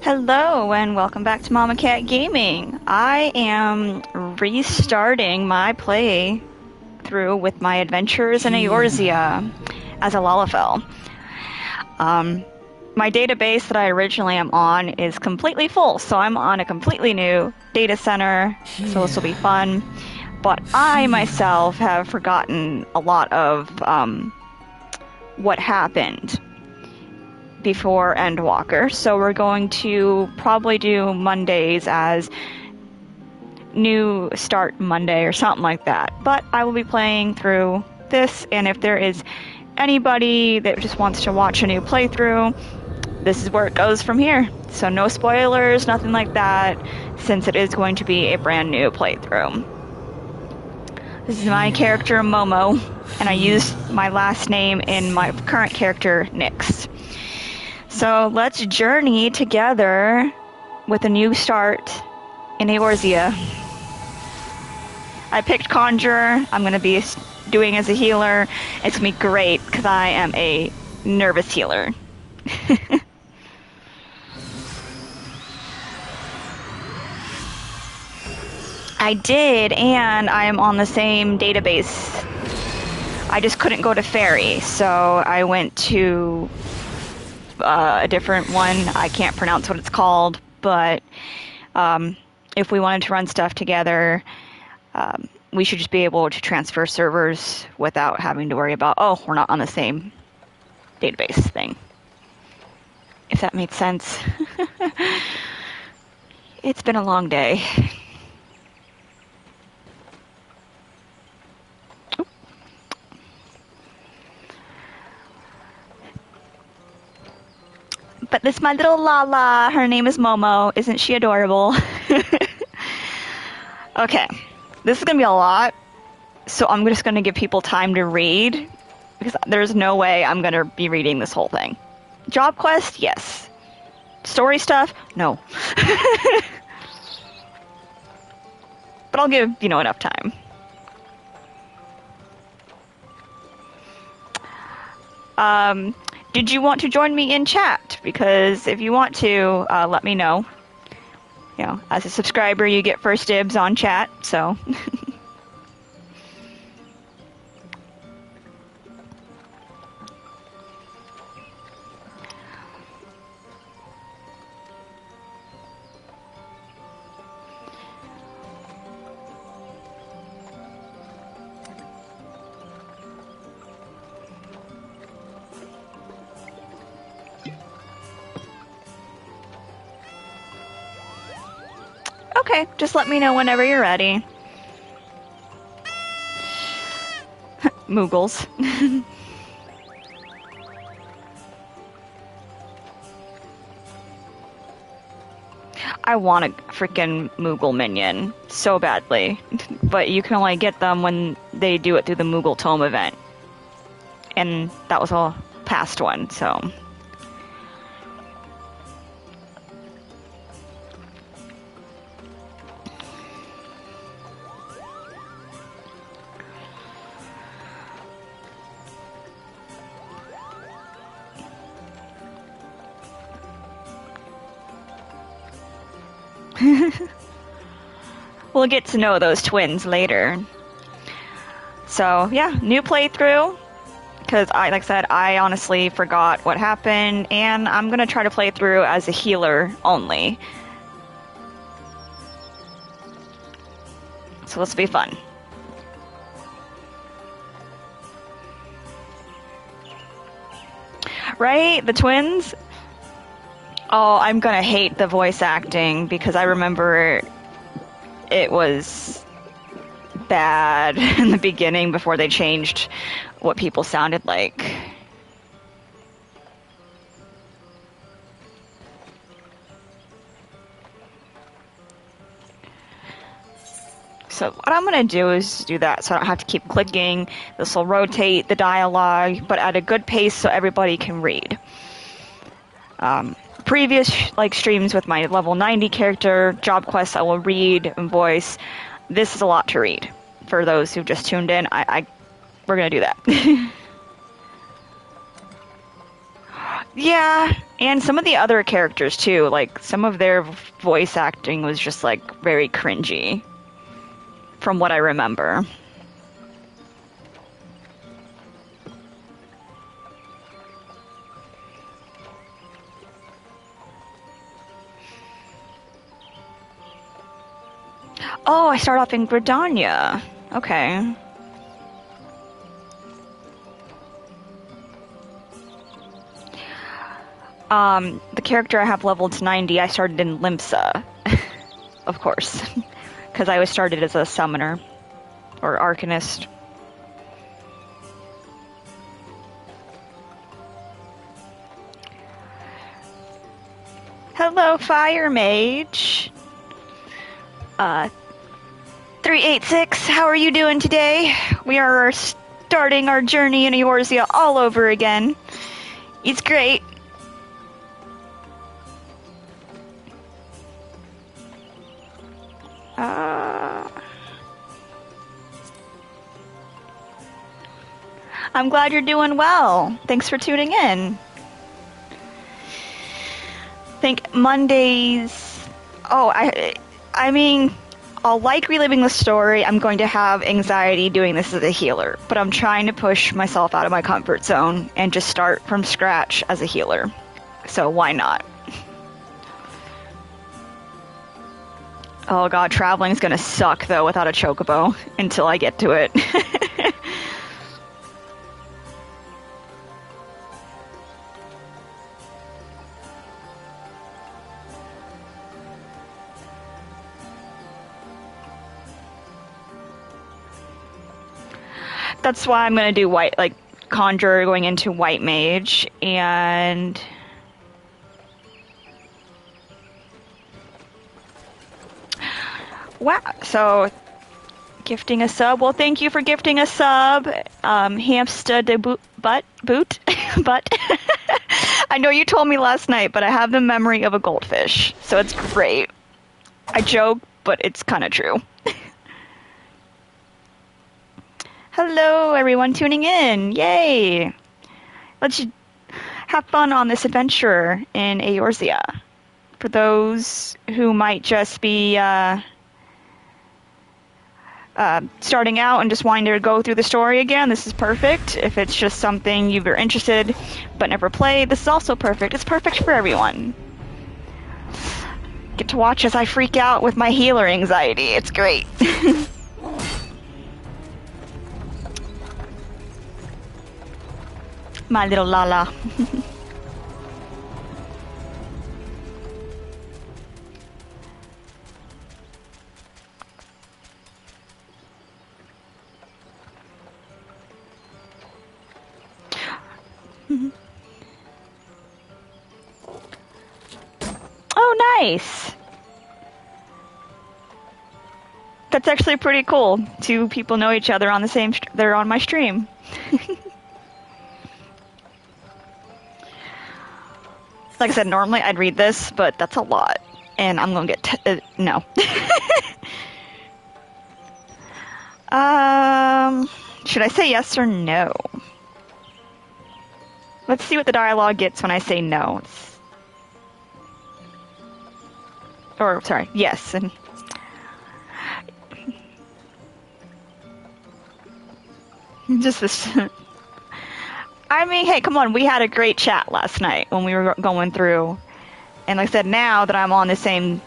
Hello and welcome back to Mama Cat Gaming. I am restarting my playthrough with my adventures in Eorzea as a Lalafell. My database that I originally am on is completely full, so I'm on a completely new data center, so this will be fun. But I myself have forgotten a lot of what happened before Endwalker, so we're going to probably do Mondays as New Start Monday or something like that. But I will be playing through this, and if there is anybody that just wants to watch a new playthrough, this is where it goes from here. So no spoilers, nothing like that, since it is going to be a brand new playthrough. This is my character Momo, and I used my last name in my current character Nyx. So let's journey together with a new start in Eorzea. I picked Conjurer. I'm going to be doing as a healer. It's going to be great because I am a nervous healer. I did, and I am on the same database. I just couldn't go to Fairy, so I went to a different one. I can't pronounce what it's called, but if we wanted to run stuff together, we should just be able to transfer servers without having to worry about, oh, we're not on the same database thing. If that makes sense. It's been a long day. But this is my little Lala. Her name is Momo. Isn't she adorable? Okay. This is going to be a lot. So I'm just going to give people time to read. Because there's no way I'm going to be reading this whole thing. Job quest? Yes. Story stuff? No. But I'll give, enough time. Did you want to join me in chat? Because if you want to, let me know. As a subscriber, you get first dibs on chat, so. Okay, just let me know whenever you're ready. Moogles. I want a freaking Moogle minion so badly, but you can only get them when they do it through the Moogle Tome event. And that was a past one, so. We'll get to know those twins later. So, yeah, new playthrough. Because, like I said, I honestly forgot what happened, and I'm going to try to play through as a healer only. So this will be fun. Right? The twins? Oh, I'm gonna hate the voice acting because I remember it was bad in the beginning before they changed what people sounded like. So what I'm gonna do is do that so I don't have to keep clicking. This will rotate the dialogue, but at a good pace so everybody can read. Previous streams with my level 90 character, job quests I will read and voice. This is a lot to read. For those who just tuned in, we're gonna do that. Yeah, And some of the other characters too, like some of their voice acting was just like very cringy from what I remember. Oh, I start off in Gridania. Okay. The character I have leveled to 90, I started in Limsa. Of course. Because I was started as a summoner. Or arcanist. Hello, Fire Mage. 386, how are you doing today? We are starting our journey in Eorzea all over again. It's great. I'm glad you're doing well. Thanks for tuning in. I think Mondays... Oh, I mean, I'll like reliving the story. I'm going to have anxiety doing this as a healer, but I'm trying to push myself out of my comfort zone and just start from scratch as a healer. So why not? Oh god, traveling's gonna suck though without a chocobo until I get to it. That's why I'm gonna do white, like conjure going into white mage, and wow. So gifting a sub. Well, thank you for gifting a sub, Hamster de boot. But I know you told me last night, but I have the memory of a goldfish, so it's great. I joke, but it's kind of true. Hello, everyone tuning in. Yay! Let's have fun on this adventure in Eorzea. For those who might just be starting out and just wanting to go through the story again, this is perfect. If it's just something you're interested but never played, this is also perfect. It's perfect for everyone. Get to watch as I freak out with my healer anxiety. It's great. My little Lala. Oh, nice. That's actually pretty cool. Two people know each other on the same. They're on my stream. Like I said, normally I'd read this, but that's a lot, and I'm gonna get no. Should I say yes or no? Let's see what the dialogue gets when I say no. Or sorry, yes. And just this. I mean, hey, come on, we had a great chat last night when we were going through. And like I said, now that I'm on the same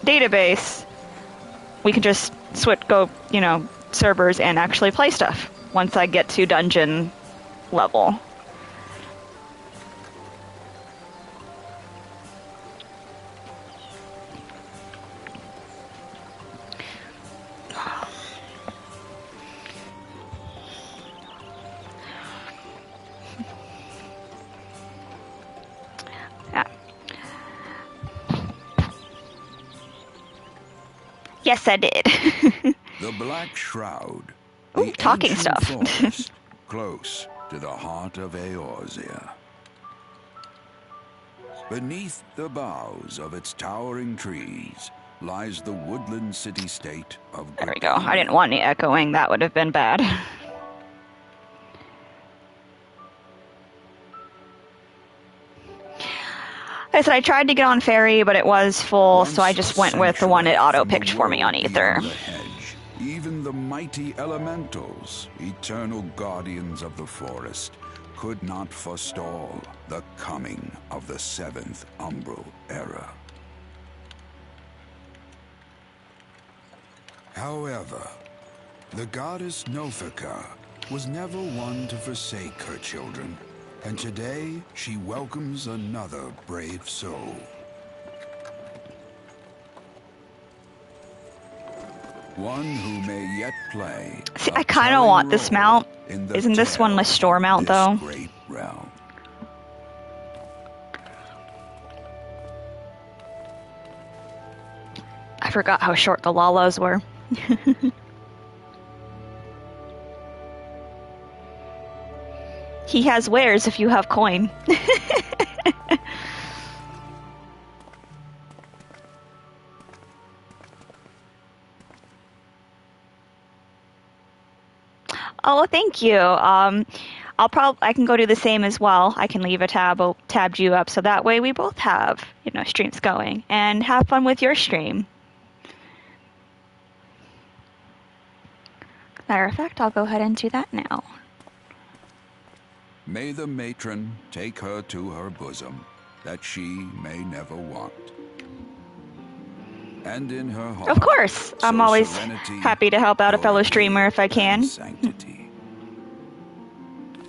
database, we can just go, servers and actually play stuff once I get to dungeon level. Yes, I did. The Black Shroud. Ooh, talking stuff. Forest, close to the heart of Eorzea. Beneath the boughs of its towering trees lies the woodland city-state of There we go. I didn't want any echoing. That would have been bad. I said I tried to get on Fairy, but it was full, so I Once just a went with the one it sanctuary auto-picked from for the me on world Ether. beyond the hedge, even the mighty elementals, eternal guardians of the forest, could not forestall the coming of the seventh umbral era. However, the goddess Nofika was never one to forsake her children, and today she welcomes another brave soul. One who may yet play. See, I kind of want this mount. Isn't this one my store mount, though? Great realm. I forgot how short the Lalas were. He has wares if you have coin. Oh, thank you. I can go do the same as well. I can leave a tabbed you up, so that way we both have, streams going and have fun with your stream. Matter of fact, I'll go ahead and do that now. May the matron take her to her bosom, that she may never want. And in her heart, of course, I'm always happy to help out a fellow streamer if I can. Sanctity.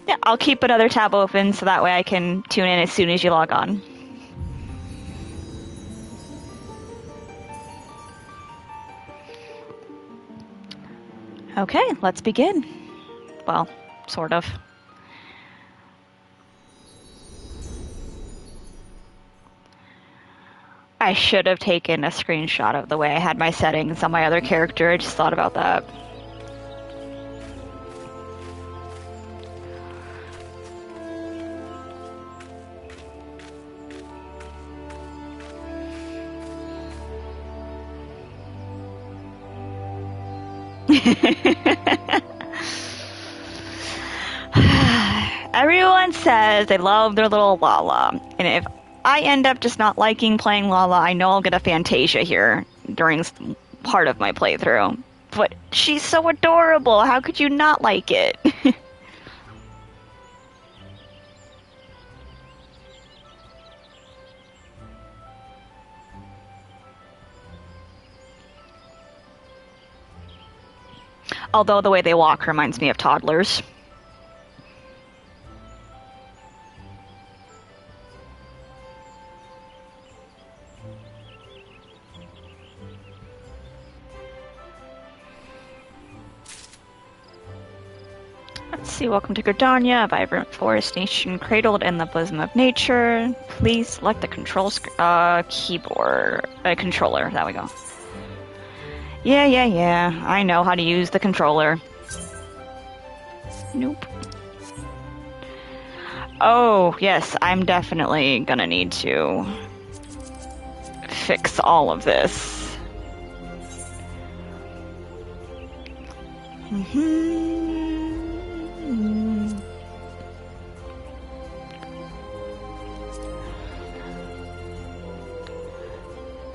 Yeah, I'll keep another tab open so that way I can tune in as soon as you log on. Okay, let's begin. Well, sort of. I should have taken a screenshot of the way I had my settings on my other character. I just thought about that. Everyone says they love their little Lala, and if I end up just not liking playing Lala, I know I'll get a Fantasia here during part of my playthrough. But she's so adorable, how could you not like it? Although the way they walk reminds me of toddlers. Let's see, welcome to Gridania, a vibrant forest nation cradled in the bosom of nature. Please select the controller. There we go. Yeah. I know how to use the controller. Nope. Oh, yes, I'm definitely gonna need to fix all of this.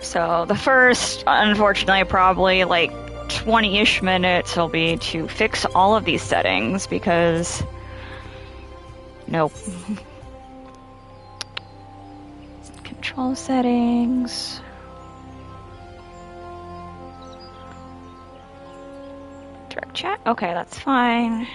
So the first, unfortunately, probably like 20-ish minutes will be to fix all of these settings because nope. Control settings. Direct chat. Okay, that's fine.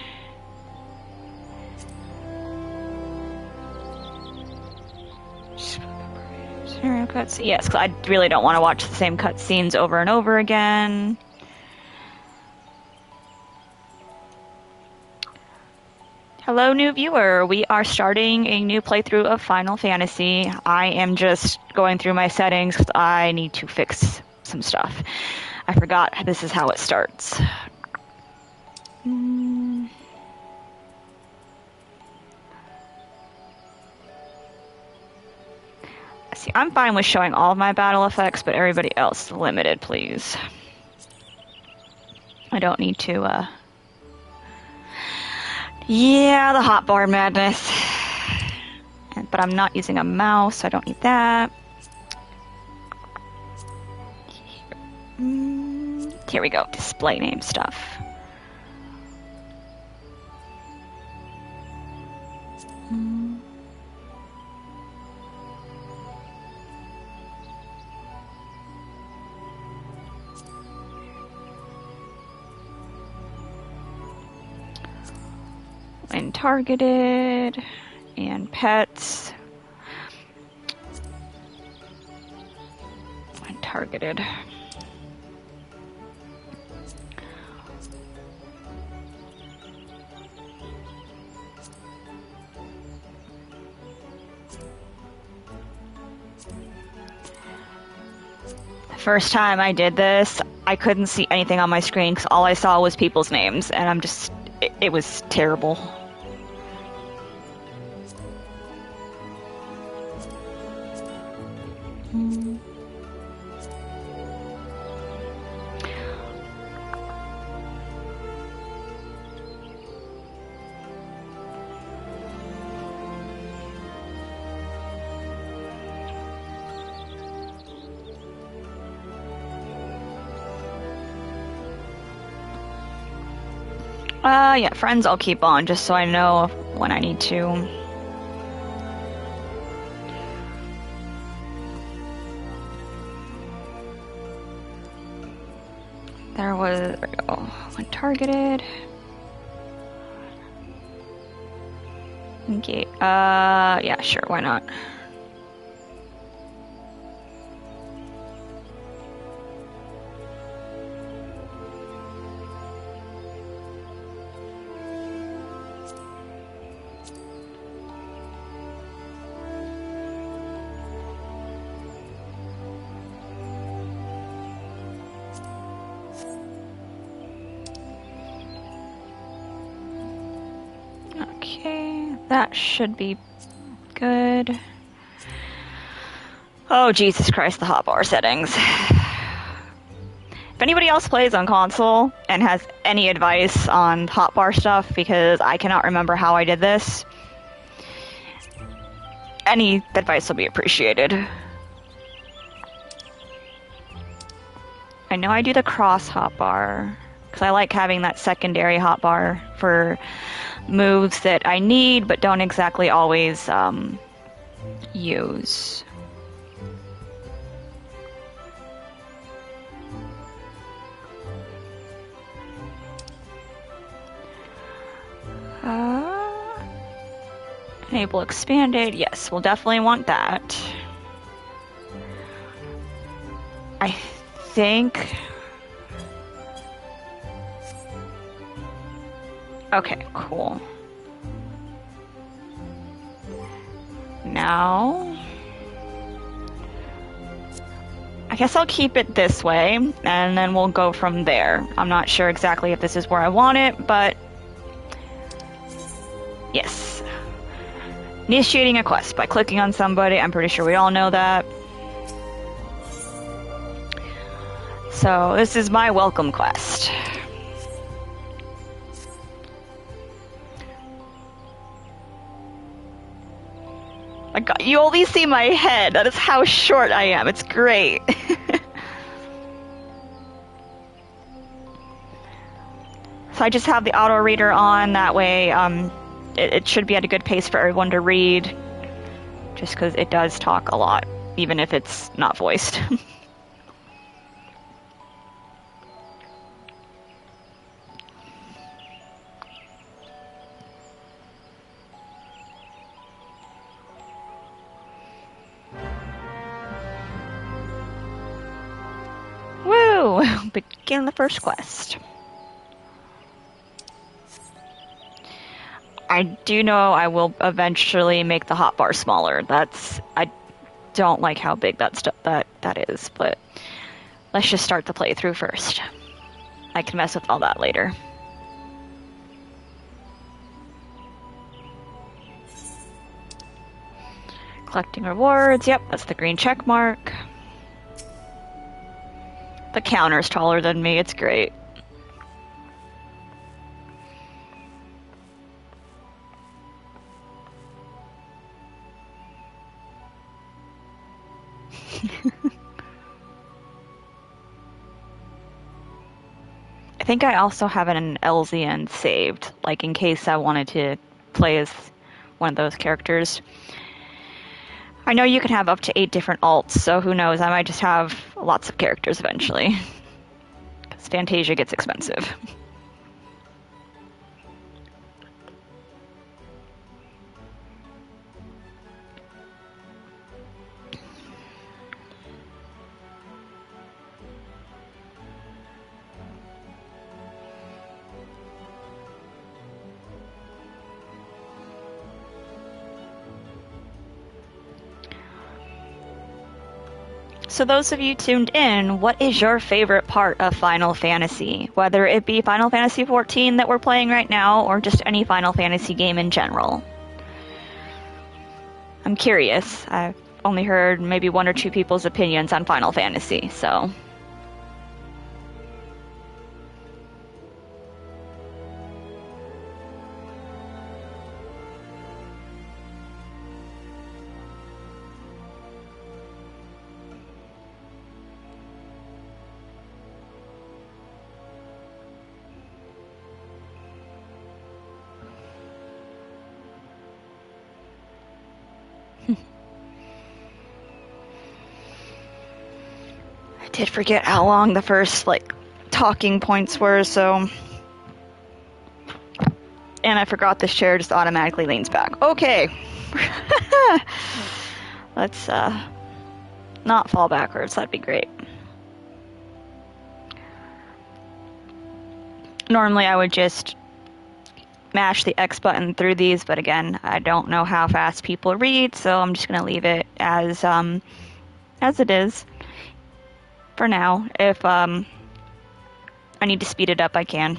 Scenario cuts. Yes, because I really don't want to watch the same cutscenes over and over again. Hello, new viewer. We are starting a new playthrough of Final Fantasy. I am just going through my settings because I need to fix some stuff. I forgot this is how it starts. See, I'm fine with showing all of my battle effects, but everybody else limited, please. I don't need to, Yeah, the hotbar madness. And but I'm not using a mouse, so I don't need that. Here we go, display name stuff. When targeted, and pets. When targeted. The first time I did this, I couldn't see anything on my screen because all I saw was people's names, and I'm just, it was terrible. Yeah, friends I'll keep on just so I know when I need to. There we go. When targeted. Okay, yeah, sure, why not? Okay, that should be good. Oh, Jesus Christ, the hotbar settings. If anybody else plays on console and has any advice on hotbar stuff, because I cannot remember how I did this, any advice will be appreciated. I know I do the cross hotbar, because I like having that secondary hotbar for moves that I need but don't exactly always use. Enable expanded. Yes, we'll definitely want that. I think... Okay, cool. Now... I guess I'll keep it this way, and then we'll go from there. I'm not sure exactly if this is where I want it, but... Yes. Initiating a quest by clicking on somebody. I'm pretty sure we all know that. So, this is my welcome quest. My God, you only see my head. That is how short I am. It's great. So I just have the auto reader on. That way, it should be at a good pace for everyone to read. Just because it does talk a lot, even if it's not voiced. Woo! Begin the first quest. I do know I will eventually make the hotbar smaller. I don't like how big that is, but let's just start the playthrough first. I can mess with all that later. Collecting rewards. Yep, that's the green check mark. The counter's taller than me. It's great. I think I also have an Elzian saved, like in case I wanted to play as one of those characters. I know you can have up to 8 different alts, so who knows, I might just have lots of characters eventually. Because Fantasia gets expensive. So those of you tuned in, what is your favorite part of Final Fantasy? Whether it be Final Fantasy XIV that we're playing right now, or just any Final Fantasy game in general. I'm curious. I've only heard maybe 1 or 2 people's opinions on Final Fantasy, so... I did forget how long the first, talking points were, so... And I forgot this chair just automatically leans back. Okay. Let's, not fall backwards. That'd be great. Normally I would just mash the X button through these, but again, I don't know how fast people read, so I'm just gonna leave it as it is for now. If, I need to speed it up, I can.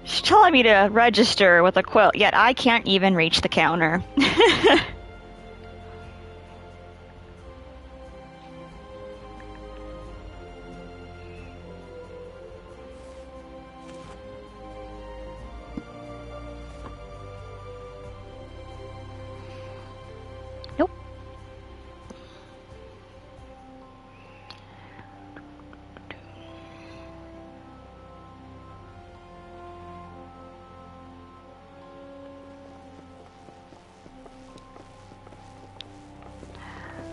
She's telling me to register with a quilt, yet I can't even reach the counter. Nope.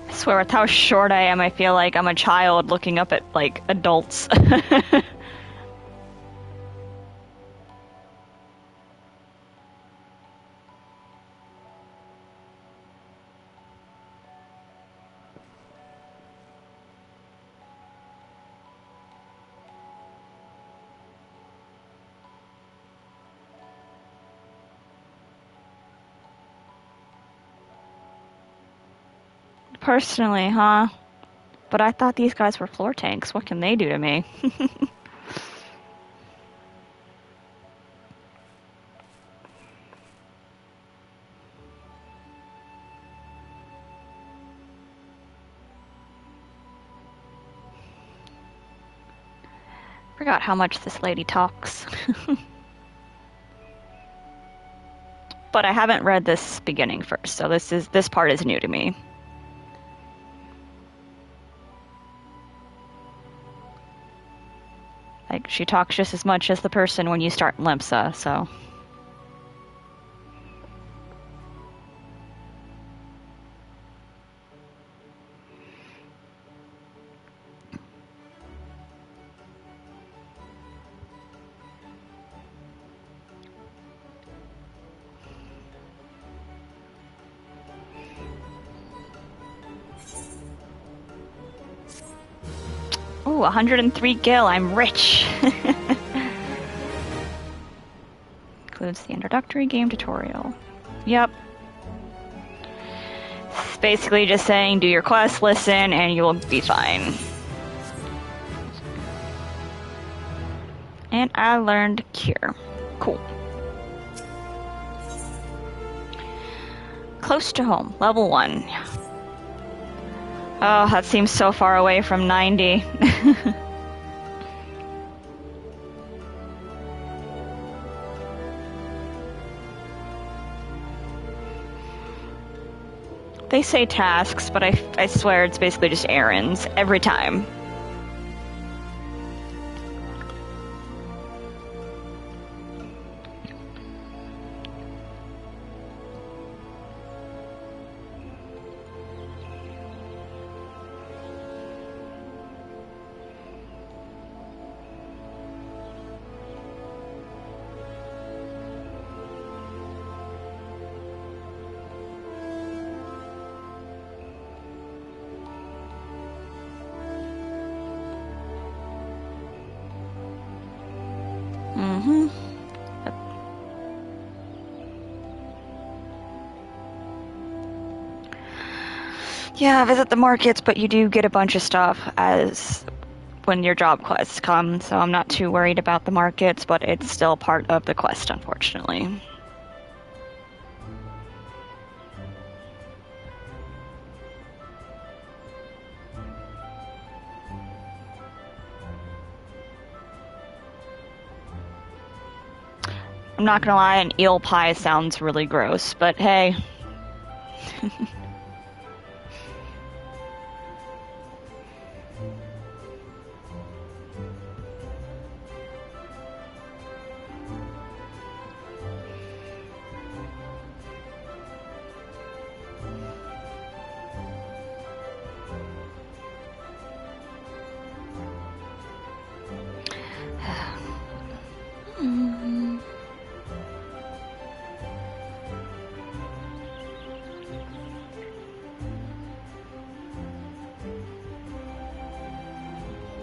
I swear, with how short I am, I feel like I'm a child looking up at, adults. Personally, huh? But I thought these guys were floor tanks. What can they do to me? Forgot how much this lady talks. But I haven't read this beginning first, so this part is new to me. She talks just as much as the person when you start Limsa, so... Ooh, 103 gil. I'm rich. Includes the introductory game tutorial. Yep. It's basically just saying do your quest, listen, and you will be fine. And I learned Cure. Cool. Close to home. Level 1. Oh, that seems so far away from 90. They say tasks, but I swear it's basically just errands every time. Yeah, visit the markets, but you do get a bunch of stuff as when your job quests come, so I'm not too worried about the markets, but it's still part of the quest, unfortunately. I'm not gonna lie, an eel pie sounds really gross, but hey.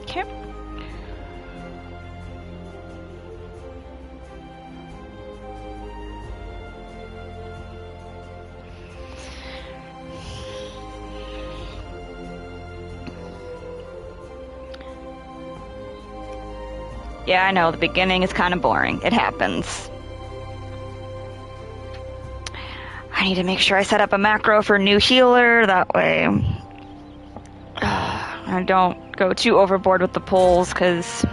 Okay. Yeah, I know, the beginning is kind of boring. It happens. I need to make sure I set up a macro for new healer, that way I don't go too overboard with the pulls, because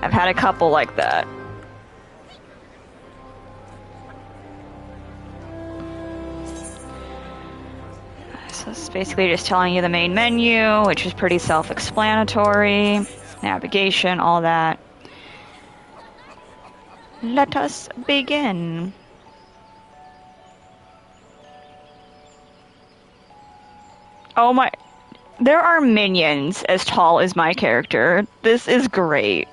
I've had a couple like that. So it's basically just telling you the main menu, which is pretty self-explanatory. Navigation, all that. Let us begin. Oh my... There are minions as tall as my character. This is great.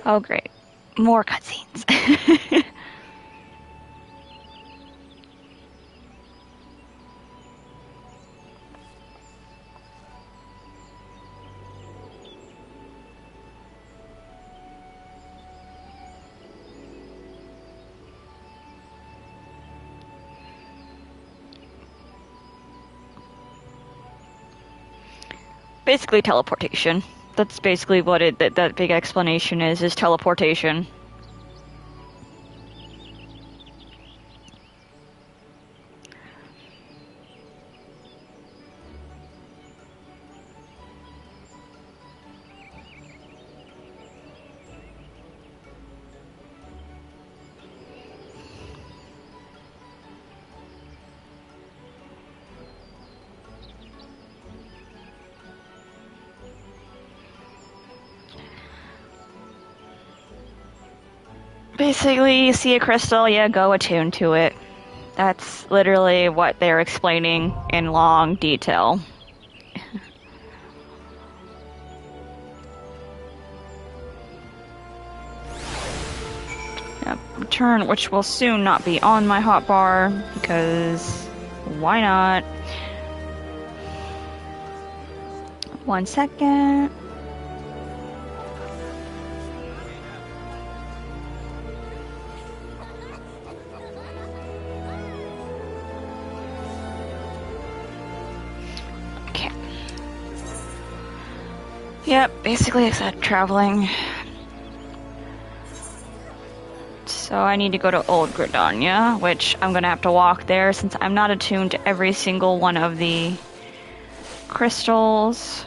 Oh great. More cutscenes. Basically teleportation. That's basically what that big explanation is teleportation. Basically, you see a crystal, yeah, go attune to it. That's literally what they're explaining in long detail. Yep, return, which will soon not be on my hotbar, because why not? 1 second. Okay. Yep, basically I said traveling. So I need to go to Old Gridania, which I'm gonna have to walk there since I'm not attuned to every single one of the crystals.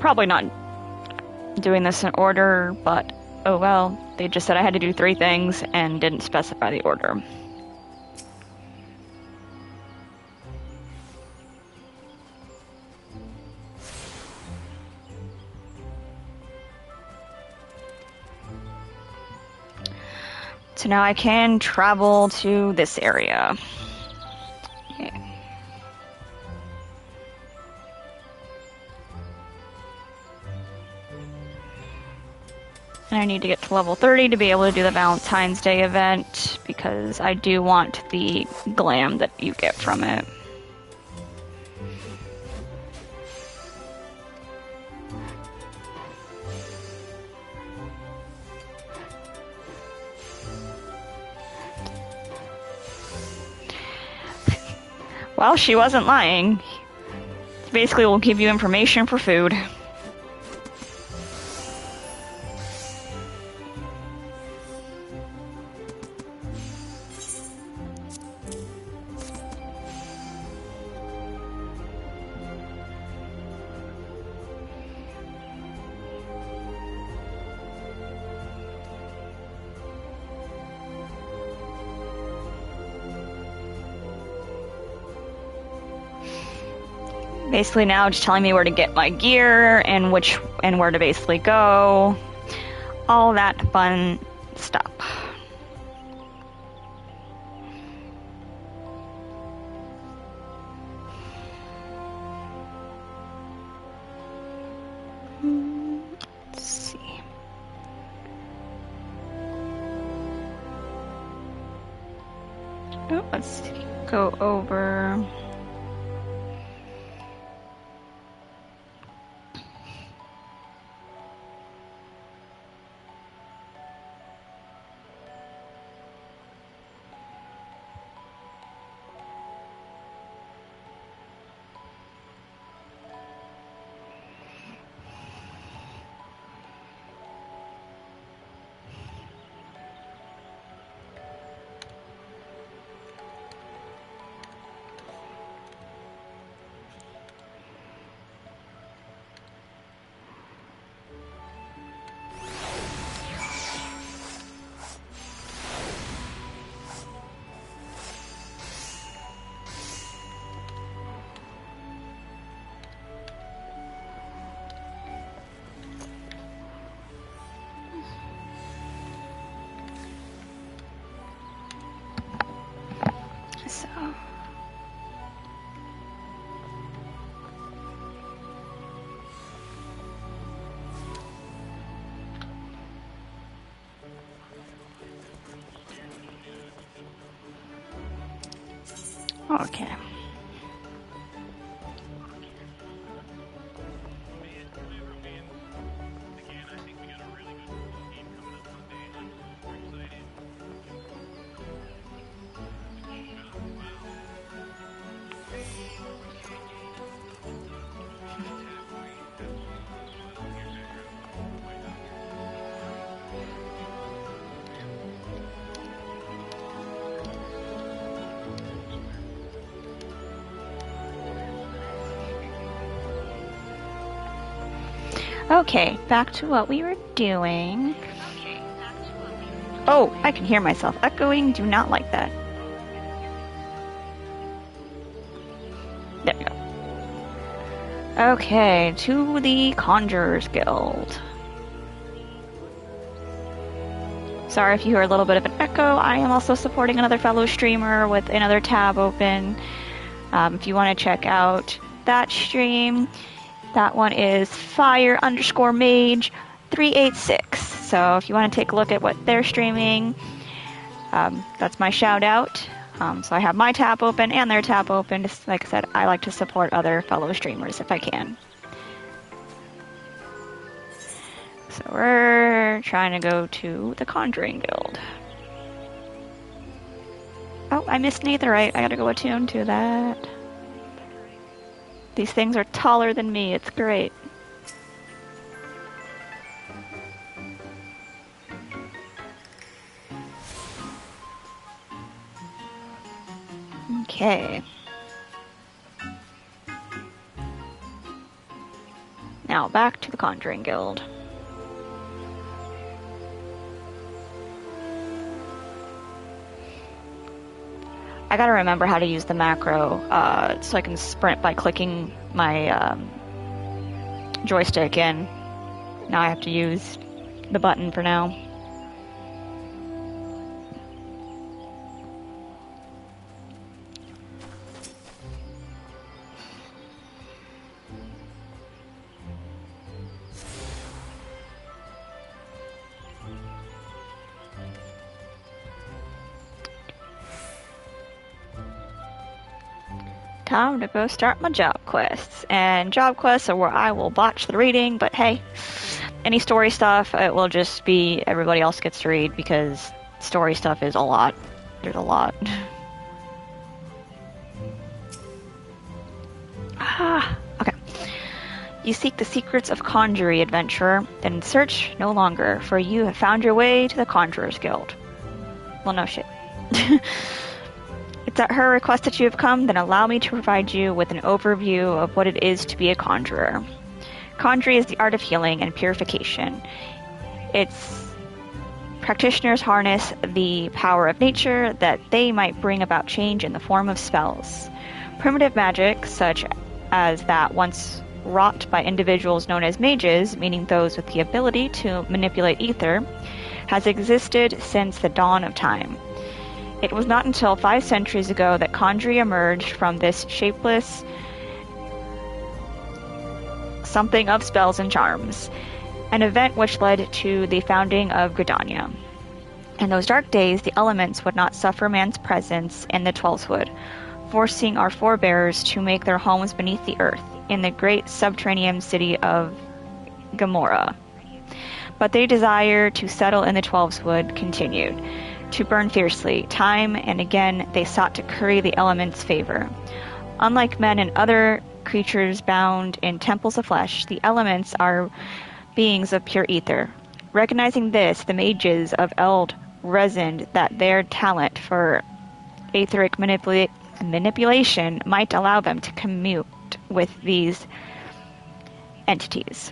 Probably not doing this in order, but oh well. They just said I had to do 3 things and didn't specify the order. So now I can travel to this area. Okay. And I need to get to level 30 to be able to do the Valentine's Day event, because I do want the glam that you get from it. Well, she wasn't lying. Basically, we'll give you information for food. Basically now just telling me where to get my gear and where to basically go. All that fun stuff. Let's see. Oh, let's go over. So. Okay. Okay, back to what we were doing. Oh, I can hear myself echoing. Do not like that. There we go. Okay, to the Conjurers Guild. Sorry if you hear a little bit of an echo. I am also supporting another fellow streamer with another tab open. If you want to check out that stream, that one is fire_mage386. So if you want to take a look at what they're streaming, that's my shout out. So I have my tab open and their tab open. Just like I said, I like to support other fellow streamers if I can. So we're trying to go to the Conjuring Guild. Oh, I missed Netherite. I gotta go attune to that. These things are taller than me. It's great. Okay. Now back to the Conjuring Guild. I gotta remember how to use the macro so I can sprint by clicking my joystick in. Now I have to use the button for now. Time to go start my job quests. And job quests are where I will botch the reading, but hey, any story stuff, it will just be everybody else gets to read because story stuff is a lot. There's a lot. Okay. You seek the secrets of Conjury, adventurer, then search no longer, for you have found your way to the Conjurer's Guild. Well, no shit. It's at her request that you have come, then allow me to provide you with an overview of what it is to be a conjurer. Conjuring is the art of healing and purification. Its practitioners harness the power of nature that they might bring about change in the form of spells. Primitive magic, such as that once wrought by individuals known as mages, meaning those with the ability to manipulate ether, has existed since the dawn of time. It was not until 5 centuries ago that conjuring emerged from this shapeless something of spells and charms, an event which led to the founding of Gridania. In those dark days, the elements would not suffer man's presence in the Twelvewood, forcing our forebears to make their homes beneath the earth, in the great subterranean city of Gomorrah. But their desire to settle in the Twelvewood continued to burn fiercely. Time and again they sought to curry the elements' favor. Unlike men and other creatures bound in temples of flesh, the elements are beings of pure ether. Recognizing this, the mages of Eld reasoned that their talent for etheric manipulation might allow them to commute with these entities.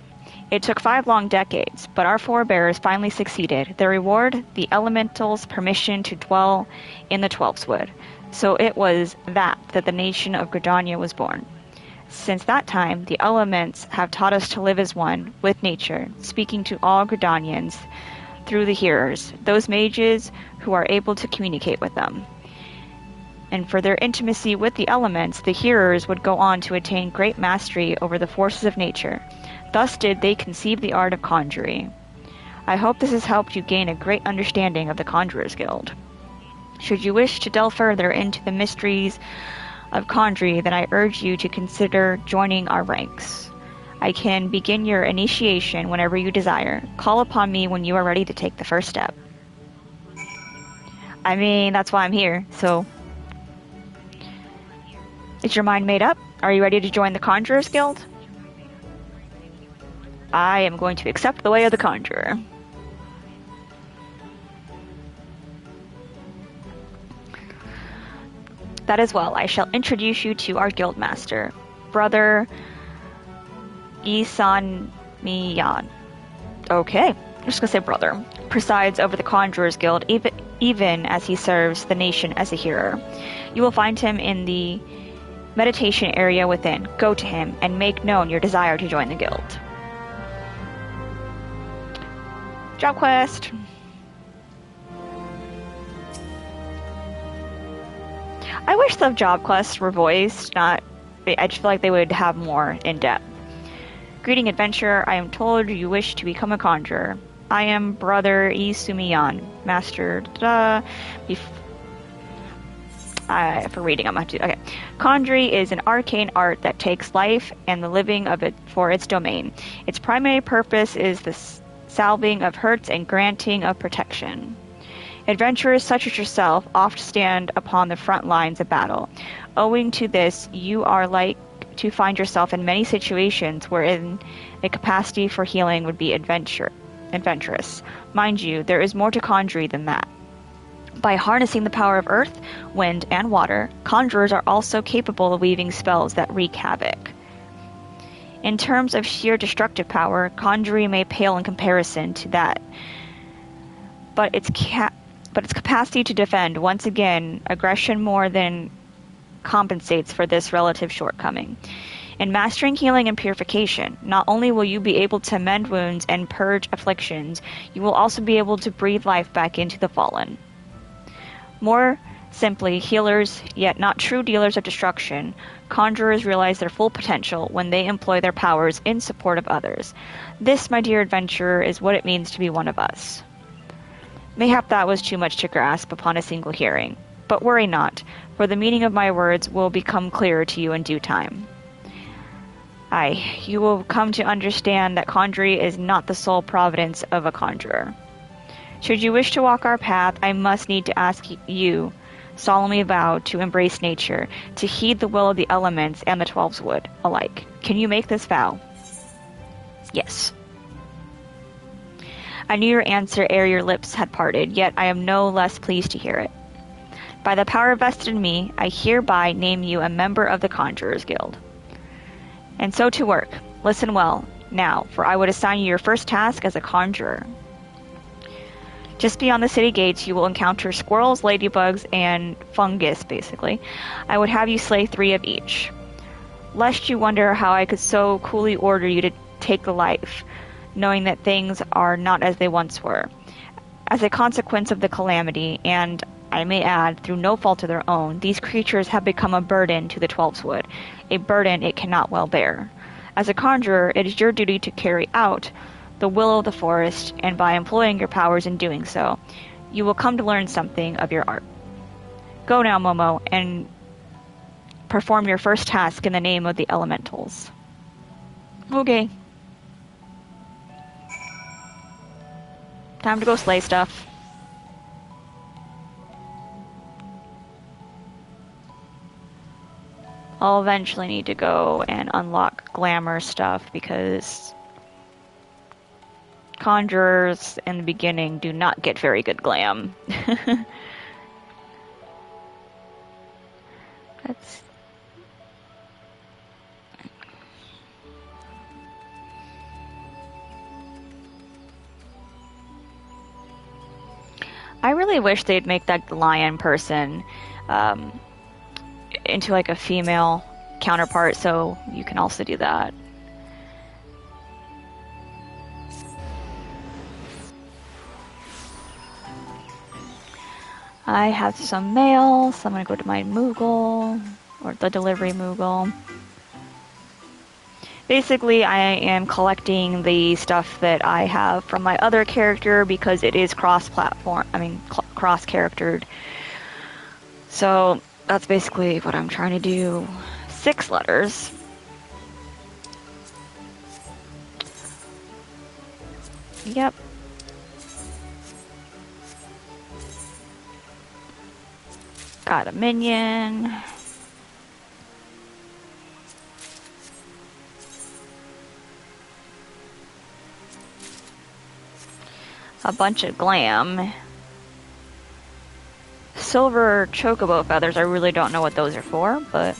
It took 5 long decades, but our forebears finally succeeded. Their reward, the elementals' permission to dwell in the Twelvewood. So it was that the nation of Gridania was born. Since that time, the elements have taught us to live as one with nature, speaking to all Gridanians through the hearers, those mages who are able to communicate with them. And for their intimacy with the elements, the hearers would go on to attain great mastery over the forces of nature. Thus did they conceive the art of conjuring. I hope this has helped you gain a great understanding of the Conjurer's Guild. Should you wish to delve further into the mysteries of conjuring, then I urge you to consider joining our ranks. I can begin your initiation whenever you desire. Call upon me when you are ready to take the first step. I mean, that's why I'm here, so... Is your mind made up? Are you ready to join the Conjurer's Guild? I am going to accept the way of the Conjurer. That as well, I shall introduce you to our Guildmaster, Brother Isan-Miyan. Okay, I'm just gonna say brother. Presides over the Conjurer's Guild, even as he serves the nation as a hearer. You will find him in the meditation area within. Go to him and make known your desire to join the guild. Job quest. I wish the job quests were voiced, not... I just feel like they would have more in-depth. Greeting, adventurer. I am told you wish to become a conjurer. I am Brother Isumiyan, Master... for reading, I'm going to have to... Okay. Conjury is an arcane art that takes life and the living of it for its domain. Its primary purpose is the salving of hurts and granting of protection. Adventurers such as yourself oft stand upon the front lines of battle. Owing to this, you are like to find yourself in many situations wherein a capacity for healing would be adventurous. Mind you, there is more to conjury than that. By harnessing the power of earth, wind, and water, conjurers are also capable of weaving spells that wreak havoc. In terms of sheer destructive power, conjuring may pale in comparison to that. But its capacity to defend, once again, aggression more than compensates for this relative shortcoming. In mastering healing and purification, not only will you be able to mend wounds and purge afflictions, you will also be able to breathe life back into the fallen. More simply, healers, yet not true dealers of destruction, conjurers realize their full potential when they employ their powers in support of others. This, my dear adventurer, is what it means to be one of us. Mayhap that was too much to grasp upon a single hearing. But worry not, for the meaning of my words will become clearer to you in due time. Aye, you will come to understand that conjury is not the sole providence of a conjurer. Should you wish to walk our path, I must need to ask you, solemnly vow, to embrace nature, to heed the will of the elements and the 12's wood alike. Can you make this vow? Yes. I knew your answer ere your lips had parted, yet I am no less pleased to hear it. By the power vested in me, I hereby name you a member of the Conjurers Guild. And so to work. Listen well, now, for I would assign you your first task as a conjurer. Just beyond the city gates, you will encounter squirrels, ladybugs, and fungus, basically. I would have you slay 3 of each. Lest you wonder how I could so coolly order you to take the life, knowing that things are not as they once were. As a consequence of the calamity, and I may add, through no fault of their own, these creatures have become a burden to the 12's wood, a burden it cannot well bear. As a conjurer, it is your duty to carry out the will of the forest, and by employing your powers in doing so, you will come to learn something of your art. Go now, Momo, and perform your first task in the name of the elementals. Okay. Time to go slay stuff. I'll eventually need to go and unlock glamour stuff because conjurers in the beginning do not get very good glam. That's... I really wish they'd make that lion person into like a female counterpart, so you can also do that. I have some mail, so I'm going to go to my Moogle, or the delivery Moogle. Basically, I am collecting the stuff that I have from my other character because it is cross-platform, cross-charactered. So, that's basically what I'm trying to do. 6 letters. Yep. Got a minion. A bunch of glam. Silver chocobo feathers, I really don't know what those are for, but...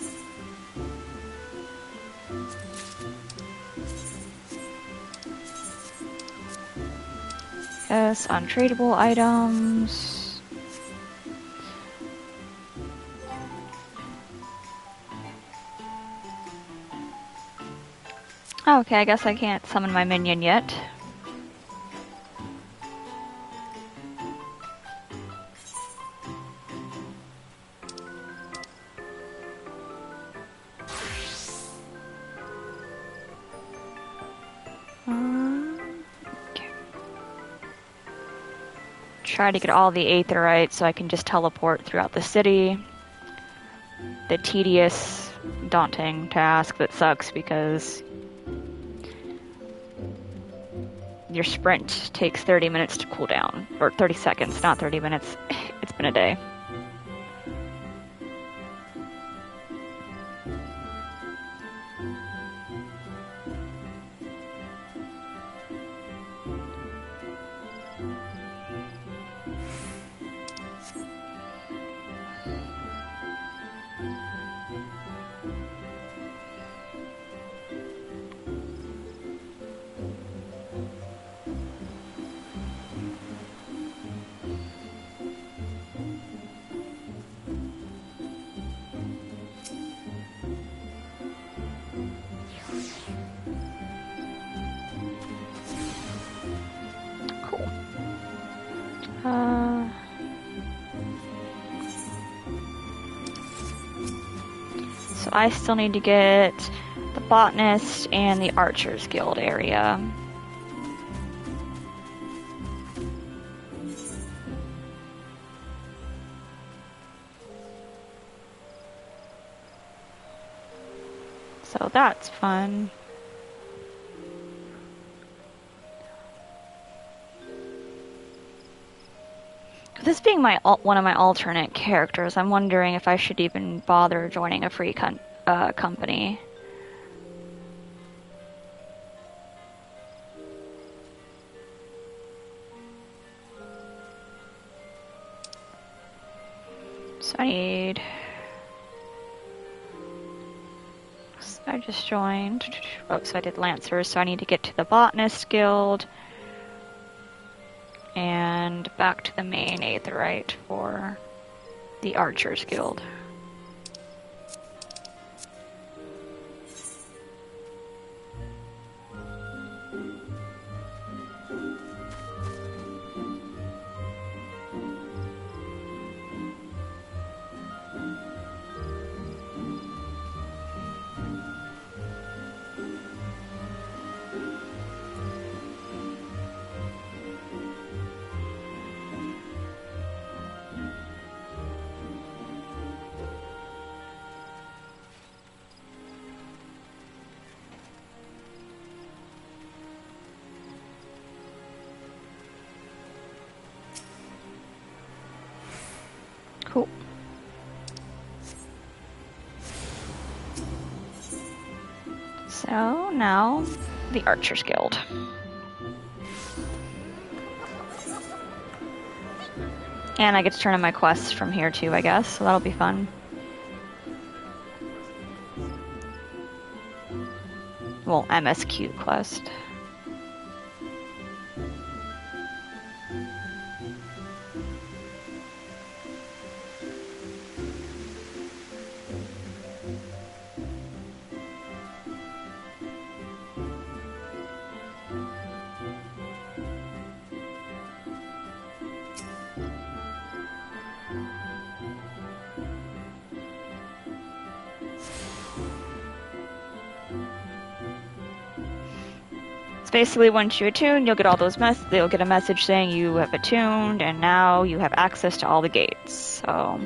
Yes, untradeable items. Okay, I guess I can't summon my minion yet. try to get all the aetherites so I can just teleport throughout the city. The tedious, daunting task that sucks because your sprint takes 30 minutes to cool down. Or 30 seconds, not 30 minutes. It's been a day. So I still need to get the Botanist and the Archers Guild area. So that's fun. This being one of my alternate characters, I'm wondering if I should even bother joining a free company. So I just joined. Oh, so I did Lancers, so I need to get to the Botanist Guild. And back to the main Aetherite for the Archers Guild. Cool. So now the Archers Guild. And I get to turn in my quests from here too, I guess, so that'll be fun. Well, MSQ quest. Basically, once you attune, you'll get all those they'll get a message saying you have attuned, and now you have access to all the gates. So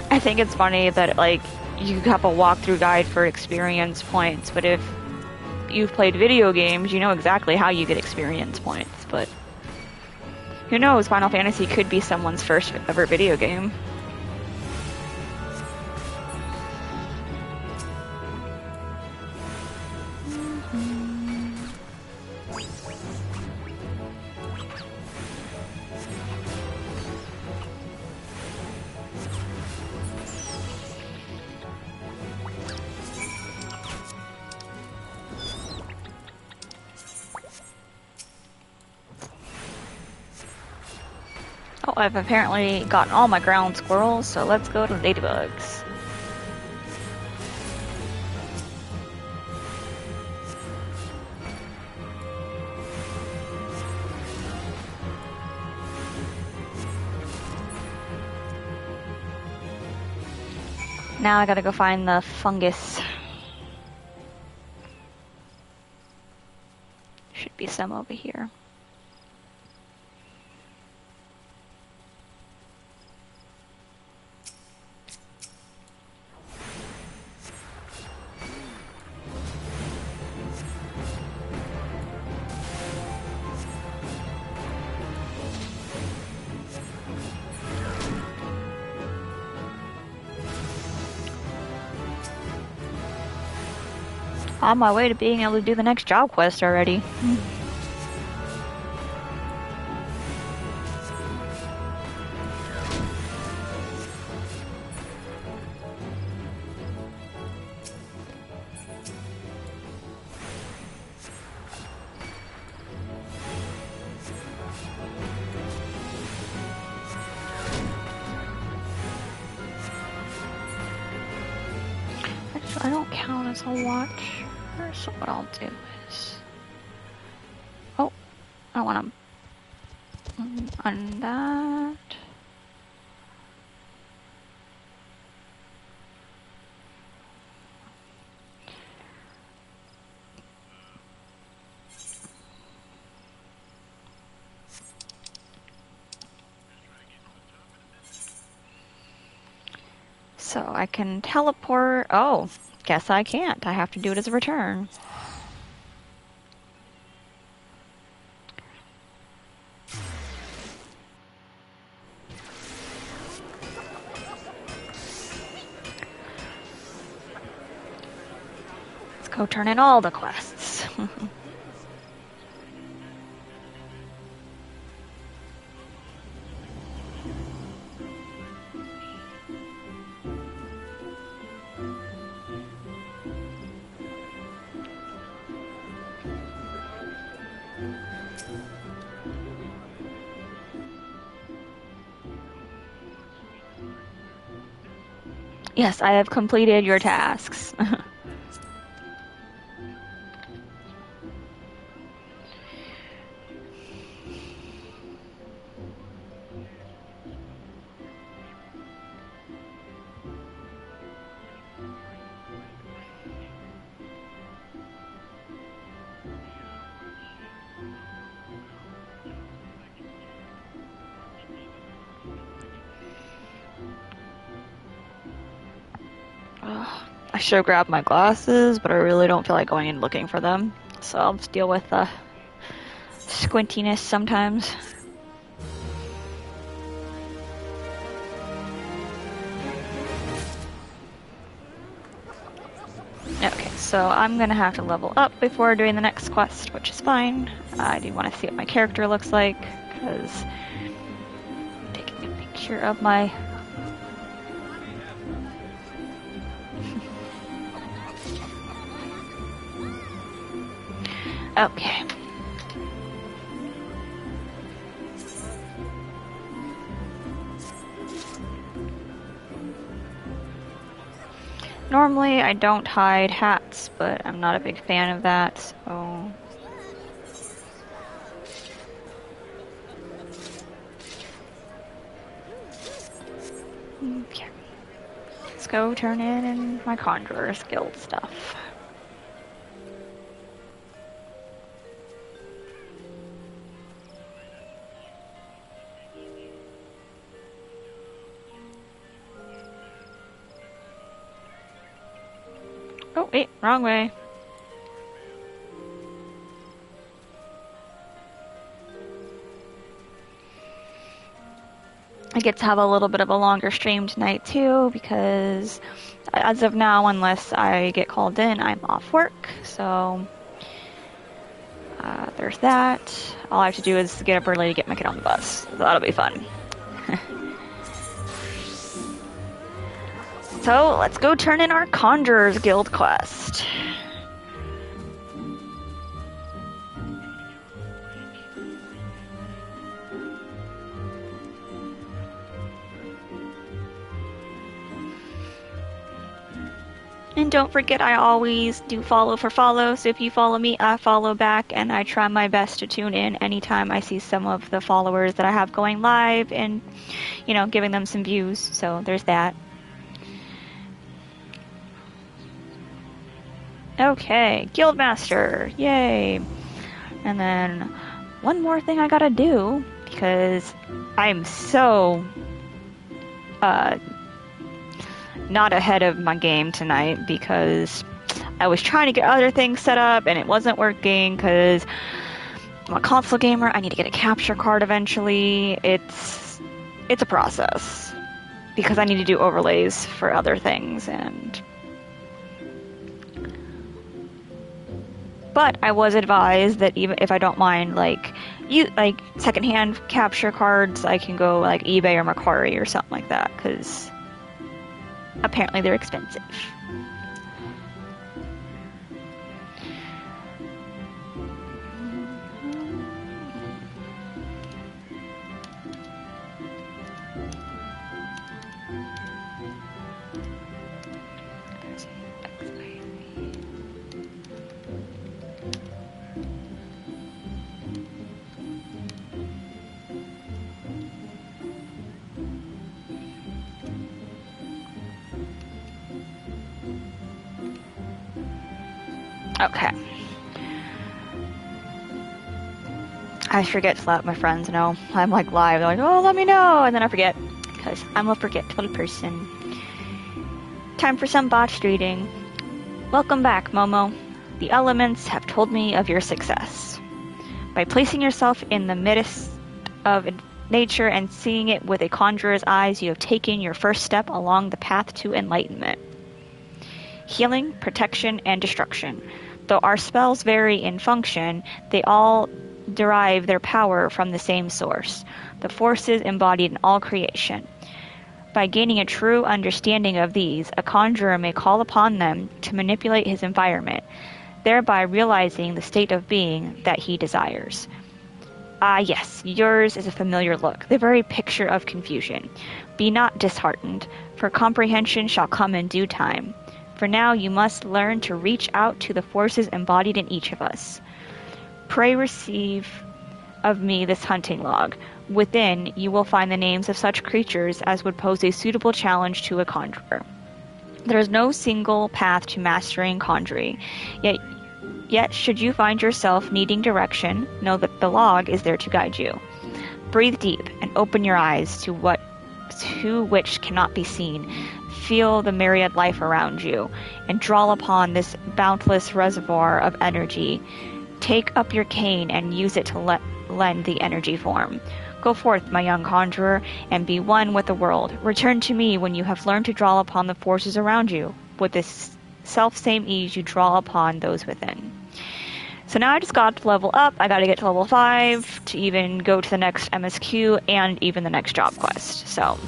I think it's funny that, like, you have a walkthrough guide for experience points, but if you've played video games, you know exactly how you get experience points, but who knows, Final Fantasy could be someone's first ever video game. I've apparently gotten all my ground squirrels, so let's go to ladybugs. Now I gotta go find the fungus. Should be some over here. On my way to being able to do the next job quest already. I don't count as a watcher, so what I'll do is... Oh, I want to on that. So I can teleport. Oh, guess I can't. I have to do it as a return. Let's go turn in all the quests. Yes, I have completed your tasks. I should have grabbed my glasses, but I really don't feel like going and looking for them. So I'll just deal with the squintiness sometimes. Okay, so I'm gonna have to level up before doing the next quest, which is fine. I do want to see what my character looks like, because I'm taking a picture of my... Okay. Normally I don't hide hats, but I'm not a big fan of that, so... Okay. Let's go turn in my Conjurer's Guild stuff. Oh, wait, wrong way. I get to have a little bit of a longer stream tonight too, because as of now, unless I get called in, I'm off work, so there's that. All I have to do is get up early to get my kid on the bus, so that'll be fun. So, let's go turn in our Conjurer's Guild quest. And don't forget, I always do follow for follow, so if you follow me, I follow back, and I try my best to tune in anytime I see some of the followers that I have going live and, you know, giving them some views, so there's that. Okay, Guildmaster, yay! And then one more thing I gotta do, because I'm so not ahead of my game tonight, because I was trying to get other things set up and it wasn't working because I'm a console gamer. I need to get a capture card eventually. It's a process because I need to do overlays for other things, but I was advised that even if I don't mind like secondhand capture cards, I can go like eBay or Mercari or something like that, because apparently they're expensive. Okay. I forget to let my friends know. I'm like live. They're like, oh, let me know. And then I forget because I'm a forgetful person. Time for some botched reading. Welcome back, Momo. The elements have told me of your success. By placing yourself in the midst of nature and seeing it with a conjurer's eyes, you have taken your first step along the path to enlightenment. Healing, protection, and destruction. Though our spells vary in function, they all derive their power from the same source, the forces embodied in all creation. By gaining a true understanding of these, a conjurer may call upon them to manipulate his environment, thereby realizing the state of being that he desires. Ah, yes, yours is a familiar look, the very picture of confusion. Be not disheartened, for comprehension shall come in due time. For now you must learn to reach out to the forces embodied in each of us. Pray receive of me this hunting log. Within, you will find the names of such creatures as would pose a suitable challenge to a conjurer. There is no single path to mastering conjuring, yet should you find yourself needing direction, know that the log is there to guide you. Breathe deep and open your eyes to which cannot be seen. Feel the myriad life around you, and draw upon this boundless reservoir of energy. Take up your cane and use it to lend the energy form. Go forth, my young conjurer, and be one with the world. Return to me when you have learned to draw upon the forces around you. With this self-same ease you draw upon those within. So now I just got to level up. I got to get to level 5 to even go to the next MSQ and even the next job quest. So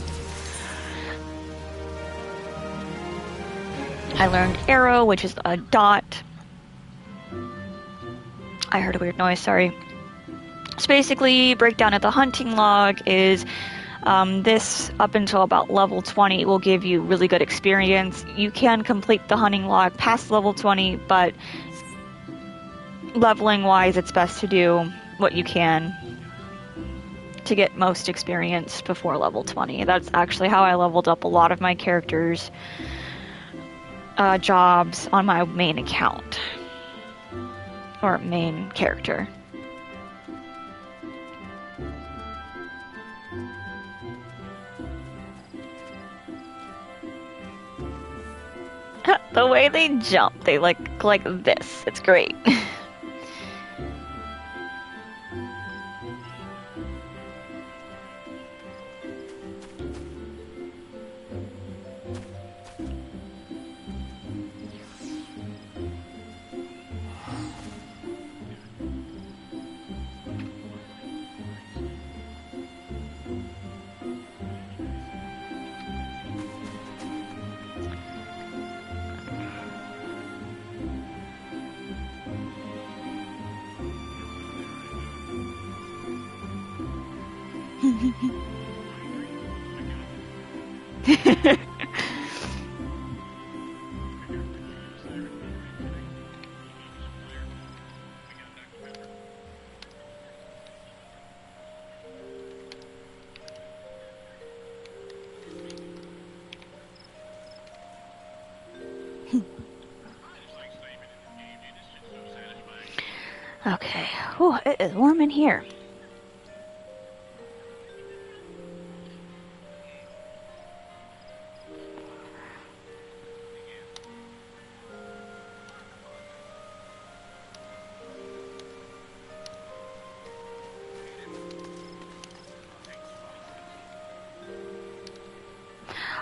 I learned arrow, which is a dot. I heard a weird noise, sorry. So basically, breakdown of the hunting log is this up until about level 20 will give you really good experience. You can complete the hunting log past level 20, but leveling wise, it's best to do what you can to get most experience before level 20. That's actually how I leveled up a lot of my characters' jobs on my main account. Or main character. The way they jump, they like this. It's great. Okay. Whew, it is warm in here.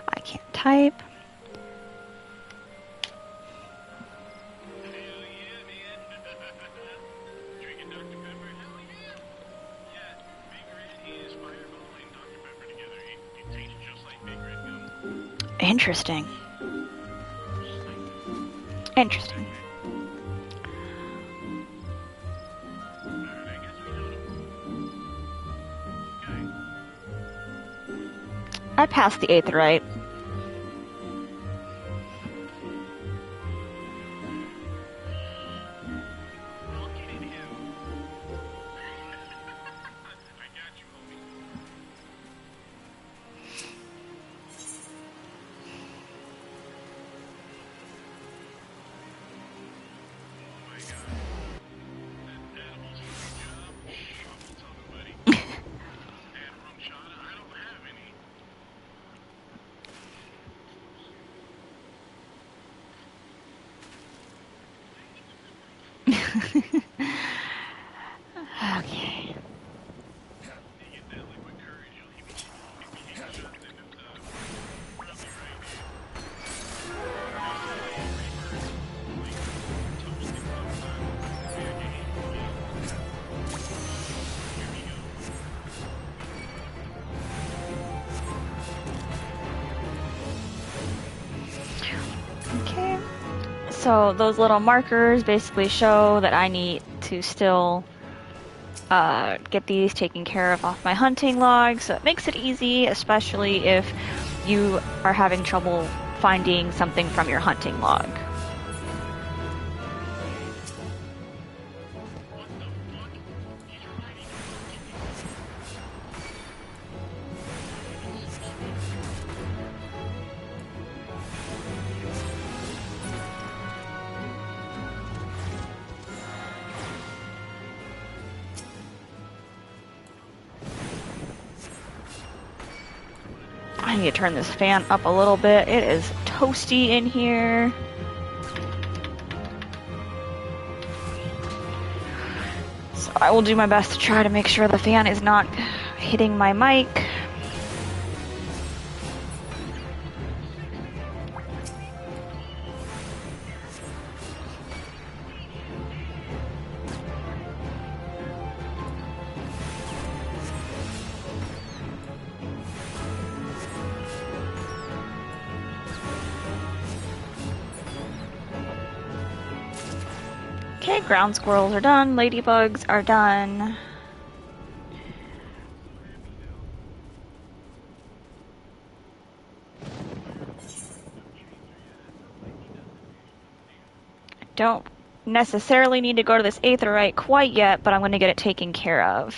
I can't type. Interesting. Interesting. I passed the 8th right. Okay. Okay. So those little markers basically show that I need to still get these taken care of off my hunting log, so it makes it easy, especially if you are having trouble finding something from your hunting log. I need to turn this fan up a little bit. It is toasty in here. So I will do my best to try to make sure the fan is not hitting my mic. Okay, ground squirrels are done, ladybugs are done. I don't necessarily need to go to this aetherite quite yet, but I'm going to get it taken care of.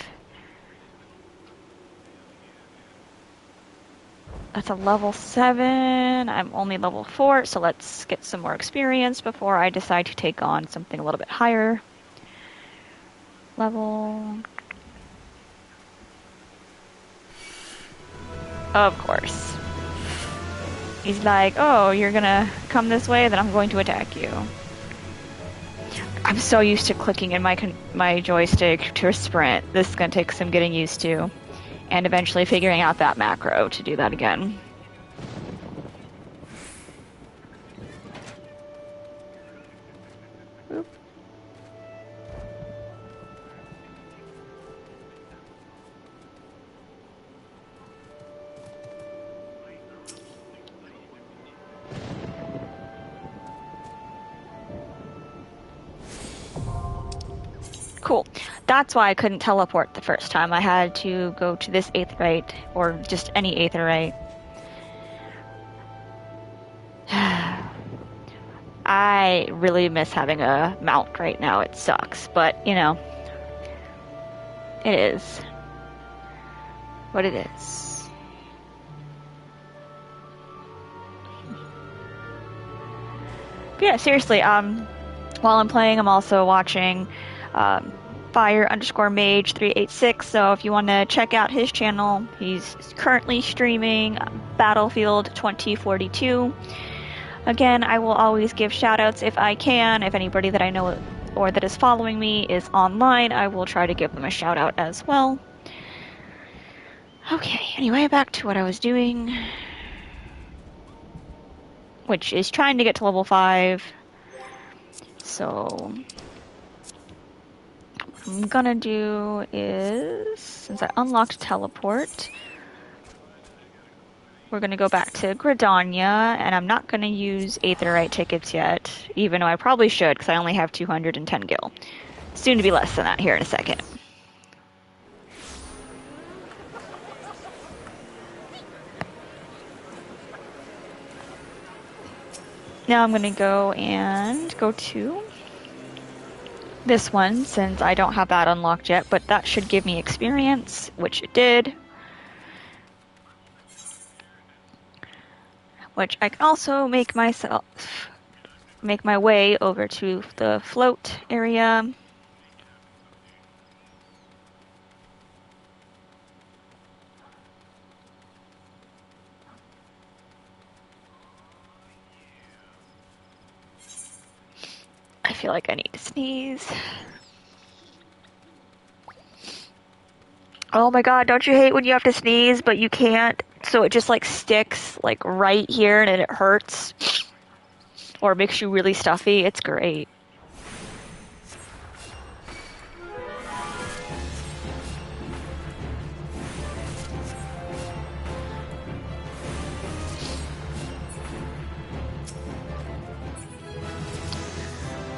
That's a level 7. I'm only level 4, so let's get some more experience before I decide to take on something a little bit higher. Level. Of course. He's like, oh, you're gonna come this way, then I'm going to attack you. I'm so used to clicking in my joystick to sprint. This is gonna take some getting used to. And eventually figuring out that macro to do that again. Oop. Cool. That's why I couldn't teleport the first time. I had to go to this aetherite, or just any aetherite. I really miss having a mount right now. It sucks, but, you know, it is what it is. But yeah, seriously, while I'm playing, I'm also watching Fire_Mage386. So if you want to check out his channel, he's currently streaming Battlefield 2042. Again, I will always give shoutouts if I can. If anybody that I know or that is following me is online, I will try to give them a shout out as well. Okay, anyway, back to what I was doing, which is trying to get to level 5. So what I'm gonna do is, since I unlocked teleport, we're gonna go back to Gridania, and I'm not gonna use Aetherite tickets yet, even though I probably should, because I only have 210 gil. Soon to be less than that here in a second. Now I'm gonna go to this one, since I don't have that unlocked yet, but that should give me experience, which it did. Which I can also make my way over to the float area. I feel like I need to sneeze. Oh my god, don't you hate when you have to sneeze but you can't? So it just like sticks like right here and it hurts. Or makes you really stuffy. It's great.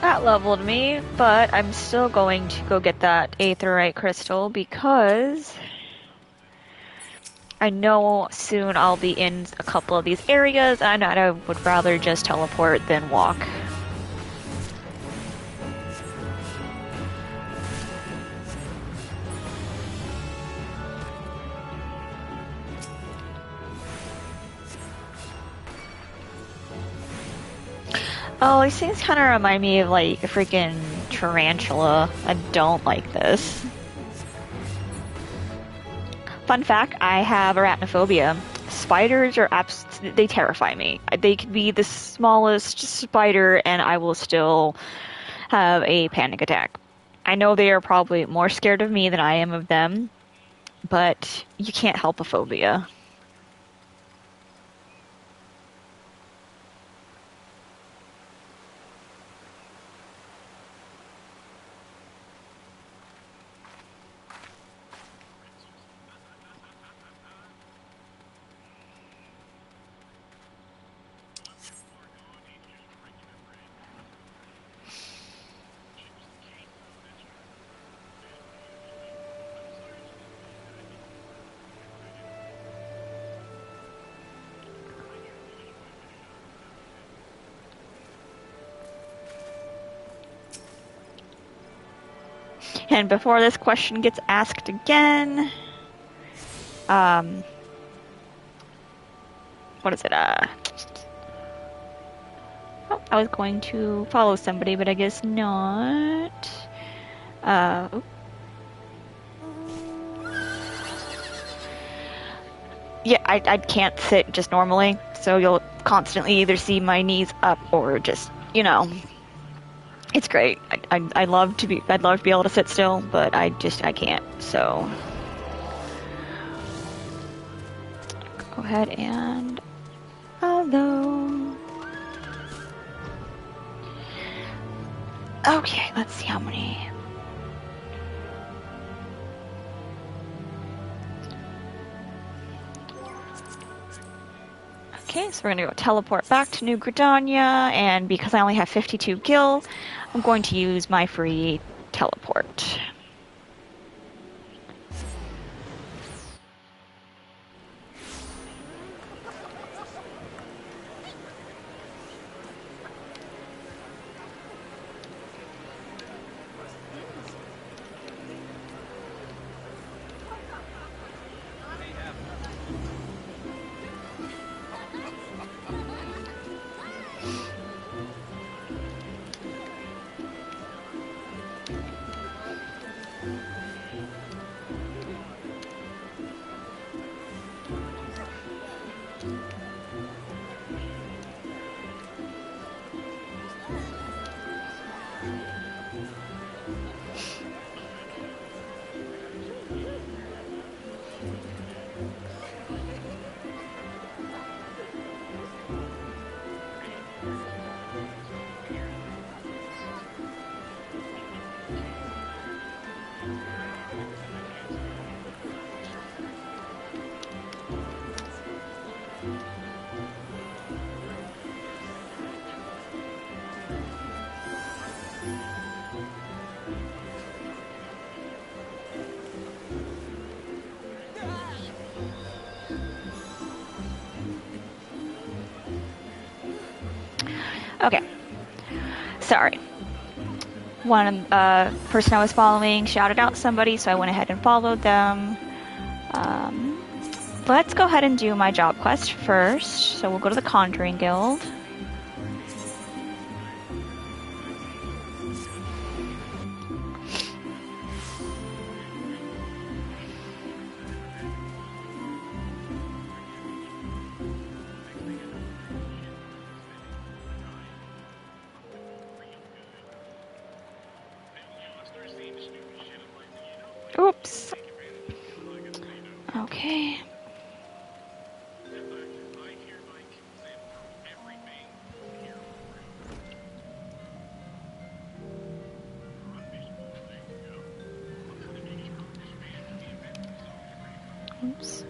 That leveled me, but I'm still going to go get that Aetherite crystal because I know soon I'll be in a couple of these areas and I would rather just teleport than walk. Oh, these things kind of remind me of like a freaking tarantula. I don't like this. Fun fact, I have arachnophobia. Spiders are they terrify me. They could be the smallest spider and I will still have a panic attack. I know they are probably more scared of me than I am of them, but you can't help a phobia. And before this question gets asked again, what is it? Oh, I was going to follow somebody, but I guess not. Yeah, I can't sit just normally, so you'll constantly either see my knees up or just, you know, it's great. I'd love to be able to sit still, but I can't. So go ahead and follow. Okay, let's see how many. Okay, so we're gonna go teleport back to New Gridania, and because I only have 52 gil, I'm going to use my free teleport. Okay. Sorry. One person I was following shouted out somebody, so I went ahead and followed them. Let's go ahead and do my job quest first. So we'll go to the Conjuring Guild. Oops. Okay. Oops.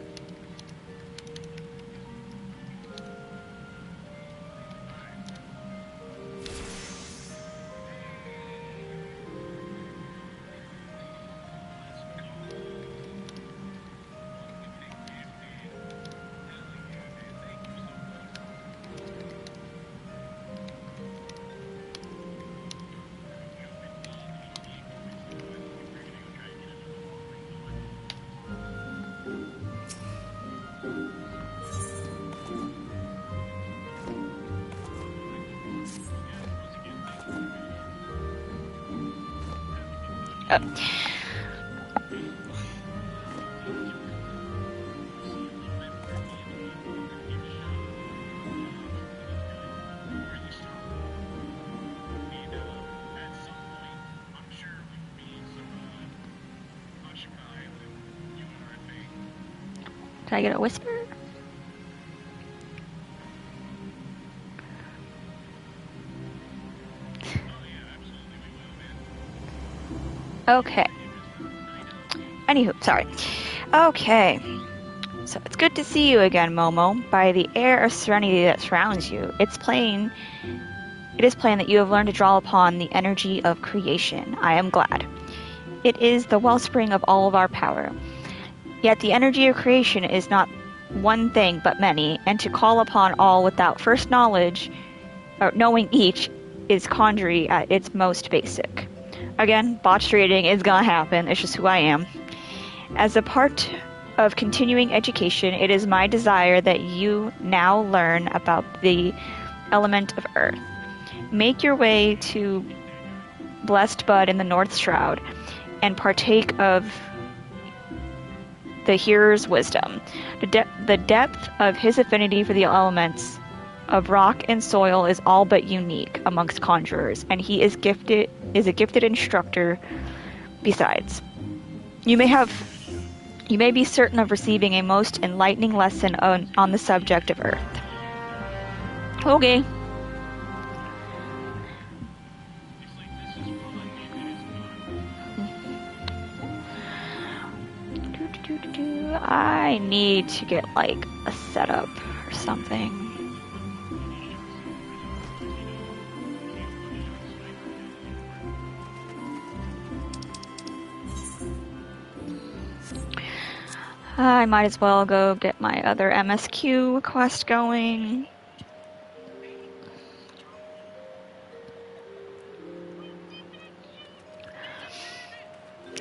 Can I get a whisper? Okay. Anywho, sorry. Okay. So it's good to see you again, Momo. By the air of serenity that surrounds you, it is plain that you have learned to draw upon the energy of creation. I am glad. It is the wellspring of all of our power. Yet the energy of creation is not one thing but many, and to call upon all without first knowledge, or knowing each, is conjury at its most basic. Again, botched reading is gonna happen, it's just who I am. As a part of continuing education, it is my desire that you now learn about the element of earth. Make your way to Blessed Bud in the North Shroud, and partake of the hearer's wisdom. The depth of his affinity for the elements of rock and soil is all but unique amongst conjurers, and he is a gifted instructor besides. You may be certain of receiving a most enlightening lesson on the subject of earth. Okay. I need to get like a setup or something. I might as well go get my other MSQ quest going.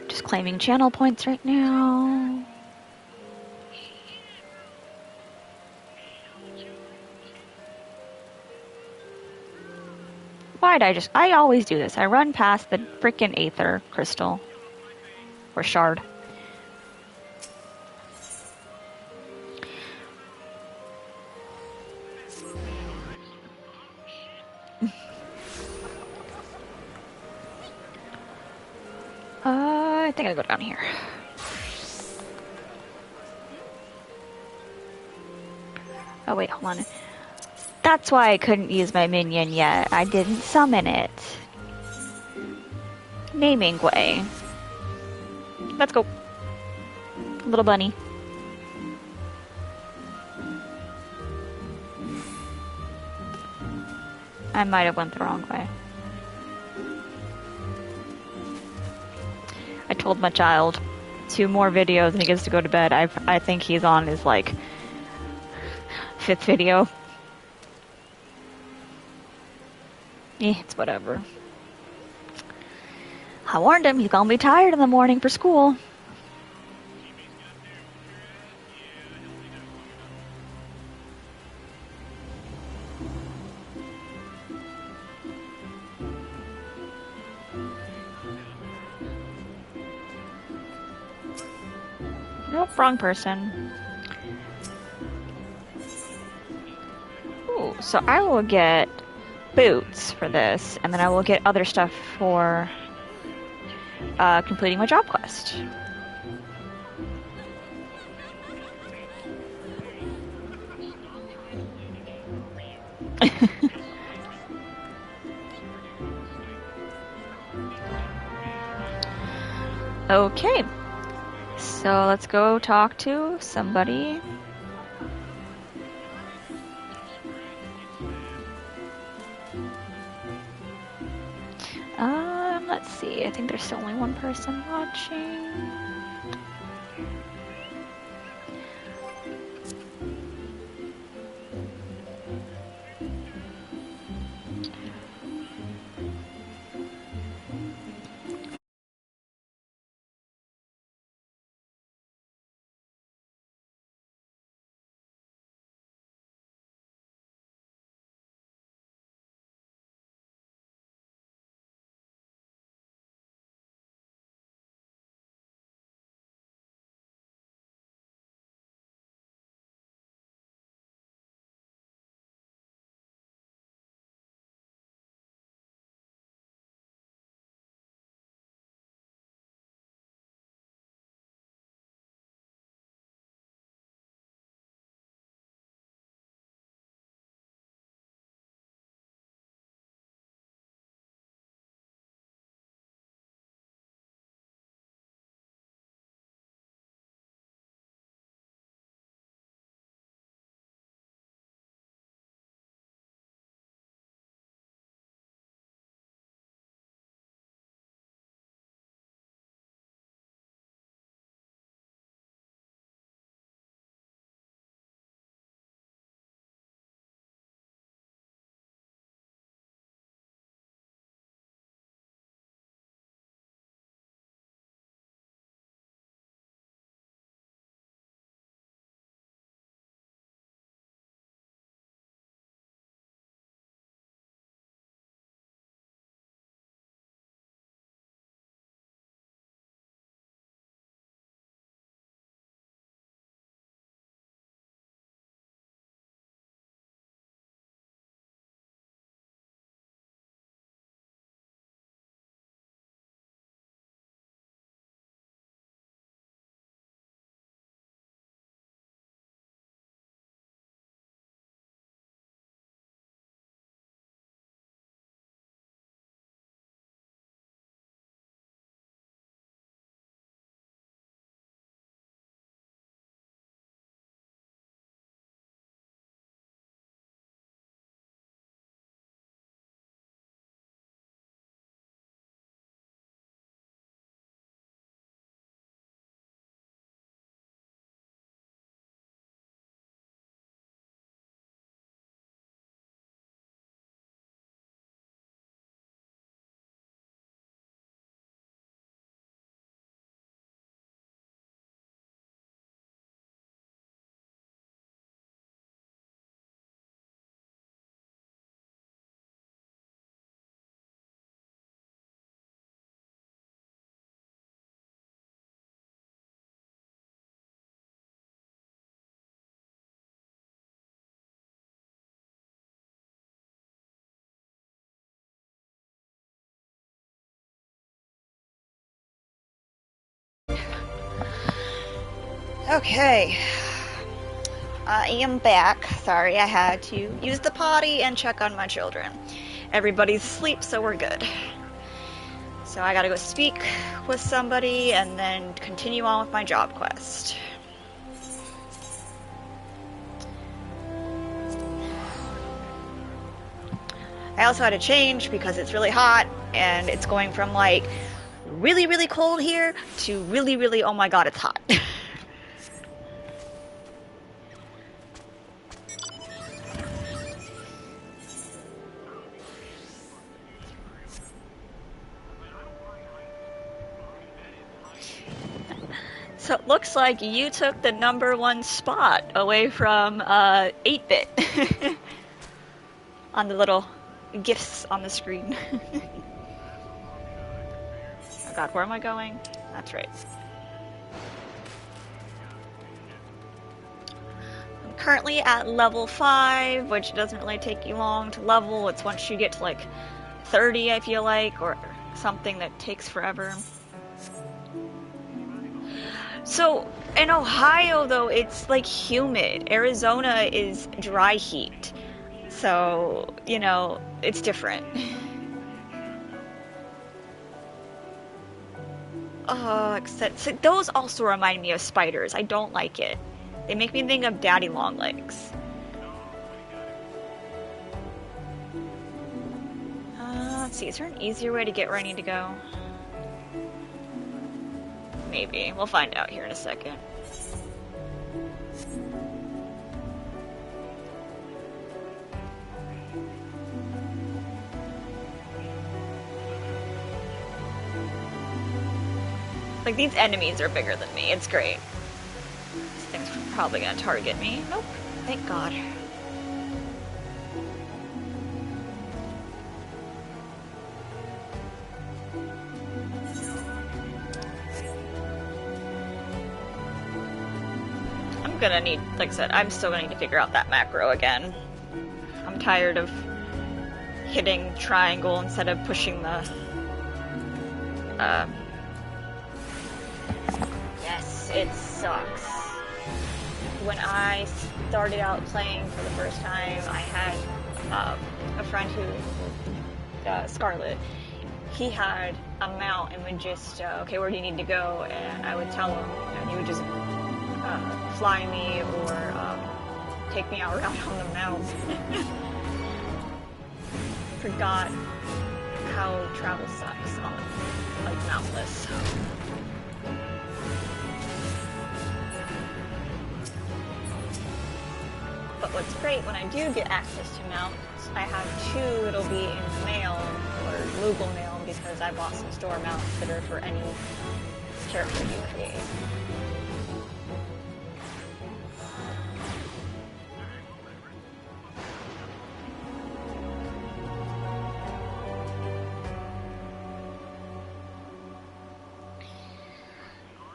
Just claiming channel points right now. I always do this. I run past the frickin' Aether crystal. Or shard. I think I'll go down here. Oh wait, hold on. That's why I couldn't use my minion yet. I didn't summon it. Naming way. Let's go. Little bunny. I might have went the wrong way. I told my child 2 more videos and he gets to go to bed. I think he's on his like 5th video. It's whatever. I warned him, he's gonna be tired in the morning for school. Nope, wrong person. Ooh, so I will get boots for this, and then I will get other stuff for completing my job quest. Okay, so let's go talk to somebody. Let's see, I think there's still only one person watching. Okay, I am back. Sorry, I had to use the potty and check on my children. Everybody's asleep, so we're good. So I gotta go speak with somebody and then continue on with my job quest. I also had to change because it's really hot and it's going from like really, really cold here to really, really, oh my god, it's hot. So it looks like you took the #1 spot away from 8-bit on the little gifts on the screen. Oh god, where am I going? That's right. I'm currently at level 5, which doesn't really take you long to level. It's once you get to like 30, I feel like, or something that takes forever. So, in Ohio, though, it's like humid. Arizona is dry heat. So, you know, it's different. Oh, except so those also remind me of spiders. I don't like it. They make me think of daddy long legs. Let's see, is there an easier way to get where I need to go? Maybe. We'll find out here in a second. Like, these enemies are bigger than me. It's great. This thing's probably gonna target me. Nope. Thank God. I'm gonna need, like I said, I'm still gonna need to figure out that macro again. I'm tired of hitting triangle instead of pushing the, Yes, it sucks. When I started out playing for the first time, I had a friend who, Scarlet, he had a mount and would just, okay, where do you need to go? And I would tell him, and he would just fly me or take me out around on the mount. Forgot how travel sucks on, like, mountless. But what's great, when I do get access to mounts, I have 2 that'll be in the mail, or Google mail, because I bought some store mounts that are for any character you create.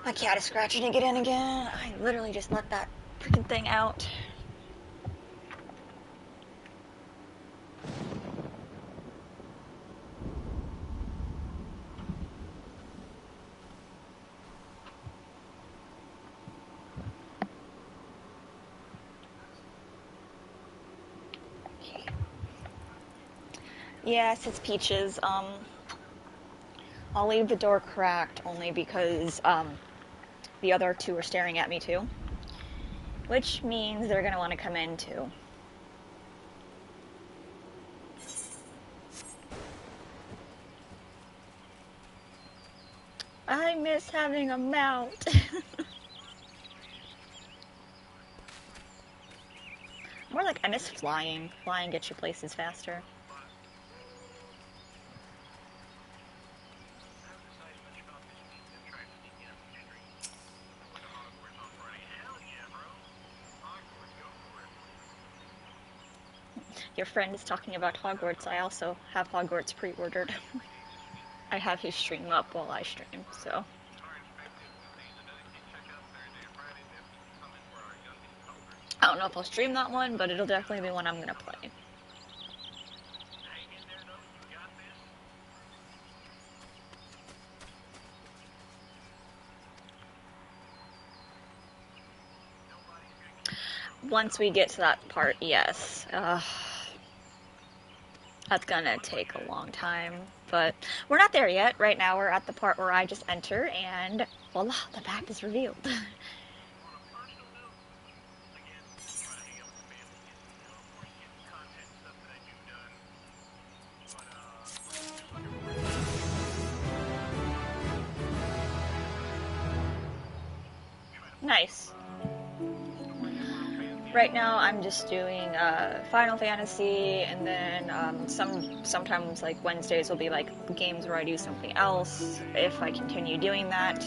My cat is scratching to get in again. I literally just let that freaking thing out. Yes, it's Peaches. I'll leave the door cracked only because the other 2 are staring at me too. Which means they're gonna want to come in too. I miss having a mount. More like I miss flying. Flying gets you places faster. Your friend is talking about Hogwarts. I also have Hogwarts pre-ordered. I have his stream up while I stream, so. I don't know if I'll stream that one, but it'll definitely be one I'm gonna play. Once we get to that part, yes. That's gonna take a long time, but we're not there yet. Right now we're at the part where I just enter and voila, the map is revealed. Nice. Right now I'm just doing Final Fantasy, and then sometimes like Wednesdays will be like games where I do something else if I continue doing that.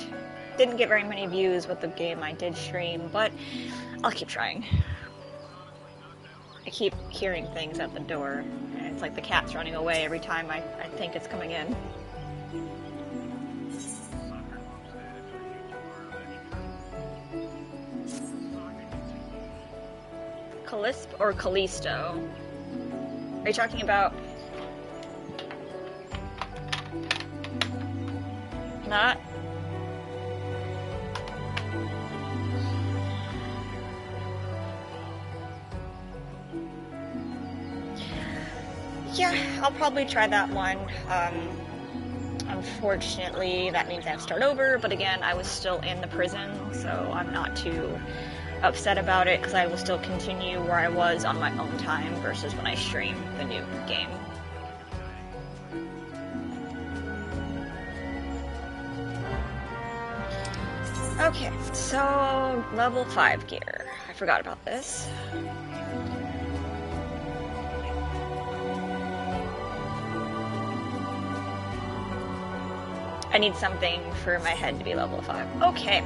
Didn't get very many views with the game I did stream, but I'll keep trying. I keep hearing things at the door, and it's like the cat's running away every time I think it's coming in. Calisp or Callisto? Are you talking about... Not? Yeah, I'll probably try that one. Unfortunately, that means I have to start over, but again, I was still in the prison, so I'm not too upset about it, because I will still continue where I was on my own time versus when I stream the new game. Okay, so level 5 gear. I forgot about this. I need something for my head to be level 5. Okay.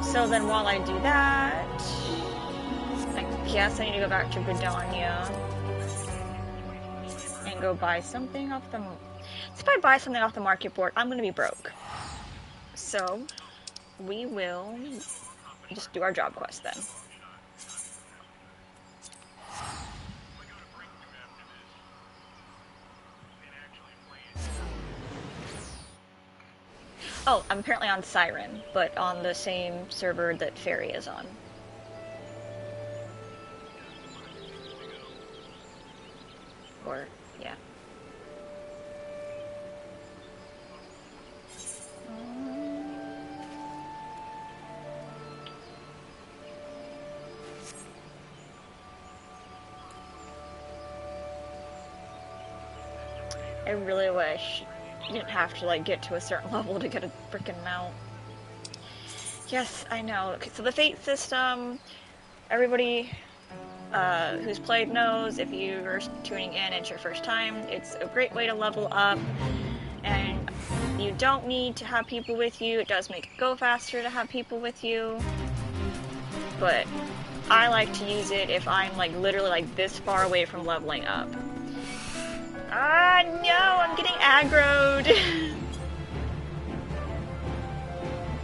So then while I do that, I guess I need to go back to Gridania and go buy something off the... If I buy something off the market board, I'm going to be broke. So we will just do our job quest then. Oh, I'm apparently on Siren, but on the same server that Fairy is on. Or, yeah. I really wish you didn't have to, like, get to a certain level to get a frickin' mount. Yes, I know. Okay, so the Fate system, everybody who's played knows, if you're tuning in, it's your first time, it's a great way to level up, and you don't need to have people with you. It does make it go faster to have people with you, but I like to use it if I'm, like, literally, like, this far away from leveling up. Ah, no, I'm getting aggroed.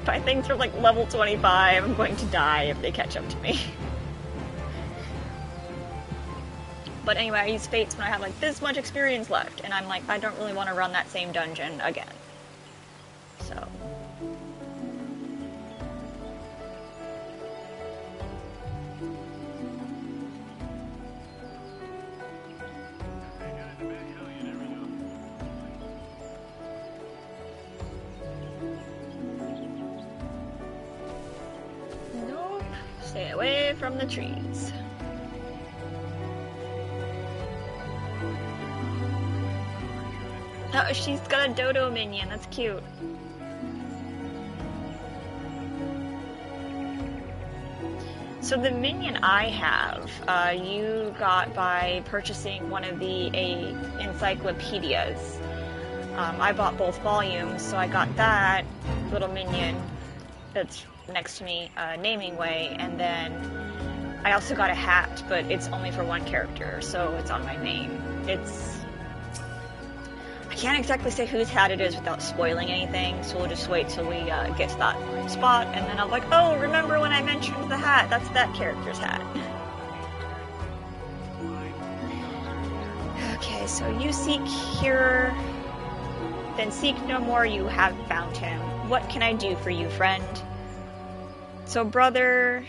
If I think they're like level 25, I'm going to die if they catch up to me. But anyway, I use Fates when I have like this much experience left, and I'm like, I don't really want to run that same dungeon again. So... Stay away from the trees. Oh, she's got a dodo minion. That's cute. So the minion I have, you got by purchasing one of the encyclopedias. I bought both volumes, so I got that little minion that's next to me, naming way, and then I also got a hat, but it's only for one character, so it's on my name. I can't exactly say whose hat it is without spoiling anything, so we'll just wait till we get to that spot, and then I'm like, oh, remember when I mentioned the hat? That's that character's hat. Okay, so you seek here, then seek no more, you have found him. What can I do for you, friend? So, brother,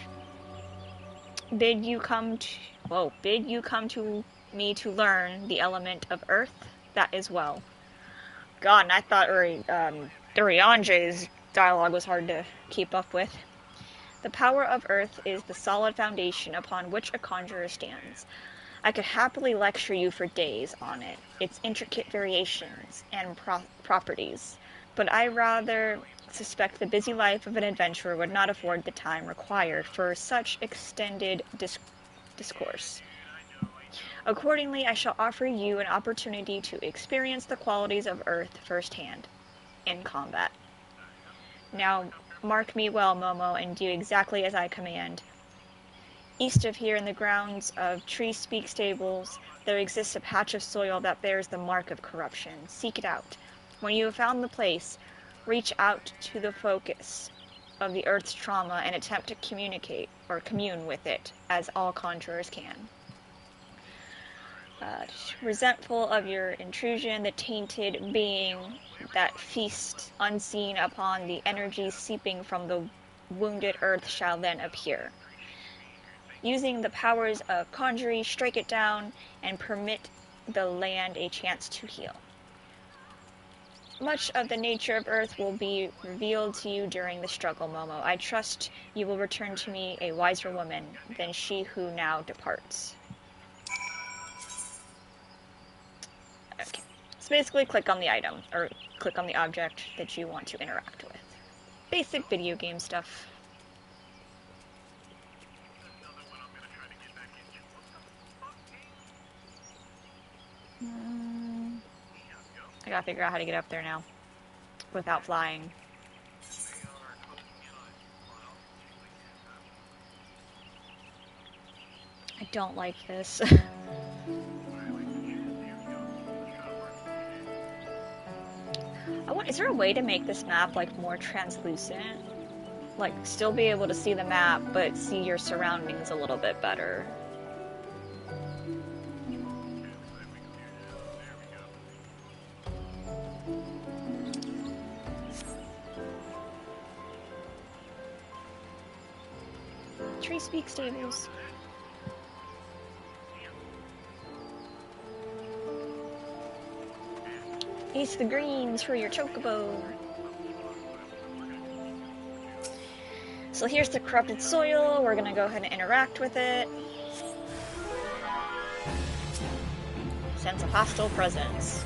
bid you come to me to learn the element of earth? That is well. God, and I thought Urianje's dialogue was hard to keep up with. The power of earth is the solid foundation upon which a conjurer stands. I could happily lecture you for days on it, its intricate variations and properties, but I rather suspect the busy life of an adventurer would not afford the time required for such extended discourse. Accordingly, I shall offer you an opportunity to experience the qualities of earth firsthand, in combat. Now mark me well, Momo, and do exactly as I command. East of here, in the grounds of Tree Speak Stables, there exists a patch of soil that bears the mark of corruption. Seek it out. When you have found the place, reach out to the focus of the Earth's trauma and attempt to communicate or commune with it, as all conjurers can. Resentful of your intrusion, the tainted being that feasts unseen upon the energy seeping from the wounded Earth shall then appear. Using the powers of conjury, strike it down and permit the land a chance to heal. Much of the nature of Earth will be revealed to you during the struggle, Momo. I trust you will return to me a wiser woman than she who now departs. Okay. So basically click on the item, or click on the object that you want to interact with. Basic video game stuff. I gotta figure out how to get up there now without flying. I don't like this. Is there a way to make this map like more translucent? Like still be able to see the map, but see your surroundings a little bit better. Tree Speak Stables. East the greens for your chocobo. So here's the corrupted soil. We're gonna go ahead and interact with it. Sense of hostile presence.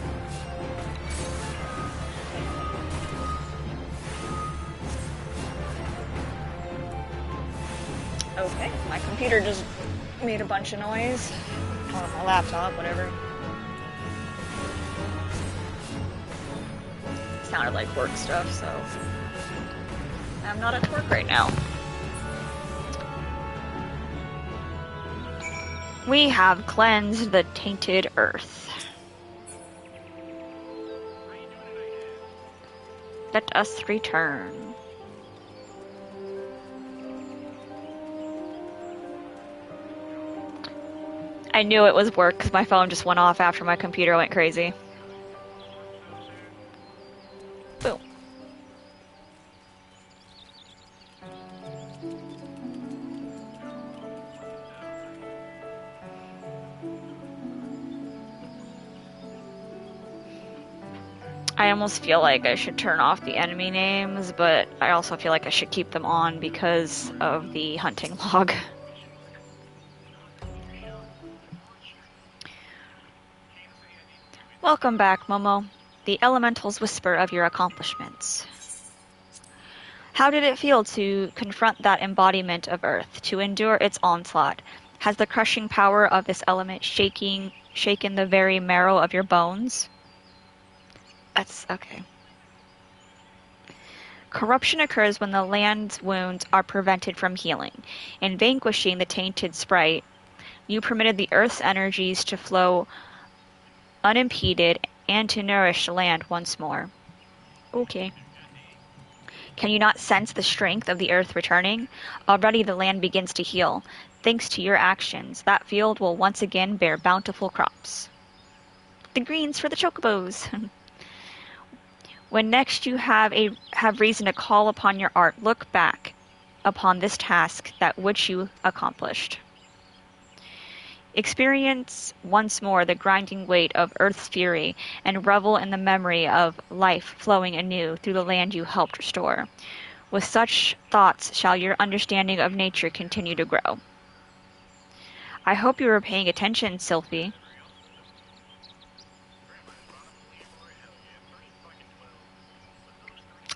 Okay, my computer just made a bunch of noise. Or my laptop, whatever. Sounded like work stuff, so I'm not at work right now. We have cleansed the tainted earth. Let us return. I knew it was work because my phone just went off after my computer went crazy. Boom. I almost feel like I should turn off the enemy names, but I also feel like I should keep them on because of the hunting log. Welcome back, Momo. The elementals whisper of your accomplishments. How did it feel to confront that embodiment of Earth, to endure its onslaught? Has the crushing power of this element shaken the very marrow of your bones? That's okay. Corruption occurs when the land's wounds are prevented from healing. In vanquishing the tainted sprite, you permitted the Earth's energies to flow unimpeded and to nourish the land once more. Okay. Can you not sense the strength of the Earth returning? Already the land begins to heal. Thanks to your actions, that field will once again bear bountiful crops. The greens for the chocobos. When next you have reason to call upon your art, look back upon this task that which you accomplished. Experience once more the grinding weight of Earth's fury, and revel in the memory of life flowing anew through the land you helped restore. With such thoughts shall your understanding of nature continue to grow. I hope you were paying attention, Sylphie.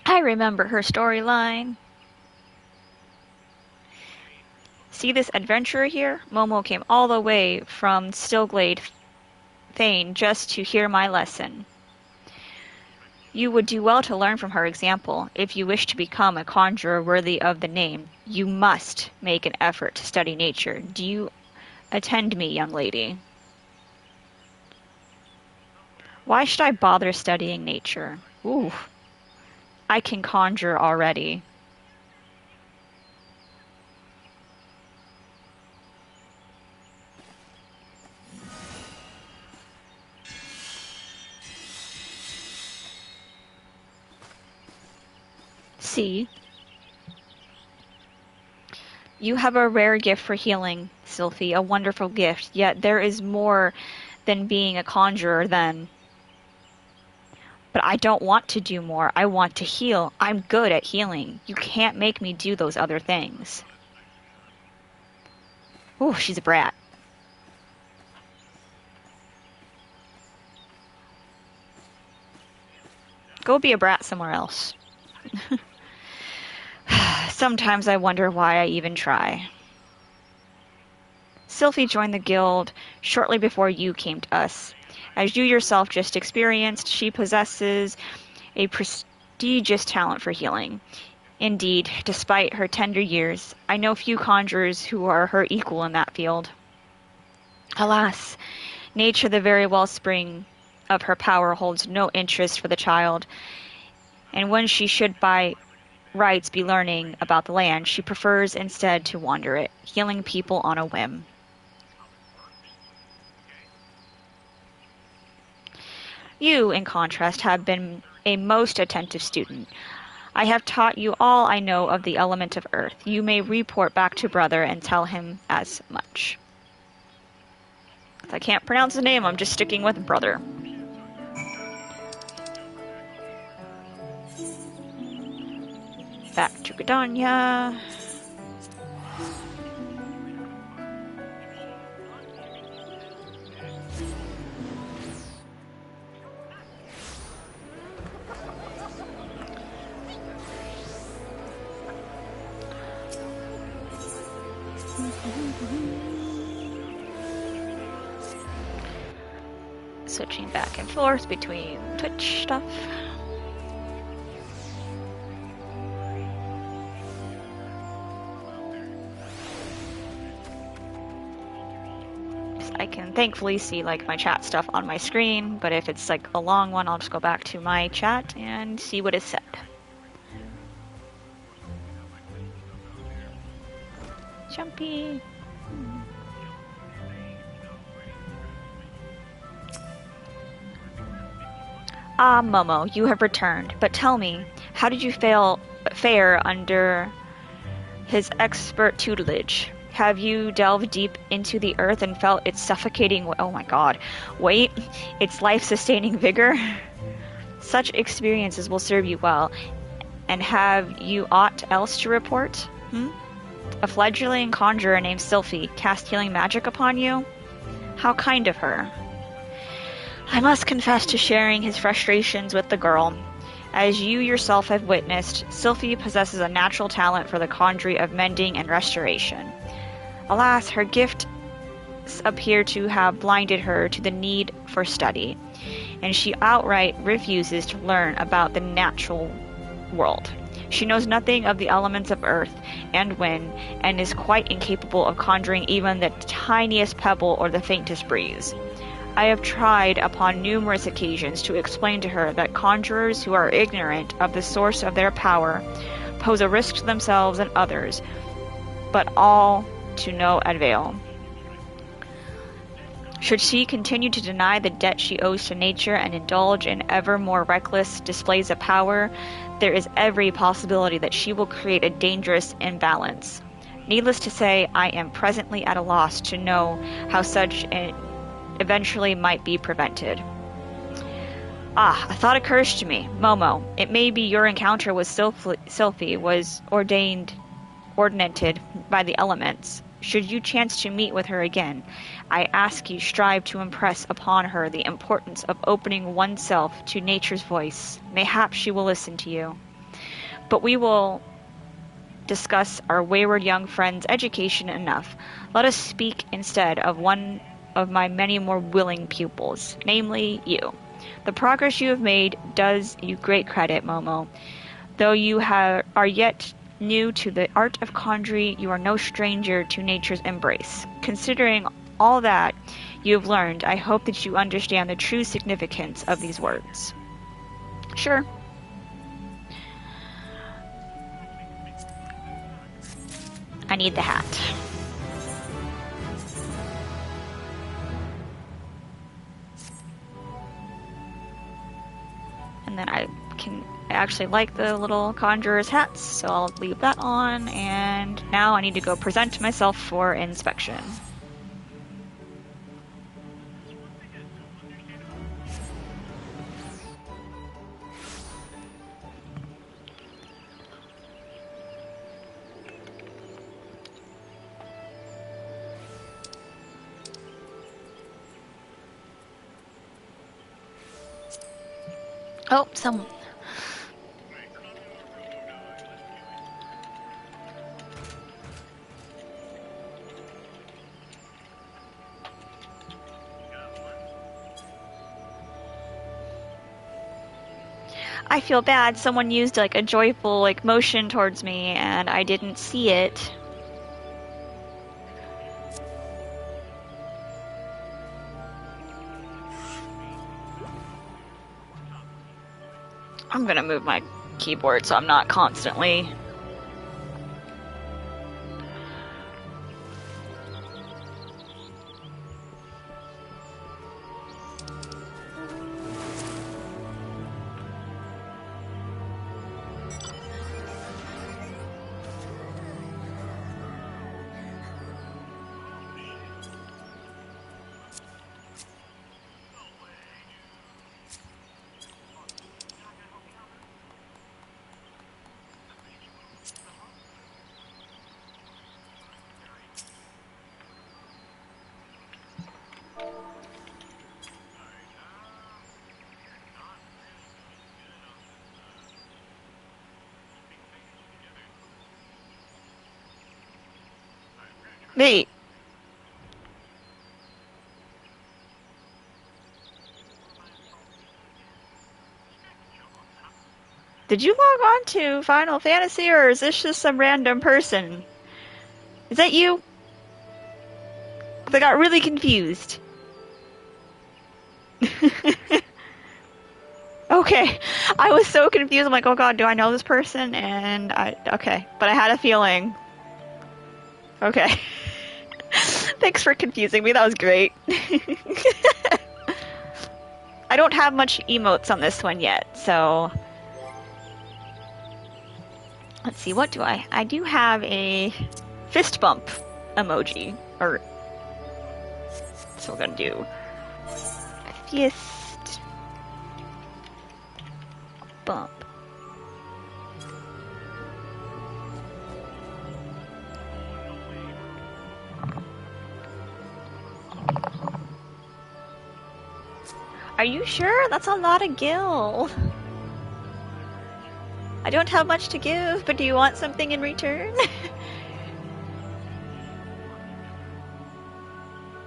I remember her storyline. See this adventurer here? Momo came all the way from Stillglade Fane just to hear my lesson. You would do well to learn from her example. If you wish to become a conjurer worthy of the name, you must make an effort to study nature. Do you attend me, young lady? Why should I bother studying nature? Ooh, I can conjure already. See? You have a rare gift for healing, Sylphie, a wonderful gift, yet there is more than being a conjurer then. But I don't want to do more. I want to heal. I'm good at healing. You can't make me do those other things. Ooh, she's a brat. Go be a brat somewhere else. Sometimes I wonder why I even try. Sylphie joined the guild shortly before you came to us. As you yourself just experienced, she possesses a prestigious talent for healing. Indeed, despite her tender years, I know few conjurers who are her equal in that field. Alas, nature, the very wellspring of her power, holds no interest for the child, and when she should by rights be learning about the land, she prefers instead to wander it, healing people on a whim. You, in contrast, have been a most attentive student. I have taught you all I know of the element of earth. You may report back to brother and tell him as much. If I can't pronounce the name, I'm just sticking with brother. Back to Gdania. Switching back and forth between Twitch stuff. I can thankfully see like my chat stuff on my screen, but if it's like a long one, I'll just go back to my chat and see what is said. Jumpy. Ah, Momo, you have returned. But tell me, how did you fare under his expert tutelage? Have you delved deep into the earth and felt its suffocating, oh my god, weight, its life-sustaining vigor? Such experiences will serve you well. And have you aught else to report? A fledgling conjurer named Sylphie cast healing magic upon you? How kind of her. I must confess to sharing his frustrations with the girl. As you yourself have witnessed, Sylphie possesses a natural talent for the conjuring of mending and restoration. Alas, her gifts appear to have blinded her to the need for study, and she outright refuses to learn about the natural world. She knows nothing of the elements of earth and wind, and is quite incapable of conjuring even the tiniest pebble or the faintest breeze. I have tried upon numerous occasions to explain to her that conjurers who are ignorant of the source of their power pose a risk to themselves and others, but all to no avail. Should she continue to deny the debt she owes to nature and indulge in ever more reckless displays of power, there is every possibility that she will create a dangerous imbalance. Needless to say, I am presently at a loss to know how such an eventually might be prevented. Ah, a thought occurs to me. Momo, it may be your encounter with Sylphie was ordinated by the elements. Should you chance to meet with her again, I ask you strive to impress upon her the importance of opening oneself to nature's voice. Mayhap she will listen to you. But we will discuss our wayward young friend's education enough. Let us speak instead of one of my many more willing pupils, namely you. The progress you have made does you great credit, Momo. Though you are yet new to the art of conjuring, you are no stranger to nature's embrace. Considering all that you have learned, I hope that you understand the true significance of these words. Sure. I need the hat. And then I actually like the little conjurer's hats, so I'll leave that on, and now I need to go present myself for inspection. Oh, someone. I feel bad. Someone used like a joyful like motion towards me and I didn't see it. I'm gonna move my keyboard so I'm not constantly... Wait. Did you log on to Final Fantasy, or is this just some random person? Is that you? 'Cause I got really confused. Okay. I was so confused. I'm like, oh god, do I know this person? And okay. But I had a feeling. Okay. Thanks for confusing me. That was great. I don't have much emotes on this one yet, so... Let's see, what do I... I do have a fist bump emoji. Or... So we're gonna do... Fist... Bump. Are you sure? That's a lot of gil. I don't have much to give, but do you want something in return?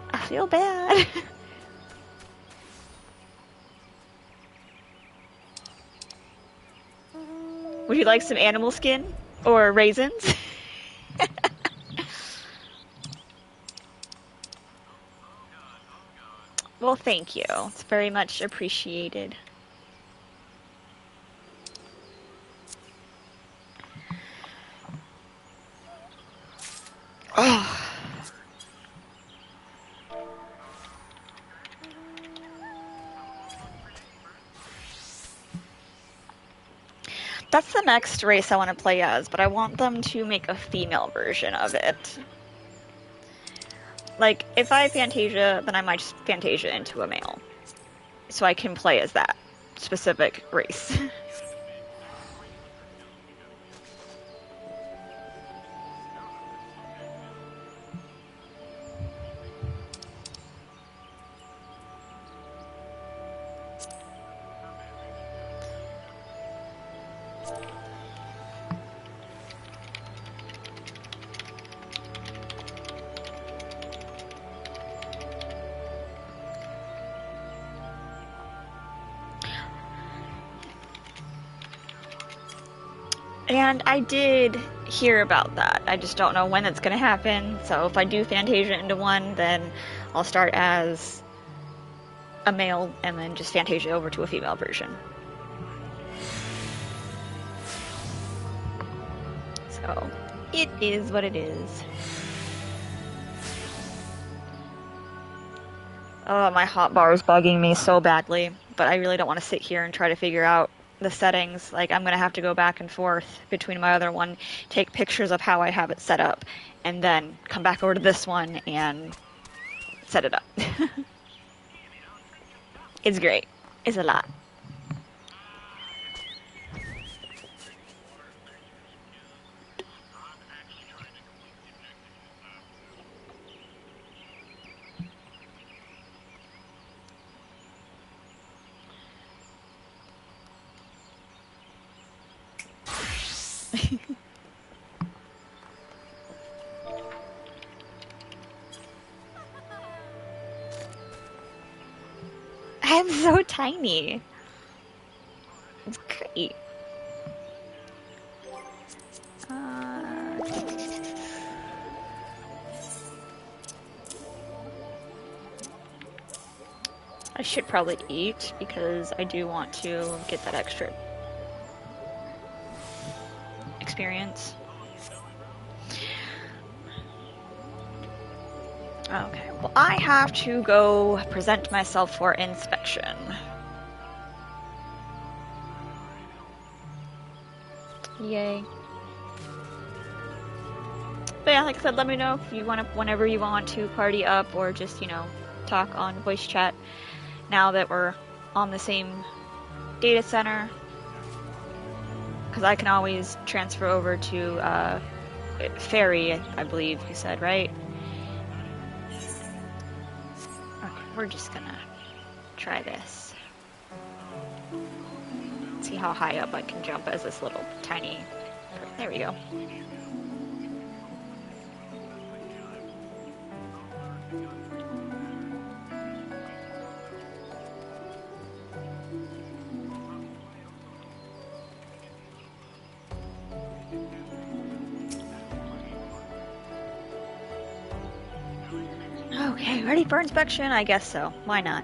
I feel bad. Would you like some animal skin? Or raisins? Well, thank you. It's very much appreciated. Oh. That's the next race I want to play as, but I want them to make a female version of it. Like, if I Fantasia, then I might just Fantasia into a male. So I can play as that specific race. And I did hear about that. I just don't know when it's going to happen. So if I do Fantasia into one, then I'll start as a male and then just Fantasia over to a female version. So it is what it is. Oh, my hotbar is bugging me so badly, but I really don't want to sit here and try to figure out the settings. Like, I'm going to have to go back and forth between my other one, take pictures of how I have it set up, and then come back over to this one and set it up. It's great. It's a lot. I'm so tiny. It's great. I should probably eat because I do want to get that extra experience. Okay, well, I have to go present myself for inspection. Yay. But yeah, like I said, let me know if you want to, whenever you want to party up or just, you know, talk on voice chat now that we're on the same data center. Because I can always transfer over to Ferry, I believe you said, right? Okay, we're just gonna try this. See how high up I can jump as this little tiny... There we go. Okay, ready for inspection? I guess so. Why not?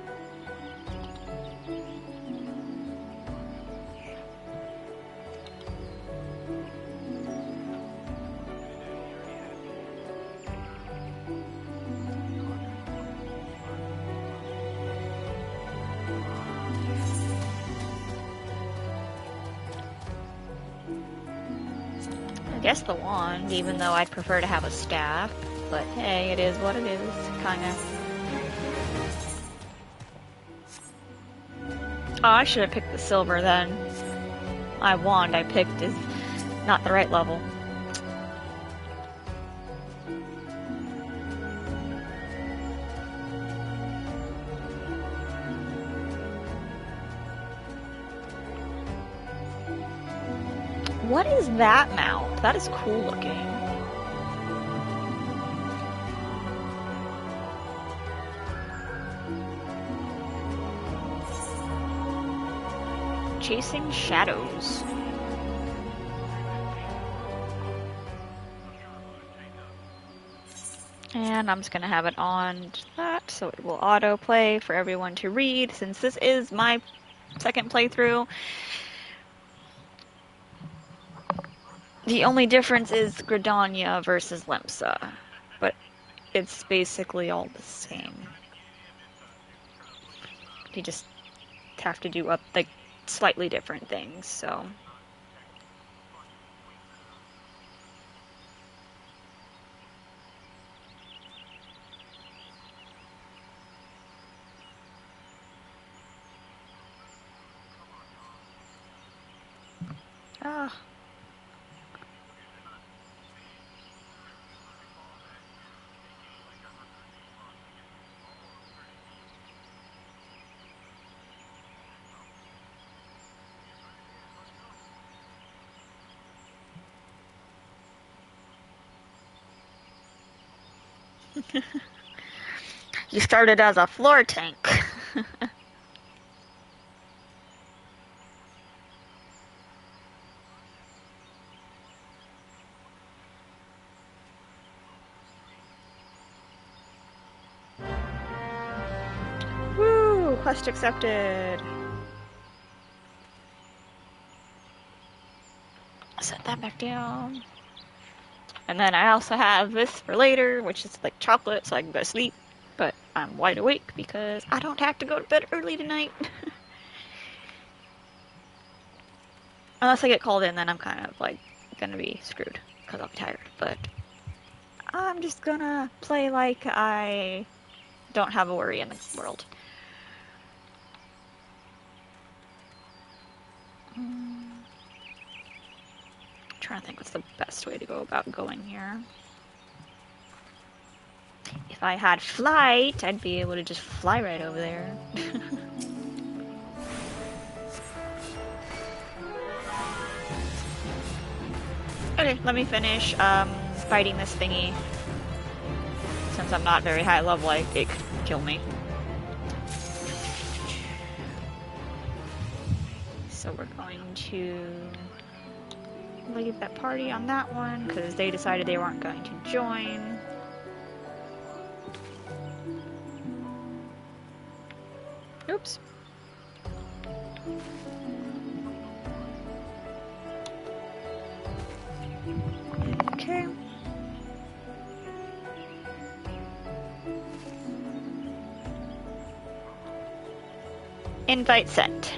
I guess the wand, even though I'd prefer to have a staff. But hey, it is what it is, kinda. Oh, I should have picked the silver then. My wand I picked is not the right level. What is that mount? That is cool looking. Chasing shadows. And I'm just gonna have it on that so it will autoplay for everyone to read since this is my second playthrough. The only difference is Gridania versus Limsa, but it's basically all the same. You just have to do like slightly different things, so. Ah. You started as a floor tank. quest accepted. Set that back down. And then I also have this for later, which is like chocolate, so I can go to sleep. But I'm wide awake because I don't have to go to bed early tonight. Unless I get called in, then I'm kind of like gonna be screwed because I'll be tired. But I'm just gonna play like I don't have a worry in the world. Trying to think what's the best way to go about going here. If I had flight, I'd be able to just fly right over there. Okay, let me finish fighting this thingy. Since I'm not very high level, it could kill me. So we're going to leave that party on that one, because they decided they weren't going to join. Oops. Okay. Invite sent.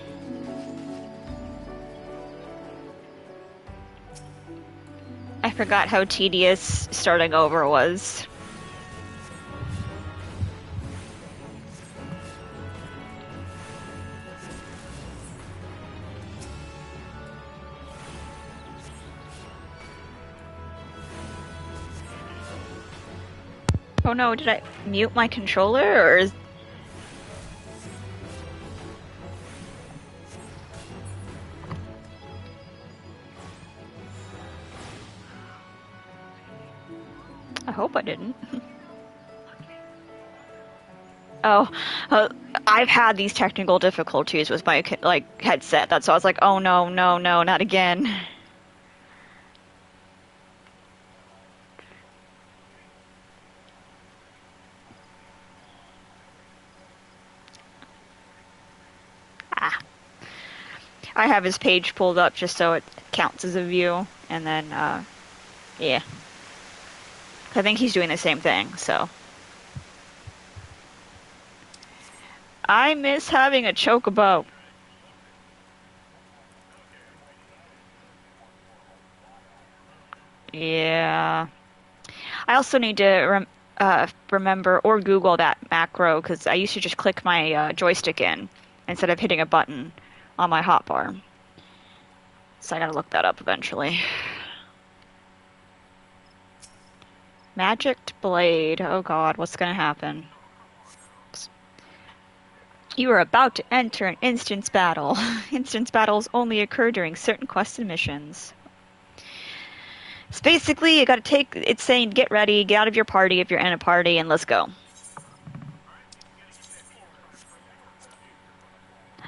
I forgot how tedious starting over was. Oh no, did I mute my controller, or is... I hope I didn't. Oh, I've had these technical difficulties with my headset. That's why I was like, oh no, no, no, not again. I have his page pulled up just so it counts as a view, and then, yeah. I think he's doing the same thing, so. I miss having a chocobo. Yeah. I also need to remember or Google that macro, because I used to just click my joystick in instead of hitting a button on my hotbar. So I gotta look that up eventually. Magicked Blade. Oh god, what's gonna happen? You are about to enter an instance battle. Instance battles only occur during certain quests and missions. So basically, you gotta take... It's saying get ready, get out of your party if you're in a party, and let's go.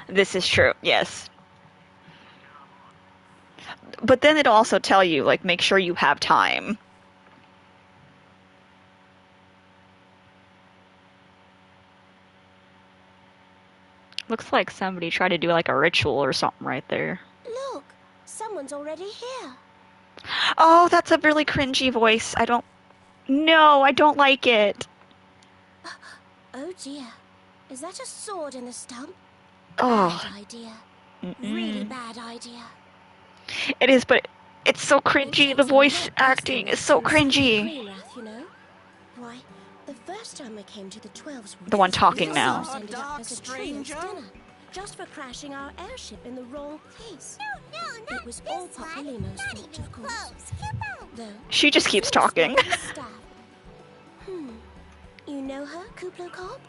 This is true, yes. But then it'll also tell you, like, make sure you have time. Looks like somebody tried to do, like, a ritual or something right there. Look, someone's already here. Oh, that's a really cringy voice. No, I don't like it. Oh dear. Is that a sword in the stump? Oh. Bad idea. Really bad idea. It is, but it's so cringy. The voice acting is so cringy. You know? Why, the first time I came to the 12s... The one talking now. Ended up as a stranger. Just for crashing our airship in the wrong place. No, it was all Papalimo's fault, of course. Though, she just keeps talking. You know her, Kuplo Cobb?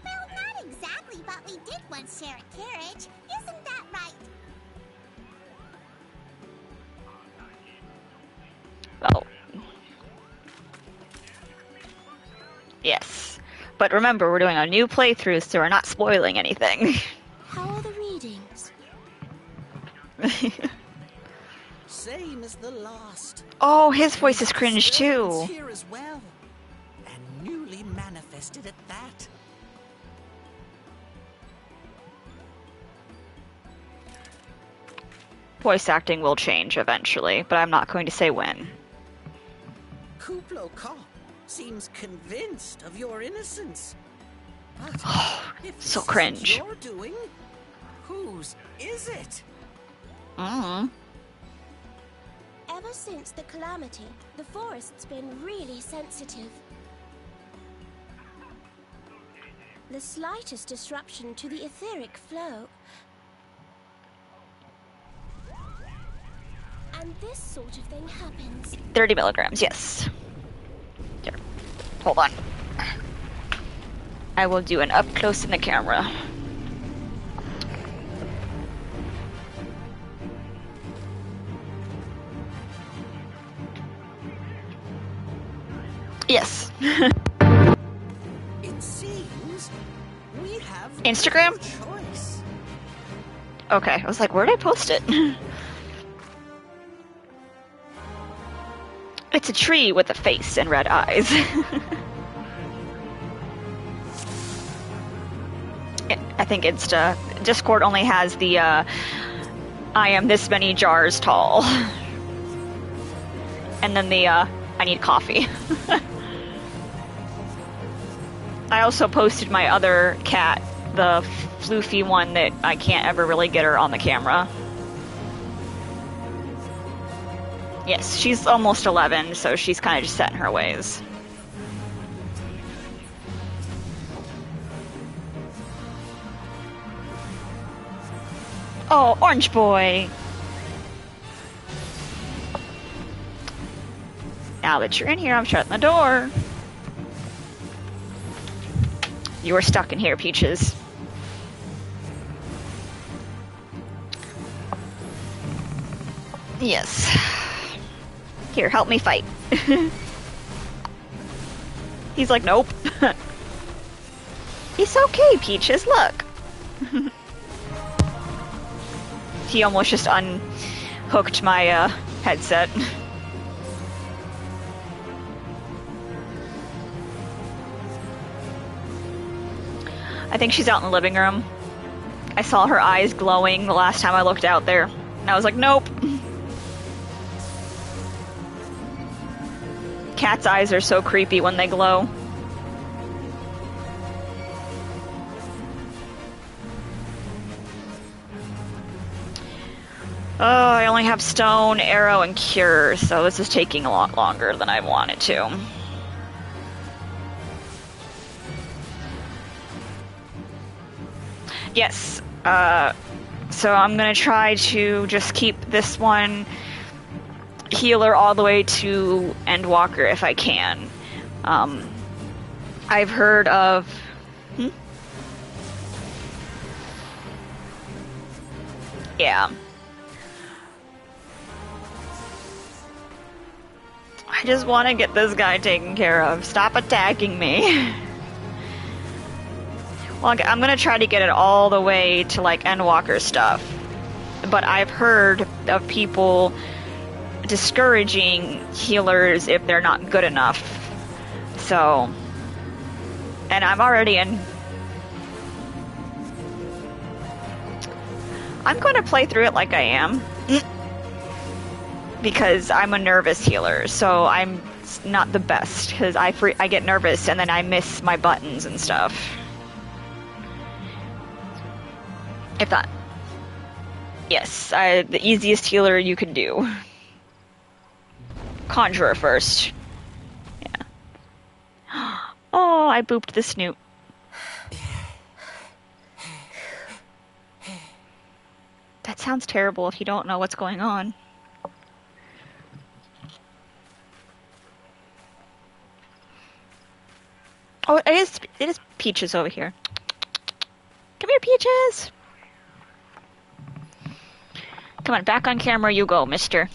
Well, not exactly, but we did once share a carriage. Isn't that right? Oh. Yes. But remember, we're doing a new playthrough, so we're not spoiling anything. How are the readings? Same as the last. Oh, his voice is cringe too. Here as well, and newly manifested at that. voice acting will change eventually, but I'm not going to say when. Kuplo Cop seems convinced of your innocence. But if So this cringe. isn't your doing, whose is it? Ever since the calamity, the forest's been really sensitive. The slightest disruption to the etheric flow, and this sort of thing happens. 30 milligrams, yes. Here, hold on. I will do an up close in the camera. Yes. It seems we have Instagram? no choice. Okay, I was like, where did I post it? It's a tree with a face and red eyes. I think Discord only has the I am this many jars tall. And then the I need coffee. I also posted my other cat, the floofy one that I can't ever really get her on the camera. Yes, she's almost 11, so she's kind of just set in her ways. Oh, Orange Boy! Now that you're in here, I'm shutting the door. You are stuck in here, Peaches. Yes. Here, help me fight. He's like, nope. It's okay, Peaches, look. He almost just unhooked my headset. I think she's out in the living room. I saw her eyes glowing the last time I looked out there. And I was like, nope. Cat's eyes are so creepy when they glow. Oh, I only have stone, arrow, and cure, so this is taking a lot longer than I wanted to. Yes, so I'm gonna try to just keep this one healer all the way to Endwalker if I can. I've heard of... Yeah. I just want to get this guy taken care of. Stop attacking me. Well, I'm gonna try to get it all the way to, like, Endwalker stuff. But I've heard of people discouraging healers if they're not good enough. So... And I'm already in... I'm going to play through it like I am. Because I'm a nervous healer, so I'm not the best. Because I get nervous and then I miss my buttons and stuff. If that... Yes, the easiest healer you can do. Conjurer first. Yeah. Oh, I booped the snoot. That sounds terrible if you don't know what's going on. Oh, it is Peaches over here. Come here, Peaches! Come on, back on camera you go, mister.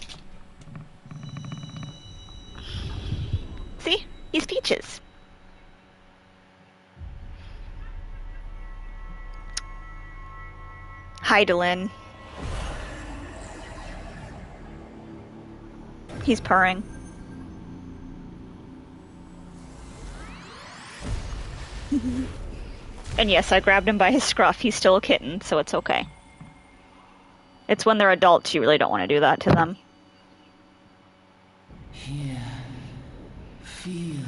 See? He's Peaches. Heidelin. He's purring. And yes, I grabbed him by his scruff. He's still a kitten, so it's okay. It's when they're adults you really don't want to do that to them. Hear, feel,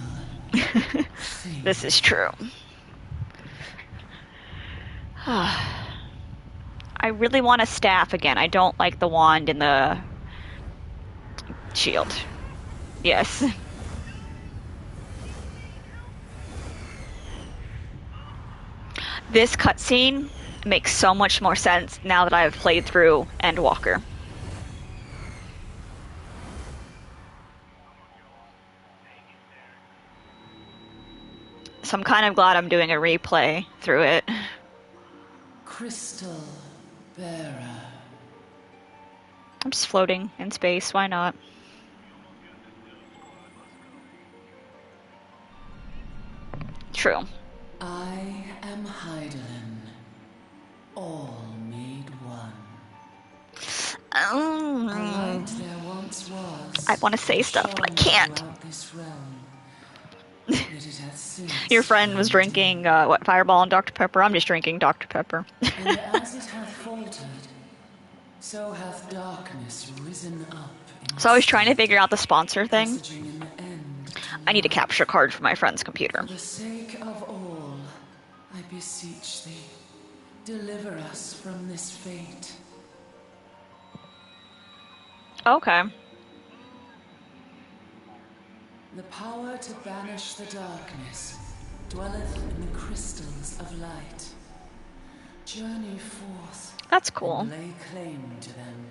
think. This is true. I really want a staff again. I don't like the wand and the shield. Yes. This cutscene makes so much more sense now that I've played through Endwalker. So I'm kind of glad I'm doing a replay through it. Crystal bearer. I'm just floating in space, why not? True. I am Heidelin, all made one. A light there once was. I want to say stuff, but I can't. throughout this realm. Yet it hath since Your friend was drinking, Fireball and Dr. Pepper? I'm just drinking Dr. Pepper. And as it hath faltered, so hath darkness risen up. So I was trying to figure out the sponsor thing. Messaging in the end. I need a capture card for my friend's computer. For the sake of all, I beseech thee, deliver us from this fate. Okay. The power to banish the darkness dwelleth in the crystals of light. Journey forth. That's cool. And lay claim to them.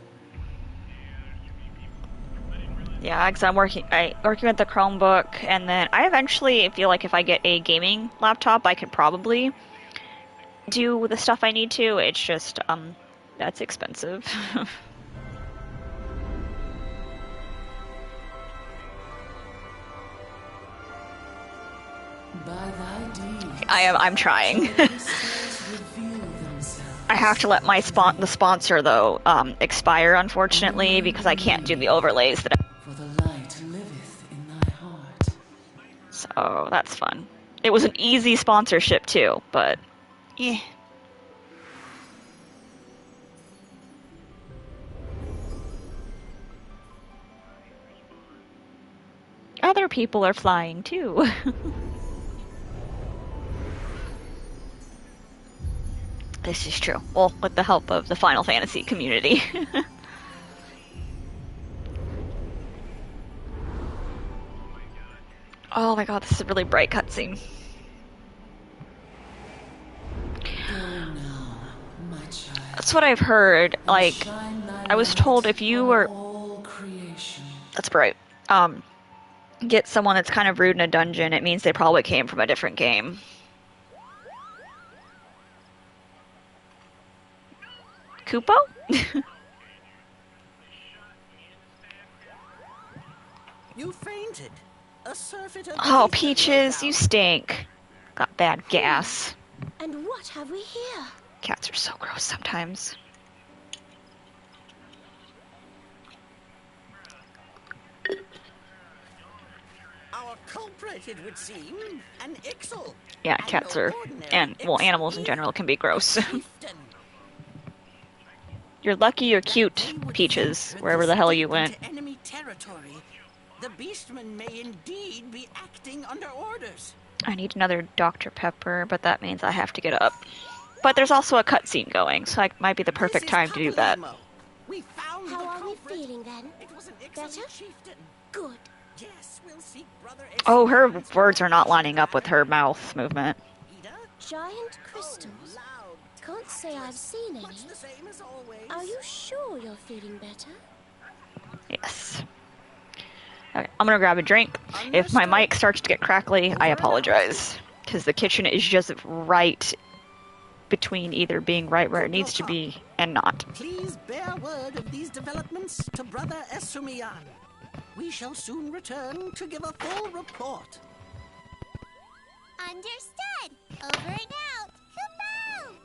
Yeah, because I'm working with the Chromebook, and then I eventually feel like if I get a gaming laptop, I could probably do the stuff I need to. It's just, that's expensive. By thy deeds, I'm trying. crystals reveal themselves. I have to let the sponsor, though, expire, unfortunately, because I can't do the overlays that For the light liveth in thy heart. So that's fun. It was an easy sponsorship too, but yeah. Other people are flying too. This is true. Well, with the help of the Final Fantasy community. Oh my god, this is a really bright cutscene. Go now, my child. That's what I've heard. Like, Shine thy I was light told if you on were... all creation. That's bright. Get someone that's kind of rude in a dungeon, it means they probably came from a different game. Kupo? You fainted. A surfeit of Oh, the Peaches, you stink. Got bad gas. And what have we here? Cats are so gross sometimes. Our culprit, it would seem, an Ixal. Yeah, And cats no are... ordinary and, well, Ixal animals in general can be gross. chieftain. You're lucky you're That cute, they would Peaches, venture wherever this the hell you deep went. into enemy territory. The beastmen may indeed be acting under orders. I need another Dr. Pepper, but that means I have to get up. But there's also a cutscene going, so it might be the perfect This is time to do that. Kapalimo. We found How the are we culprit. feeling then? It was an Better? excellent chieftain. Good. Yes, we'll seek Brother Oh, her Ixal's words are not lining up with her mouth movement. Ida? Giant crystals. Loud. Can't say I've seen any. Much the same as always. Are you sure you're feeling better? Yes. Okay, I'm gonna grab a drink. If my mic starts to get crackly, I apologize. Because the kitchen is just right between either being right where it needs to be and not. Please bear word of these developments to Brother Esumian. We shall soon return to give a full report. Understood. Over and out. Kupo!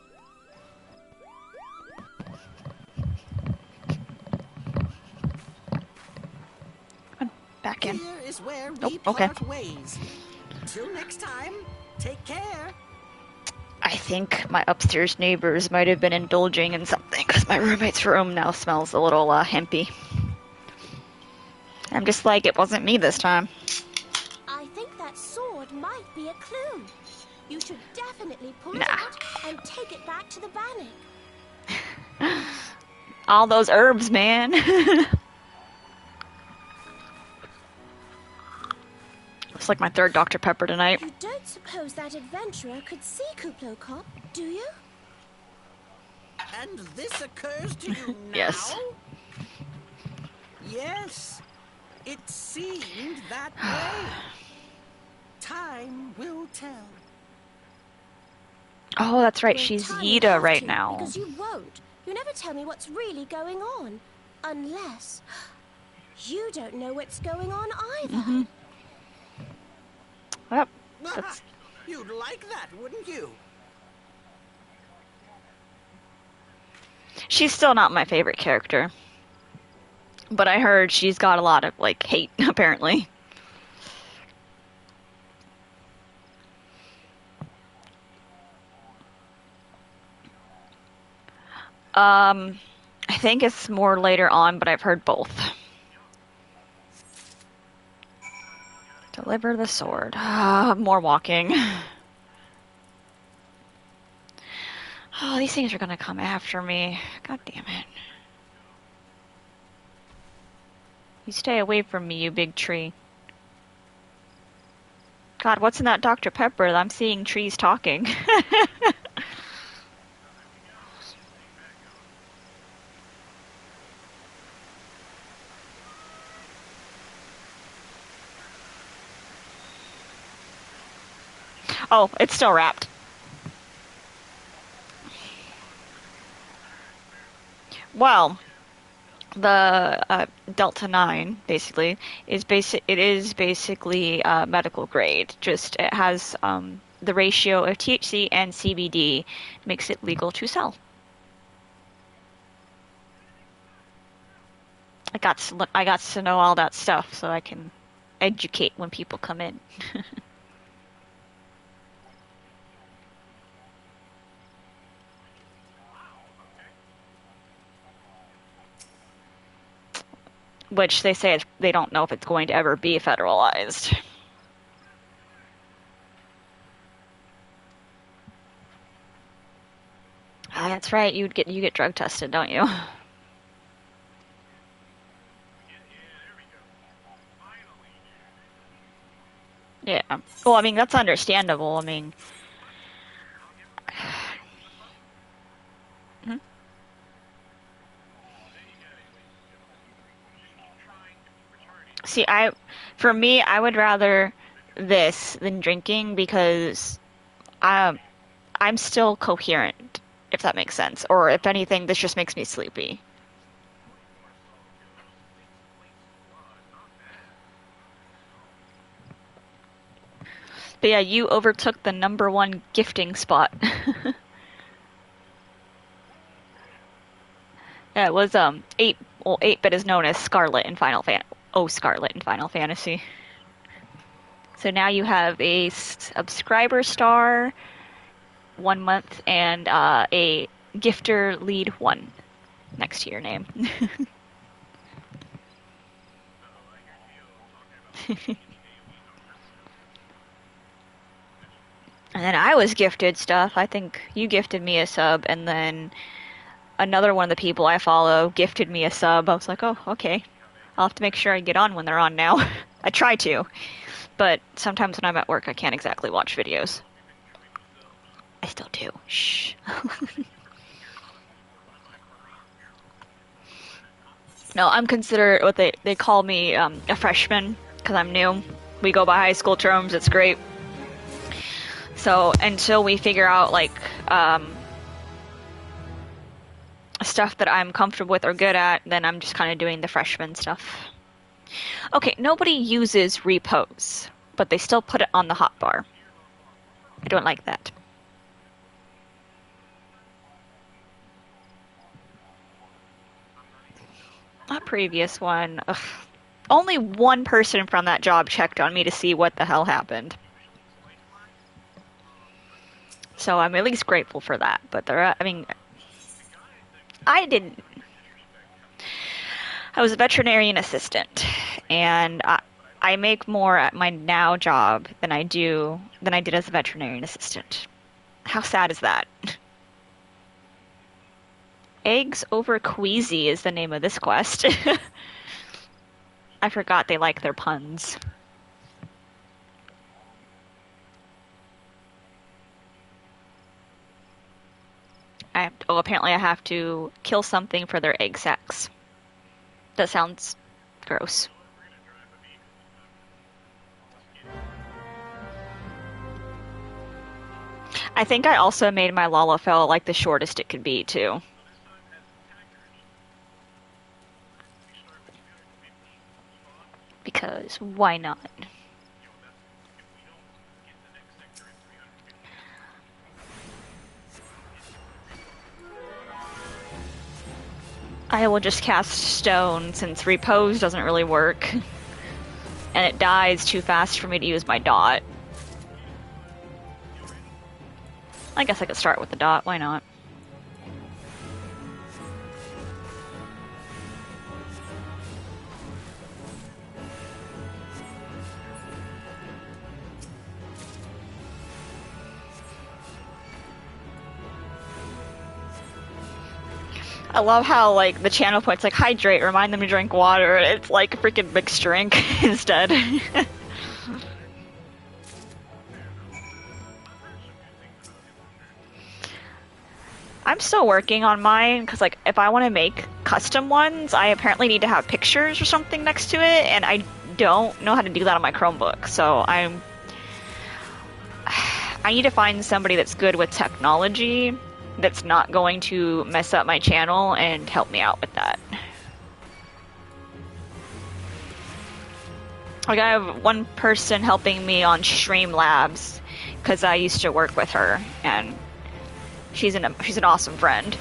Back in. Here is where Oh, we okay. part ways. Till next time, take care. I think my upstairs neighbors might have been indulging in something, because My roommate's room now smells a little hempy. I'm just like, it wasn't me this time. I think that sword might be a clue. You should definitely pull it Nah. out and take it back to the Bannock. All those herbs, man. It's like my third Dr. Pepper tonight. You don't suppose that adventurer could see Kuplokop, do you? And this occurs to you now? Yes. Yes. It seemed that way. Time will tell. Oh, that's right. Well, She's time will Yida have right to, now. Because you won't. You never tell me what's really going on. Unless you don't know what's going on either. Yep. You'd like that, wouldn't you? She's still not my favorite character. But I heard she's got a lot of, like, hate, apparently. I think it's more later on, but I've heard both. Deliver the sword. More walking. Oh, these things are gonna come after me. God damn it. You stay away from me, you big tree. God, what's in that Dr. Pepper? I'm seeing trees talking. Oh, it's still wrapped. Well, the Delta 9 basically is basically medical grade. Just it has the ratio of THC and CBD makes it legal to sell. I got to know all that stuff so I can educate when people come in. Which they say they don't know if it's going to ever be federalized. That's right. You get drug tested, don't you? Yeah. Well, I mean that's understandable. I mean. Hmm? See, for me, I would rather this than drinking because I'm still coherent, if that makes sense. Or if anything, this just makes me sleepy. But yeah, you overtook the #1 gifting spot. Yeah, it was 8-bit is known as Scarlet in Final Fantasy. So now you have a subscriber star, 1 month, and a gifter lead 1 next to your name. And then I was gifted stuff. I think you gifted me a sub, and then another one of the people I follow gifted me a sub. I was like, oh, okay. I'll have to make sure I get on when they're on now. I try to, but sometimes when I'm at work, I can't exactly watch videos. I still do. Shh. No, I'm considered what they call me a freshman because I'm new. We go by high school terms. It's great. So until we figure out like stuff that I'm comfortable with or good at, then I'm just kind of doing the freshman stuff. Okay, nobody uses repose, but they still put it on the hotbar. I don't like that. A previous one. Ugh. Only one person from that job checked on me to see what the hell happened. So I'm at least grateful for that. But I mean, I didn't. I was a veterinarian assistant, and I make more at my now job than I did as a veterinarian assistant. How sad is that? Eggs over queasy is the name of this quest. I forgot they like their puns. Apparently I have to kill something for their egg sacs. That sounds gross. I think I also made my Lalafell like the shortest it could be, too. Because why not? I will just cast stone since repose doesn't really work. And it dies too fast for me to use my dot. I guess I could start with the dot, why not? I love how, like, the channel point's like, hydrate, remind them to drink water. It's like a freaking mixed drink instead. I'm still working on mine, because, like, if I want to make custom ones, I apparently need to have pictures or something next to it, and I don't know how to do that on my Chromebook, so I need to find somebody that's good with technology that's not going to mess up my channel and help me out with that. Like, I have one person helping me on Streamlabs because I used to work with her, and she's an awesome friend.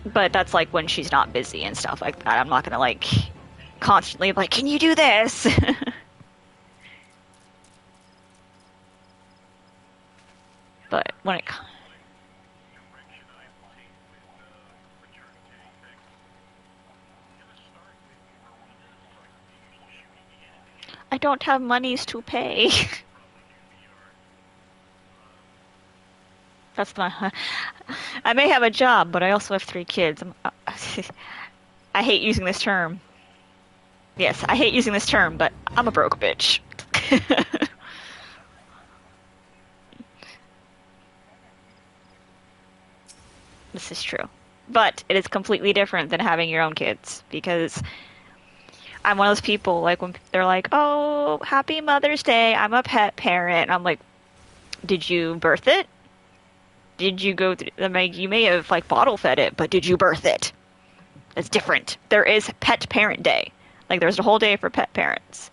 But that's like when she's not busy and stuff like that. I'm not gonna like constantly be like, can you do this? But when it I don't have monies to pay. That's my. I may have a job, but I also have 3 kids. I hate using this term. Yes, I hate using this term, but I'm a broke bitch. This is true. But it is completely different than having your own kids, because I'm one of those people, like, when they're like, oh, happy Mother's Day, I'm a pet parent. I'm like, did you birth it? Did you go through, like, you may have, like, bottle fed it, but did you birth it? It's different. There is Pet Parent Day. Like, there's a whole day for pet parents.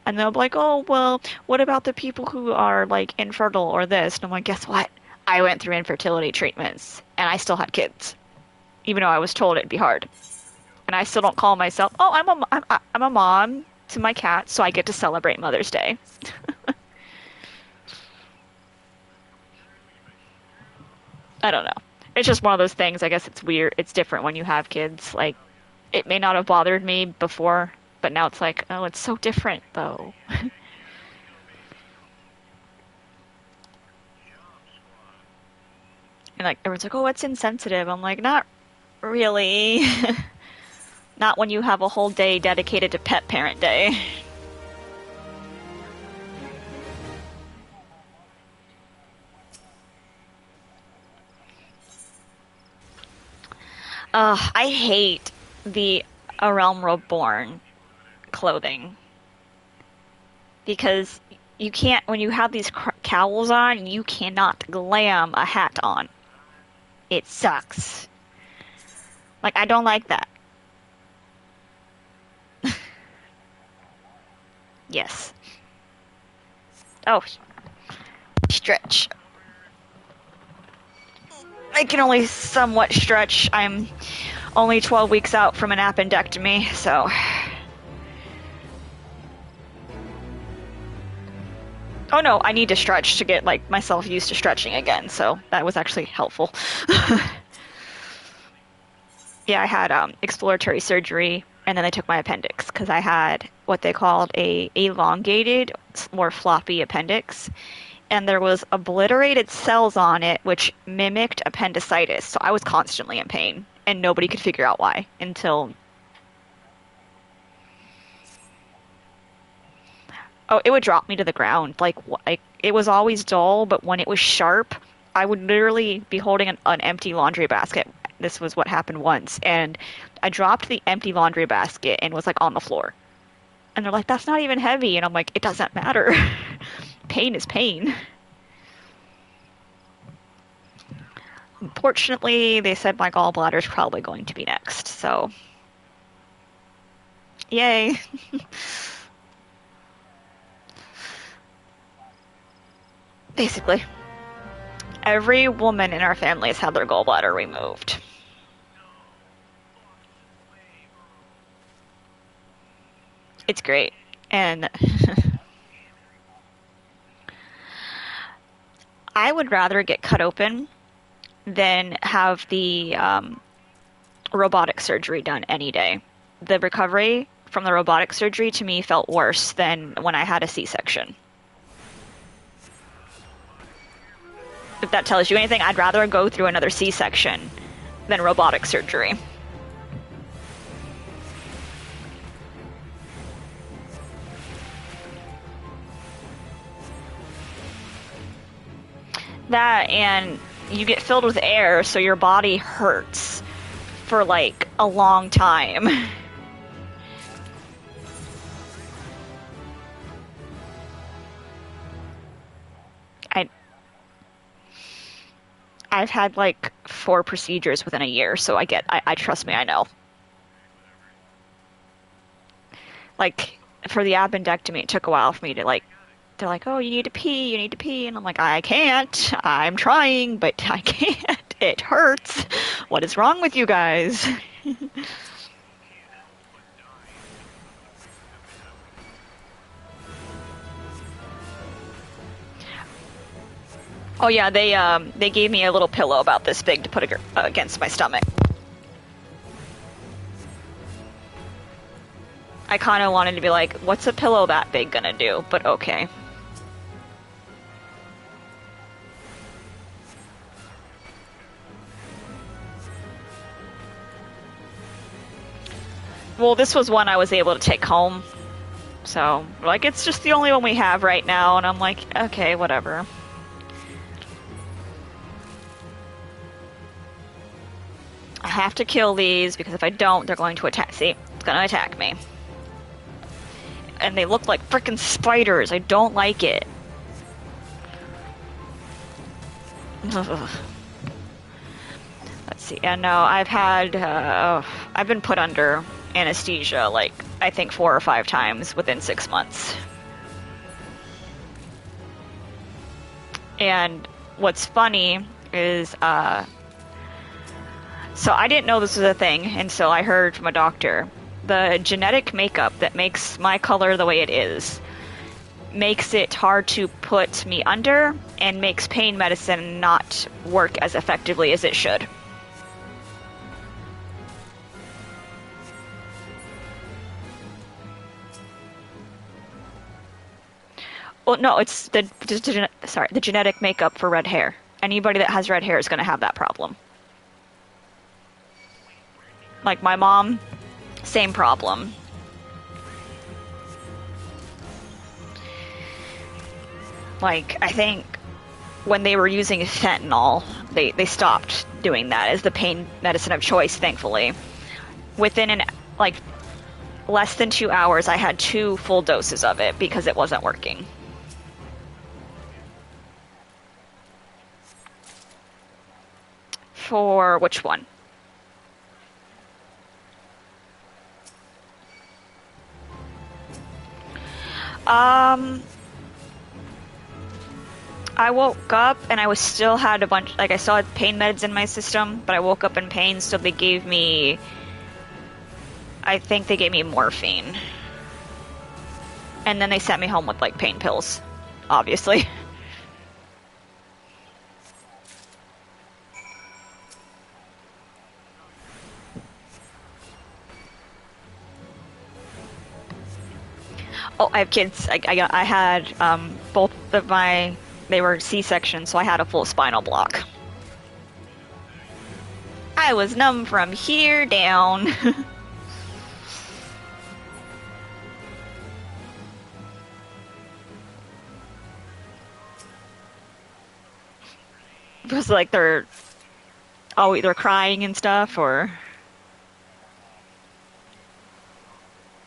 And they'll be like, oh, well, what about the people who are, like, infertile or this? And I'm like, guess what? I went through infertility treatments, and I still had kids. Even though I was told it'd be hard. And I still don't call myself, oh, I'm a mom to my cat, so I get to celebrate Mother's Day. I don't know. It's just one of those things. I guess it's weird. It's different when you have kids. Like, it may not have bothered me before, but now it's like, oh, it's so different, though. And, like, everyone's like, oh, it's insensitive. I'm like, not really. Not when you have a whole day dedicated to Pet Parent Day. I hate the A Realm Reborn clothing. Because you can't, when you have these cowls on, you cannot glam a hat on. It sucks. Like, I don't like that. Yes. Oh. Stretch. I can only somewhat stretch. I'm only 12 weeks out from an appendectomy, so. Oh no, I need to stretch to get, like, myself used to stretching again, so that was actually helpful. Yeah, I had exploratory surgery, and then they took my appendix because I had what they called a elongated, more floppy appendix, and there was obliterated cells on it which mimicked appendicitis. So I was constantly in pain, and nobody could figure out why until. Oh, it would drop me to the ground. Like it was always dull, but when it was sharp, I would literally be holding an empty laundry basket. This was what happened once, and I dropped the empty laundry basket and was like on the floor. And they're like, "That's not even heavy," and I'm like, "It doesn't matter. Pain is pain." Unfortunately, they said my gallbladder is probably going to be next, so yay. Basically, every woman in our family has had their gallbladder removed. It's great. And I would rather get cut open than have the robotic surgery done any day. The recovery from the robotic surgery to me felt worse than when I had a C-section. If that tells you anything, I'd rather go through another C-section than robotic surgery. That, and you get filled with air, so your body hurts for like a long time. I've had like 4 procedures within a year, so I trust me, I know. Like, for the appendectomy, it took a while for me to like, they're like, "Oh, you need to pee," and I'm like, "I can't. I'm trying, but I can't. It hurts. What is wrong with you guys?" Oh yeah, they gave me a little pillow about this big to put against my stomach. I kind of wanted to be like, "What's a pillow that big gonna do?" But okay. Well, this was one I was able to take home. So, like, it's just the only one we have right now, and I'm like, okay, whatever. I have to kill these, because if I don't, they're going to attack. See? It's gonna attack me. And they look like frickin' spiders. I don't like it. Ugh. Let's see. And no, I've been put under anesthesia, like, I think 4 or 5 times within 6 months. And what's funny is, so I didn't know this was a thing until I heard from a doctor. The genetic makeup that makes my color the way it is makes it hard to put me under and makes pain medicine not work as effectively as it should. Well, no, it's the genetic makeup for red hair. Anybody that has red hair is going to have that problem. Like my mom, same problem. Like, I think when they were using fentanyl, they stopped doing that as the pain medicine of choice, thankfully. Within less than 2 hours, I had 2 full doses of it because it wasn't working. For which one? I woke up and I still had a bunch, like I still had pain meds in my system, but I woke up in pain, so they gave me, I think they gave me morphine. And then they sent me home with like pain pills, obviously. Oh, I have kids. I had both of they were C-sections, so I had a full spinal block. I was numb from here down. It was like they're either crying and stuff, or...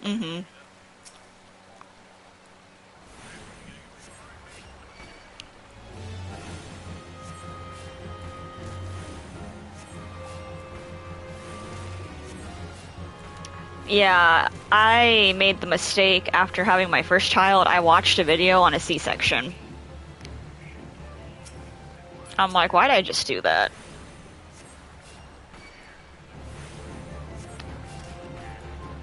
Mm-hmm. Yeah, I made the mistake after having my first child. I watched a video on a C-section. I'm like, why did I just do that?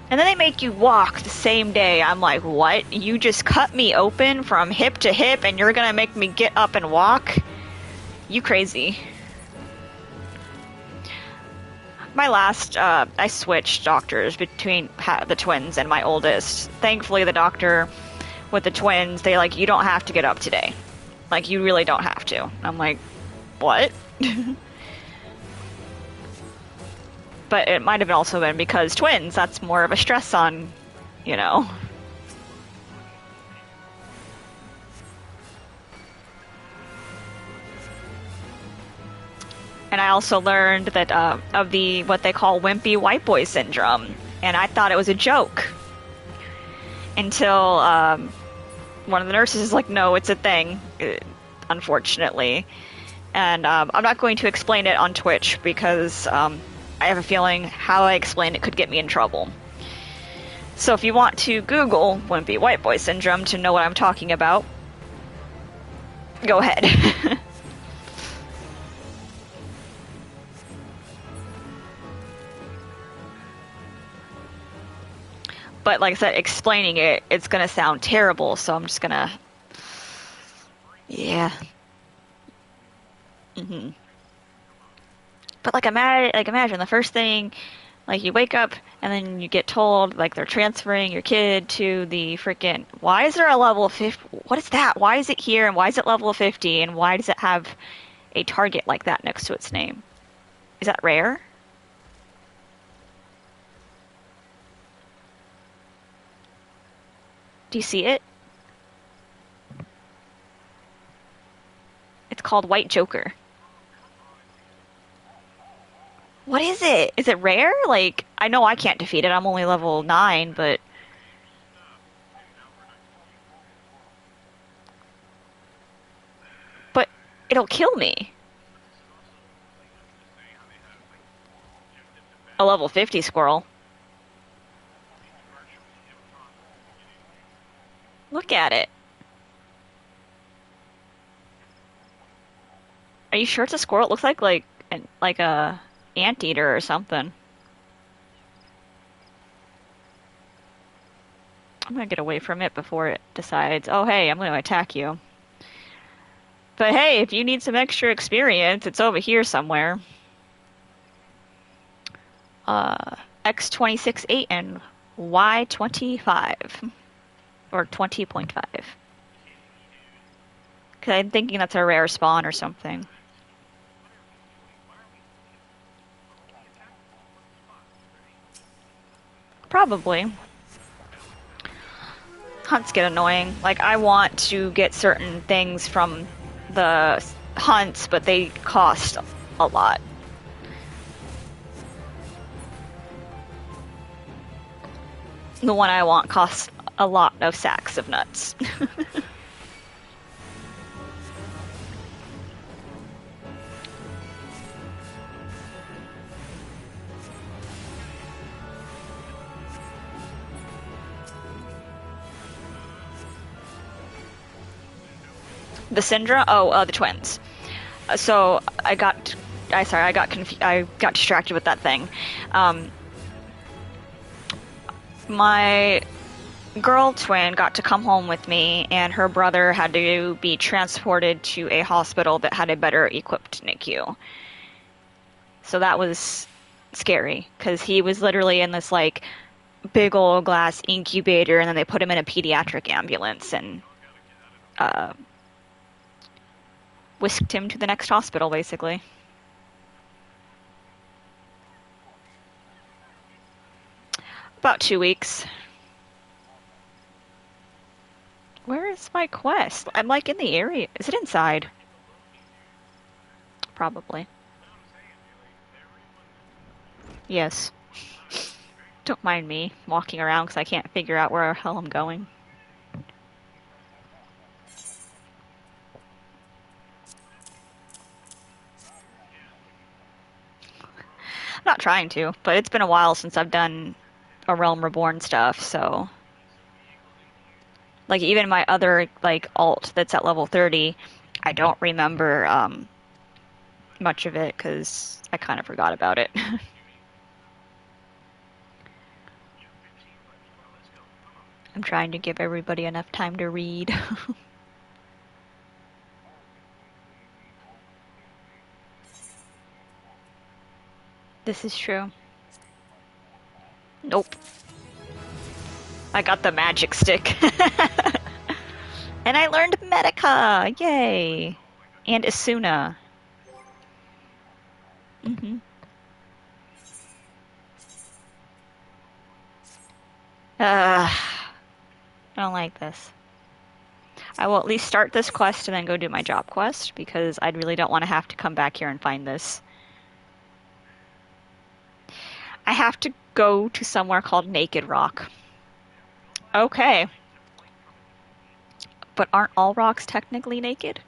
And then they make you walk the same day. I'm like, what? You just cut me open from hip to hip and you're gonna make me get up and walk? You crazy. My last, I switched doctors between the twins and my oldest. Thankfully, the doctor with the twins, they like, you don't have to get up today. Like, you really don't have to. I'm like, what? But it might have also been because twins, that's more of a stress on, you know. And I also learned that of the what they call wimpy white boy syndrome, and I thought it was a joke until one of the nurses is like, "No, it's a thing," unfortunately. And I'm not going to explain it on Twitch because I have a feeling how I explain it could get me in trouble. So if you want to Google wimpy white boy syndrome to know what I'm talking about, go ahead. But like I said, explaining it, it's gonna sound terrible, so I'm just gonna... Yeah. Mm-hmm. But like imagine the first thing, like you wake up and then you get told like they're transferring your kid to the freaking... Why is there a level 50? What is that? Why is it here and why is it level 50? And why does it have a target like that next to its name? Is that rare? Do you see it? It's called White Joker. What is it? Is it rare? Like, I know I can't defeat it. I'm only level 9, but... But it'll kill me. A level 50 squirrel. Look at it. Are you sure it's a squirrel? It looks like a anteater or something. I'm gonna get away from it before it decides, oh hey, I'm gonna attack you. But hey, if you need some extra experience, it's over here somewhere. X26-8 and Y25. Or 20.5. Because I'm thinking that's a rare spawn or something. Probably. Hunts get annoying. Like, I want to get certain things from the hunts, but they cost a lot. The one I want costs a lot of sacks of nuts. The Syndra? Oh, the twins. So I got distracted with that thing. My girl twin got to come home with me, and her brother had to be transported to a hospital that had a better equipped NICU. So that was scary, because he was literally in this, like, big old glass incubator, and then they put him in a pediatric ambulance and whisked him to the next hospital, basically. About 2 weeks. Where is my quest? I'm like in the area. Is it inside? Probably. Yes. Don't mind me walking around because I can't figure out where the hell I'm going. I'm not trying to, but it's been a while since I've done a Realm Reborn stuff, so... Like, even my other, like, alt that's at level 30, I don't remember, much of it, because I kind of forgot about it. I'm trying to give everybody enough time to read. This is true. Nope. I got the magic stick. And I learned Medica! Yay! And Asuna. I don't like this. I will at least start this quest and then go do my job quest, because I really don't want to have to come back here and find this. I have to go to somewhere called Naked Rock. Okay. But aren't all rocks technically naked?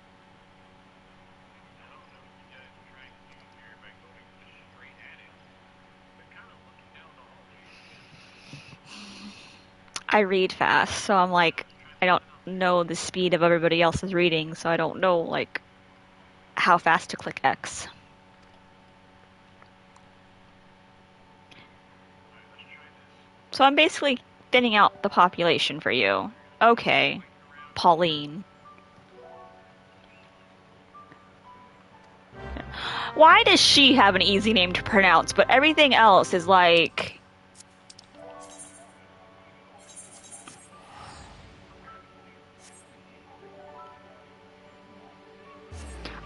I read fast, so I'm like, I don't know the speed of everybody else's reading, so I don't know, like, how fast to click X. So I'm basically thinning out the population for you. Okay. Pauline. Why does she have an easy name to pronounce, but everything else is like...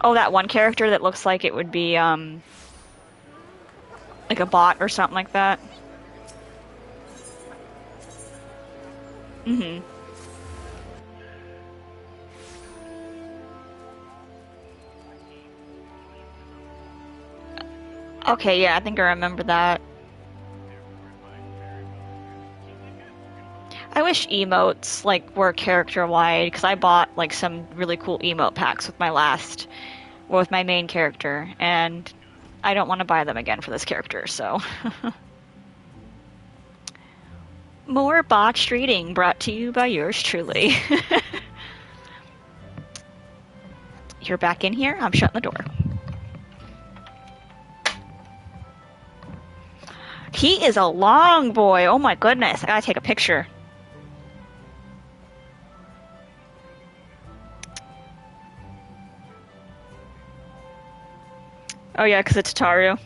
Oh, that one character that looks like it would be, like a bot or something like that. Mm-hmm. Okay, yeah, I think I remember that. I wish emotes, like, were character-wide, because I bought, like, some really cool emote packs with with my main character, and I don't want to buy them again for this character, so... More botched reading brought to you by yours truly. You're back in here? I'm shutting the door. He is a long boy. Oh my goodness. I gotta take a picture. Oh yeah, because it's Taru.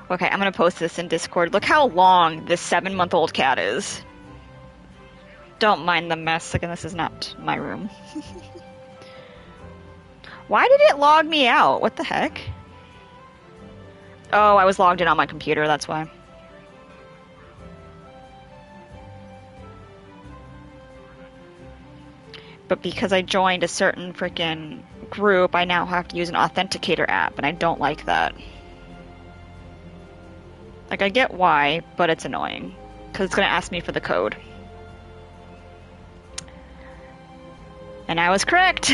Okay, I'm gonna post this in Discord. Look how long this 7-month-old cat is. Don't mind the mess. Again, this is not my room. Why did it log me out? What the heck? Oh, I was logged in on my computer, that's why. But because I joined a certain freaking group, I now have to use an authenticator app, and I don't like that. Like, I get why, but it's annoying. Because it's going to ask me for the code. And I was correct!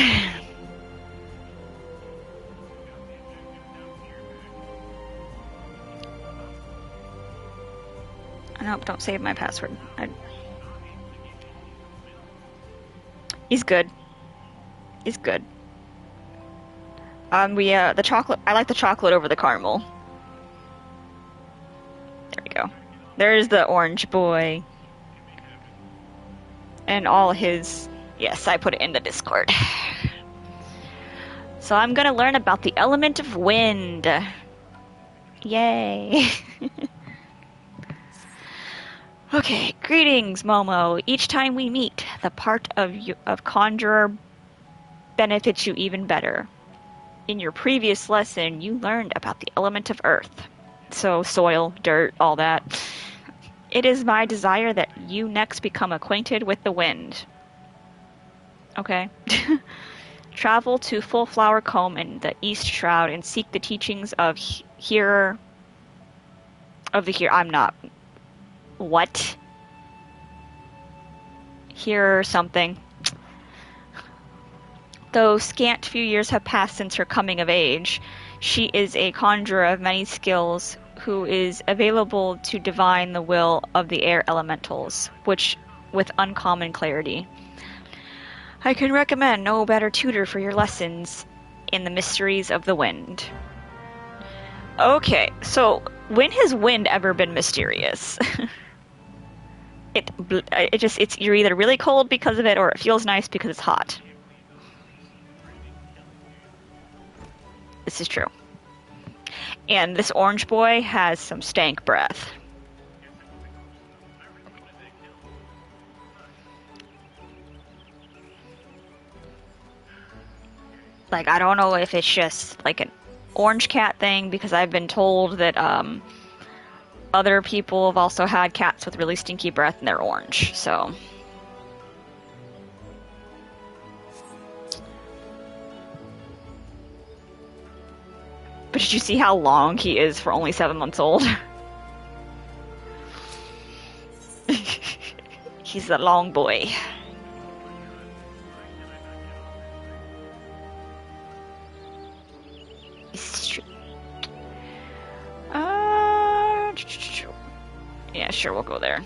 Nope, don't save my password. He's good. He's good. The chocolate, I like the chocolate over the caramel. There we go. There's the orange boy. And all his... Yes, I put it in the Discord. So I'm gonna learn about the element of wind. Yay. Okay, greetings, Momo. Each time we meet, the part of Conjurer benefits you even better. In your previous lesson, you learned about the element of earth. So, soil, dirt, all that. It is my desire that you next become acquainted with the wind. Okay. Travel to Full Flower Comb in the East Shroud and seek the teachings of Hearer... I'm not... What? Hearer something. Though scant few years have passed since her coming of age, she is a conjurer of many skills who is available to divine the will of the air elementals, which with uncommon clarity. I can recommend no better tutor for your lessons in the mysteries of the wind. Okay, so when has wind ever been mysterious? You're either really cold because of it or it feels nice because it's hot. This is true. And this orange boy has some stank breath. Like, I don't know if it's just like an orange cat thing, because I've been told that other people have also had cats with really stinky breath and they're orange, so... But did you see how long he is for only 7 months old? He's a long boy. Yeah, sure, we'll go there.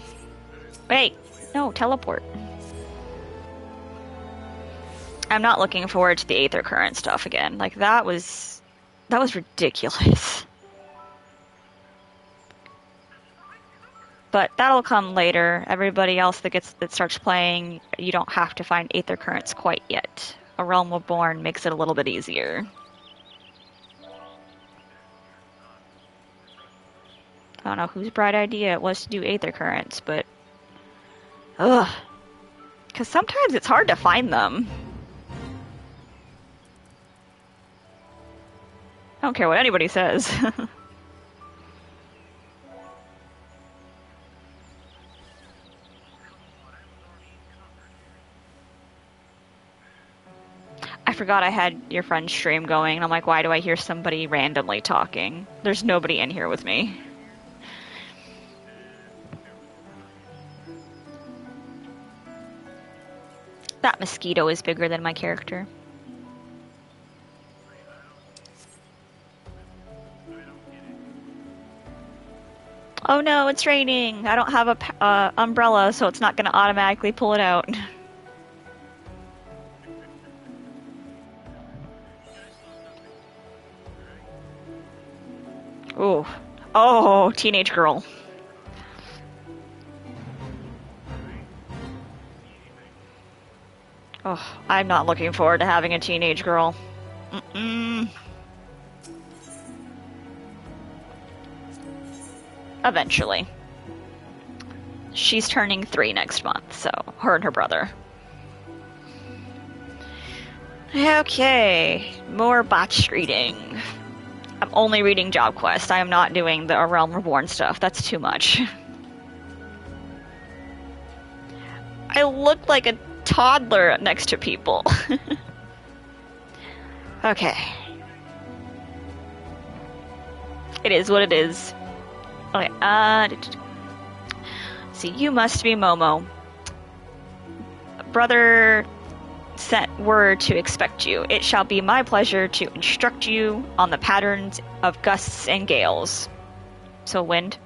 Wait, no, teleport. I'm not looking forward to the Aether Current stuff again. Like, that was ridiculous. But that'll come later. Everybody else that starts playing, you don't have to find Aether Currents quite yet. A Realm Reborn makes it a little bit easier. I don't know whose bright idea it was to do Aether Currents, but... Ugh. Because sometimes it's hard to find them. I don't care what anybody says. I forgot I had your friend's stream going, and I'm like, why do I hear somebody randomly talking? There's nobody in here with me. That mosquito is bigger than my character. Oh no, it's raining! I don't have a umbrella, so it's not gonna automatically pull it out. Ooh. Oh, teenage girl. Oh, I'm not looking forward to having a teenage girl. Mm-mm. Eventually. She's turning 3 next month, so her and her brother. Okay, more botched reading. I'm only reading Job Quest. I am not doing the Realm Reborn stuff. That's too much. I look like a toddler next to people. Okay. It is what it is. Okay, see, you must be Momo. Brother sent word to expect you. It shall be my pleasure to instruct you on the patterns of gusts and gales. So, wind.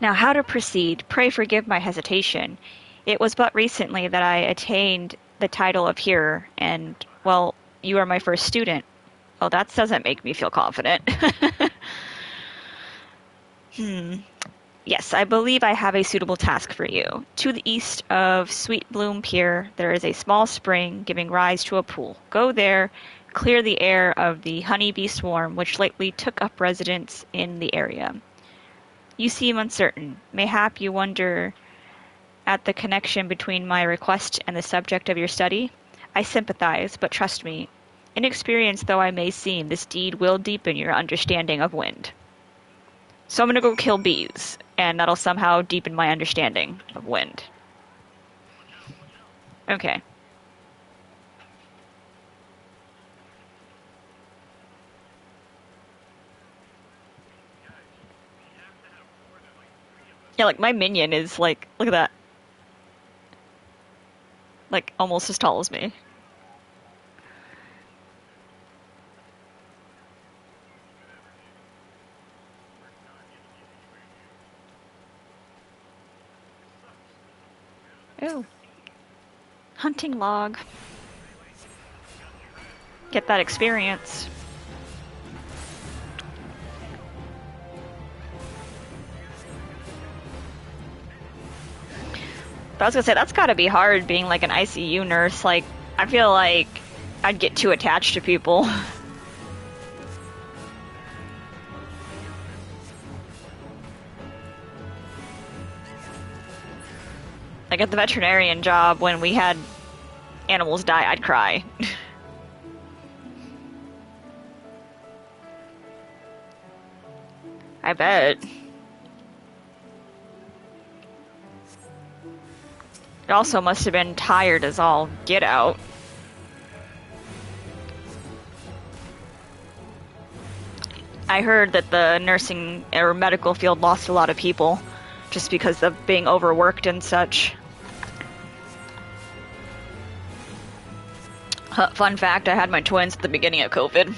Now, how to proceed? Pray forgive my hesitation. It was but recently that I attained the title of hearer, and, well, you are my first student. Oh, that doesn't make me feel confident. Yes, I believe I have a suitable task for you. To the east of Sweet Bloom Pier, there is a small spring giving rise to a pool. Go there, clear the air of the honeybee swarm which lately took up residence in the area. You seem uncertain. Mayhap you wonder at the connection between my request and the subject of your study? I sympathize, but trust me, inexperienced though I may seem, this deed will deepen your understanding of wind. So I'm gonna go kill bees, and that'll somehow deepen my understanding of wind. Okay. Yeah, like, my minion is, like, look at that. Like, almost as tall as me. Ooh. Hunting log. Get that experience. But I was gonna say, that's gotta be hard being like an ICU nurse. Like, I feel like I'd get too attached to people. Like at the veterinarian job, when we had animals die, I'd cry. I bet. It also must have been tired as all get out. I heard that the nursing or medical field lost a lot of people just because of being overworked and such. Fun fact, I had my twins at the beginning of COVID.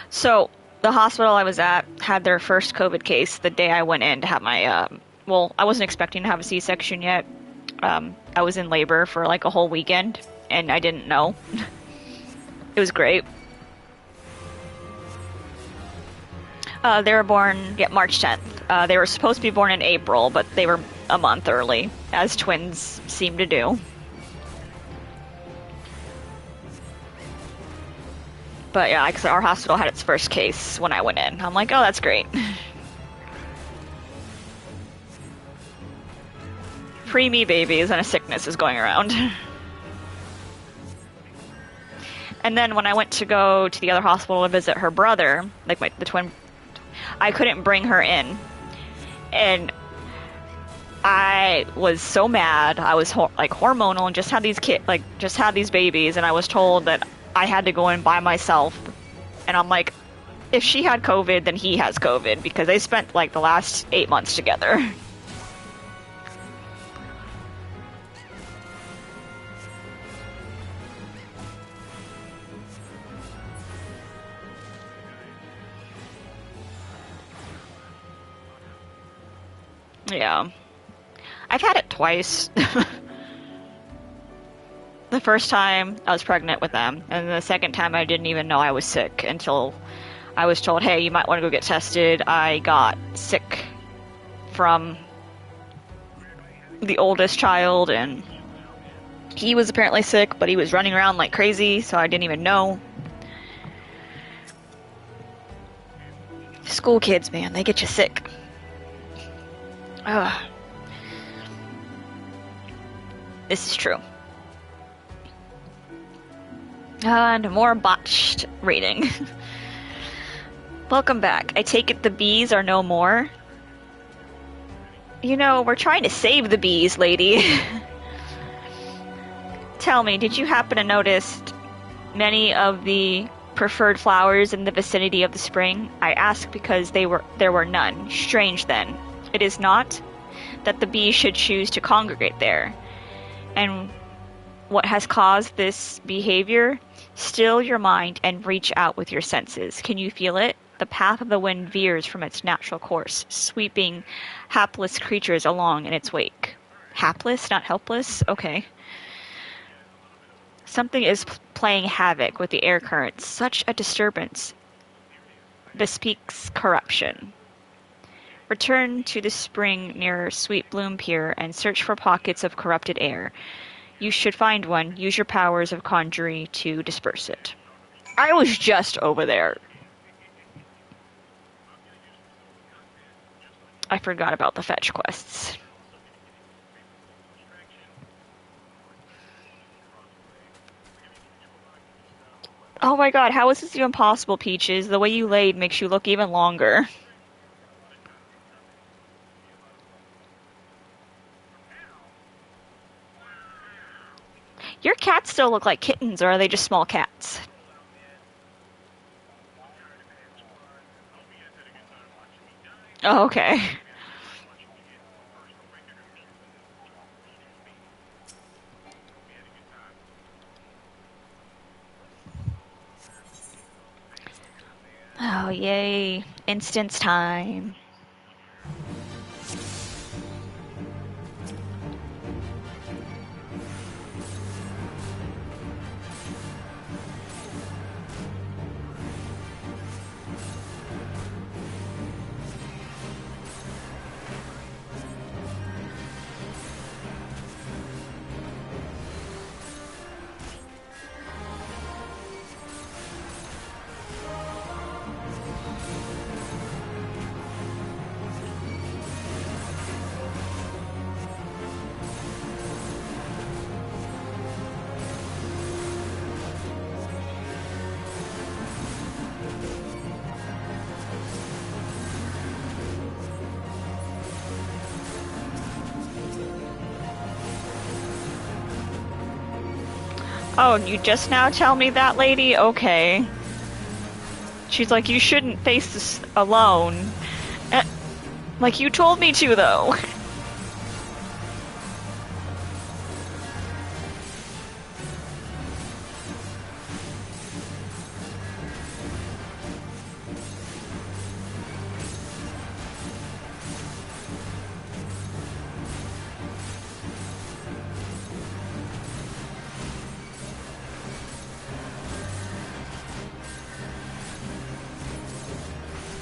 So, the hospital I was at had their first COVID case the day I went in to have my, well, I wasn't expecting to have a C-section yet. I was in labor for like a whole weekend, and I didn't know. It was great. They were born, March 10th. They were supposed to be born in April, but they were a month early, as twins seem to do. But yeah, because our hospital had its first case when I went in. I'm like, oh, that's great. Preemie babies and a sickness is going around. And then when I went to go to the other hospital to visit her brother, like the twin, I couldn't bring her in. And I was so mad. I was like hormonal and just had these babies, and I was told that I had to go in by myself. And I'm like, if she had COVID, then he has COVID, because they spent like the last 8 months together. Yeah. I've had it twice. The first time I was pregnant with them, and the second time I didn't even know I was sick until I was told, hey, you might want to go get tested. I got sick from the oldest child, and he was apparently sick, but he was running around like crazy, so I didn't even know. School kids, man, they get you sick. Ugh. This is true. And more botched reading. Welcome back. I take it the bees are no more? You know, we're trying to save the bees, lady. Tell me, did you happen to notice many of the preferred flowers in the vicinity of the spring? I ask because there were none. Strange, then. It is not that the bees should choose to congregate there. And what has caused this behavior? Still your mind and reach out with your senses. Can you feel it? The path of the wind veers from its natural course, sweeping hapless creatures along in its wake. Hapless, not helpless? Okay. Something is playing havoc with the air currents. Such a disturbance bespeaks corruption. Return to the spring near Sweet Bloom Pier and search for pockets of corrupted air. You should find one. Use your powers of conjury to disperse it. I was just over there. I forgot about the fetch quests. Oh my god, how is this even possible, Peaches? The way you laid makes you look even longer. Your cats still look like kittens, or are they just small cats? Oh, okay. Oh, yay. Instance time. Oh, you just now tell me that, lady? Okay. She's like, you shouldn't face this alone. Like, you told me to, though.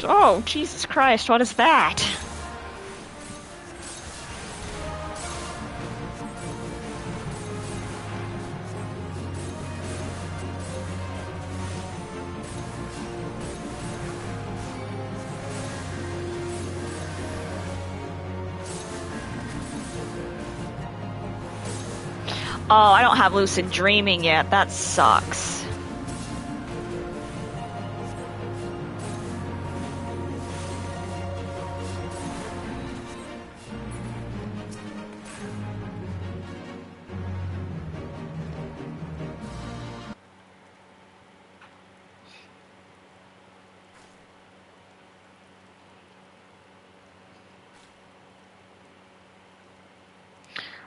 Oh, Jesus Christ, what is that? Oh, I don't have lucid dreaming yet. That sucks.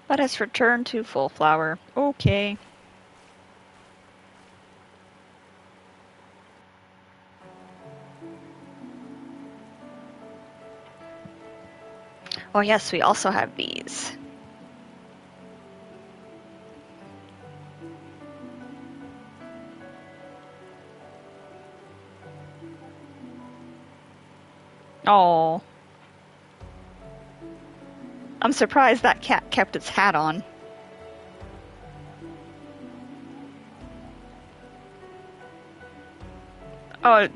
Let us return to Full Flower. Okay. Oh yes, we also have these. Oh. I'm surprised that cat kept its hat on. Oh,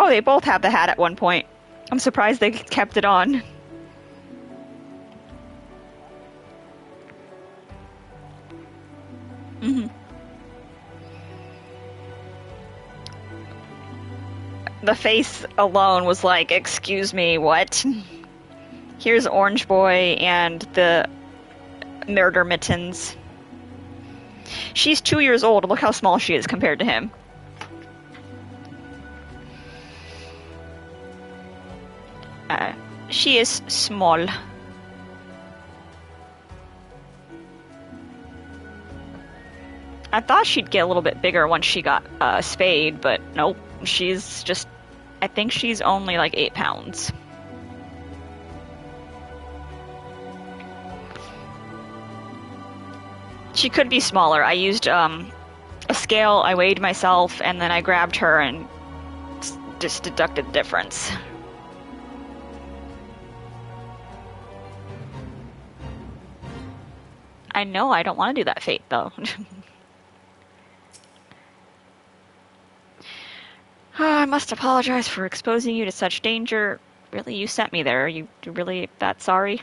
they both have the hat at one point. I'm surprised they kept it on. Mm-hmm. The face alone was like, excuse me, what? Here's Orange Boy and the murder mittens. She's 2 years old. Look how small she is compared to him. She is small. I thought she'd get a little bit bigger once she got spayed, but nope. She's just... I think she's only like 8 pounds. She could be smaller. I used a scale, I weighed myself, and then I grabbed her and just deducted the difference. I know I don't want to do that fate, though. I must apologize for exposing you to such danger. Really, you sent me there. You really that sorry?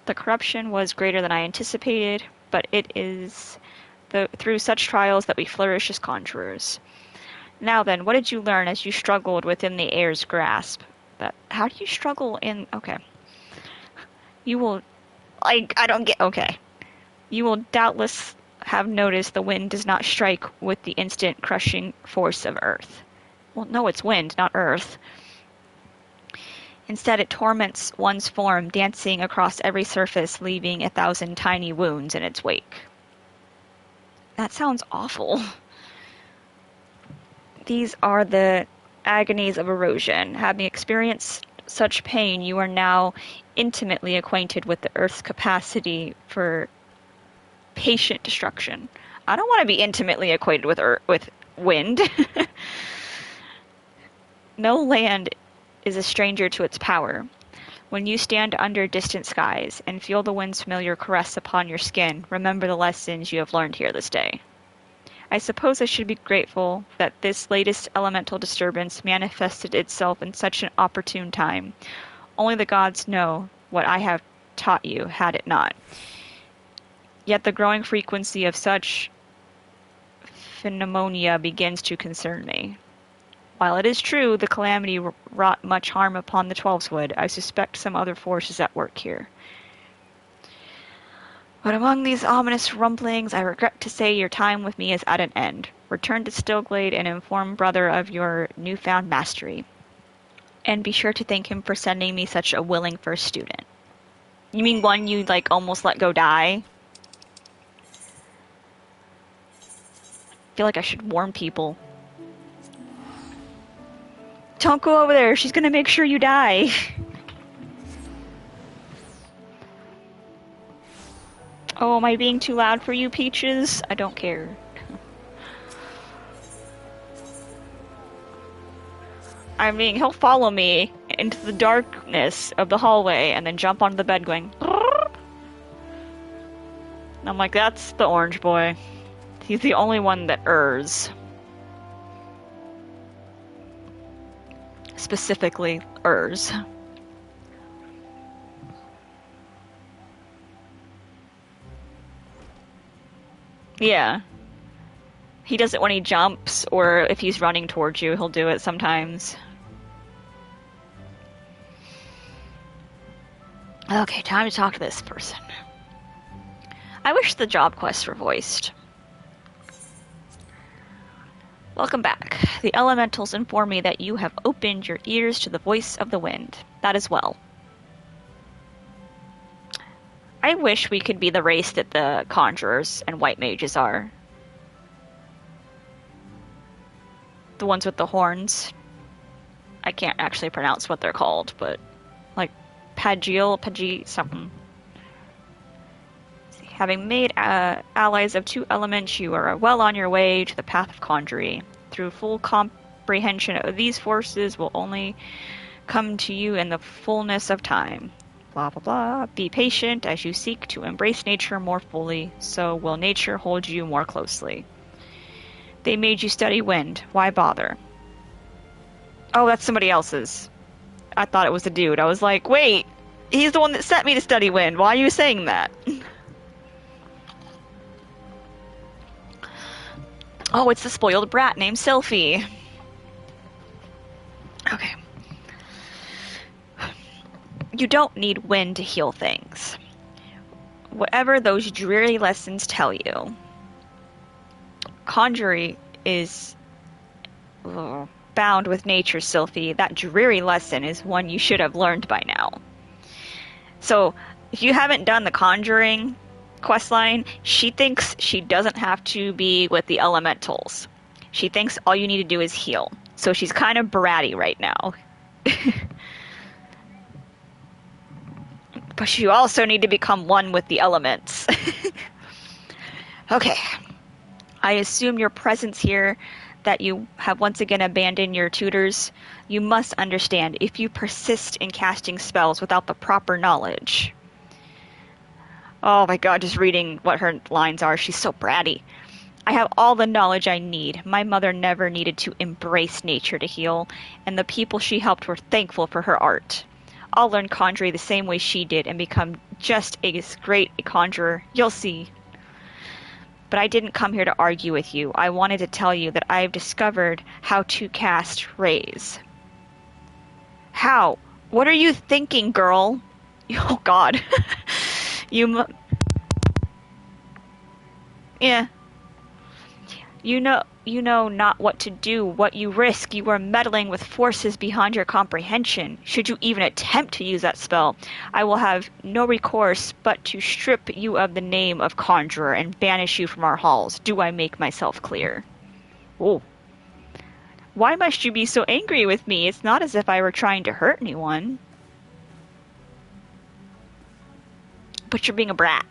The corruption was greater than I anticipated, but it is through such trials that we flourish as conjurers. Now then, what did you learn as you struggled within the air's grasp? How do you struggle in... Okay. You will... I don't get... Okay. You will doubtless have noticed the wind does not strike with the instant crushing force of earth. Well, no, it's wind, not earth. Instead, it torments one's form, dancing across every surface, leaving 1,000 tiny wounds in its wake. That sounds awful. These are the agonies of erosion. Having experienced such pain, you are now intimately acquainted with the Earth's capacity for patient destruction. I don't want to be intimately acquainted with wind. No land is a stranger to its power. When you stand under distant skies and feel the wind's familiar caress upon your skin, remember the lessons you have learned here this day. I suppose I should be grateful that this latest elemental disturbance manifested itself in such an opportune time. Only the gods know what I have taught you, had it not. Yet the growing frequency of such phenomena begins to concern me. While it is true the calamity wrought much harm upon the Twelveswood, I suspect some other forces at work here. But among these ominous rumblings, I regret to say your time with me is at an end. Return to Stillglade and inform brother of your newfound mastery. And be sure to thank him for sending me such a willing first student. You mean one you, almost let go die? I feel like I should warn people. Don't go over there. She's gonna make sure you die. Oh, am I being too loud for you, Peaches? I don't care. I mean, he'll follow me into the darkness of the hallway and then jump onto the bed going... And I'm like, that's the orange boy. He's the only one that errs. Specifically, errs. Yeah. He does it when he jumps, or if he's running towards you, he'll do it sometimes. Okay, time to talk to this person. I wish the job quests were voiced. Welcome back. The elementals inform me that you have opened your ears to the voice of the wind. That is well. I wish we could be the race that the conjurers and white mages are. The ones with the horns. I can't actually pronounce what they're called, but Pagi, something. Having made allies of 2 elements, you are well on your way to the path of conjury. Through full comprehension of these forces will only come to you in the fullness of time. Blah, blah, blah. Be patient as you seek to embrace nature more fully, so will nature hold you more closely. They made you study wind. Why bother? Oh, that's somebody else's. I thought it was a dude. I was like, wait, he's the one that sent me to study wind. Why are you saying that? Oh, it's the spoiled brat named Sylphie. Okay. You don't need wind to heal things. Whatever those dreary lessons tell you, conjuring is bound with nature, Sylphie. That dreary lesson is one you should have learned by now. So, if you haven't done the conjuring questline, she thinks she doesn't have to be with the elementals. She thinks all you need to do is heal. So she's kind of bratty right now. But you also need to become one with the elements. Okay. I assume your presence here, that you have once again abandoned your tutors. You must understand, if you persist in casting spells without the proper knowledge... Oh my god, just reading what her lines are, she's so bratty. I have all the knowledge I need. My mother never needed to embrace nature to heal, and the people she helped were thankful for her art. I'll learn conjuring the same way she did and become just as great a conjurer. You'll see. But I didn't come here to argue with you. I wanted to tell you that I've discovered how to cast rays. How? What are you thinking, girl? Oh, God. Yeah. You know not what to do, what you risk. You are meddling with forces beyond your comprehension. Should you even attempt to use that spell, I will have no recourse but to strip you of the name of conjurer and banish you from our halls. Do I make myself clear? Oh. Why must you be so angry with me? It's not as if I were trying to hurt anyone. But you're being a brat.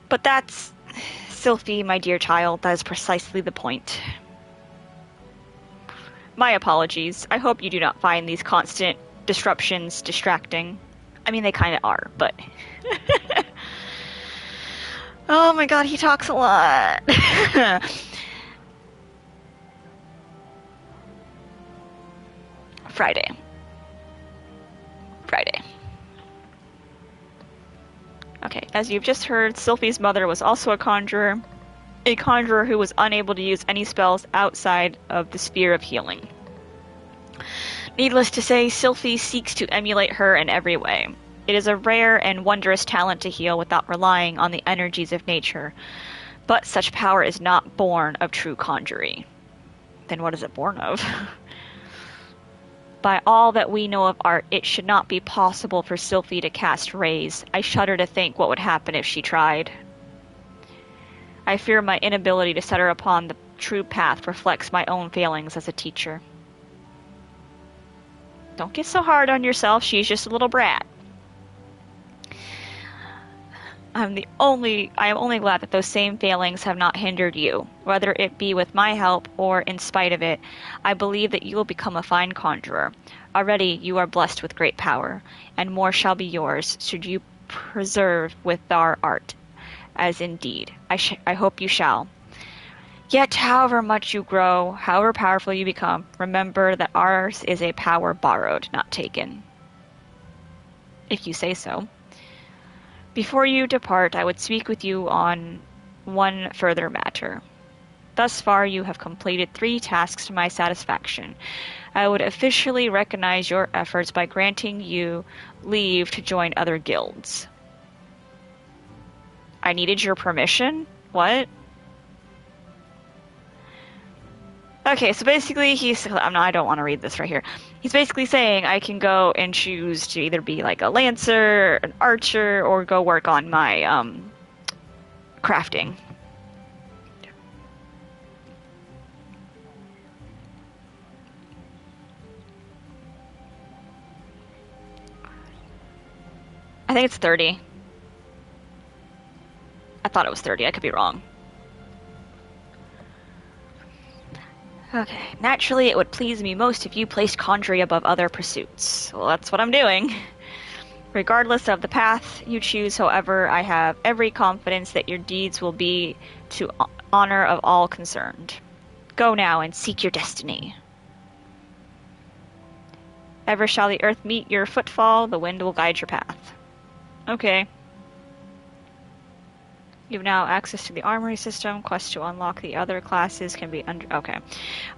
But that's... Sylphie, my dear child, that is precisely the point. My apologies. I hope you do not find these constant disruptions distracting. I mean, they kind of are, but... Oh my god, he talks a lot. Friday. Okay, as you've just heard, Sylphie's mother was also a conjurer who was unable to use any spells outside of the sphere of healing. Needless to say, Sylphie seeks to emulate her in every way. It is a rare and wondrous talent to heal without relying on the energies of nature, but such power is not born of true conjuring. Then what is it born of? By all that we know of art, it should not be possible for Sylphie to cast rays. I shudder to think what would happen if she tried. I fear my inability to set her upon the true path reflects my own failings as a teacher. Don't get so hard on yourself, she's just a little brat. I am only glad that those same failings have not hindered you. Whether it be with my help or in spite of it, I believe that you will become a fine conjurer. Already you are blessed with great power, and more shall be yours, should you preserve with our art, as indeed I hope you shall. Yet, however much you grow, however powerful you become, remember that ours is a power borrowed, not taken. If you say so. Before you depart, I would speak with you on one further matter. Thus far, you have completed 3 tasks to my satisfaction. I would officially recognize your efforts by granting you leave to join other guilds. I needed your permission? What? Okay, so basically I don't want to read this right here. He's basically saying I can go and choose to either be like a lancer, an archer, or go work on my crafting. I think it's 30. I thought it was 30. I could be wrong. Okay. Naturally, it would please me most if you placed conjuring above other pursuits. Well, that's what I'm doing. Regardless of the path you choose, however, I have every confidence that your deeds will be to honor of all concerned. Go now and seek your destiny. Ever shall the earth meet your footfall, the wind will guide your path. Okay. You have now access to the armory system. Quests to unlock the other classes can be okay.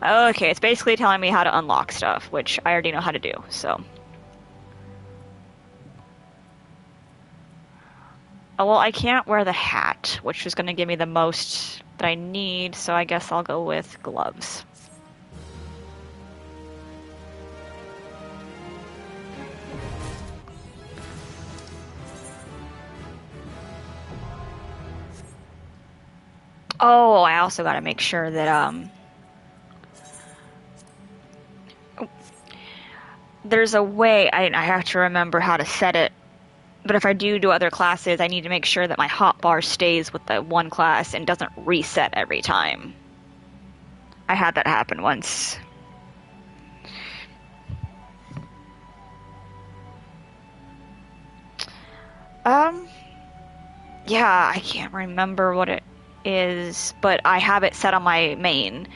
Okay, it's basically telling me how to unlock stuff, which I already know how to do, so. Oh, well, I can't wear the hat, which is going to give me the most that I need, so I guess I'll go with gloves. Oh, I also got to make sure that, there's a way, I have to remember how to set it, but if I do other classes, I need to make sure that my hotbar stays with the one class and doesn't reset every time. I had that happen once. Yeah, I can't remember what it is, but I have it set on my main,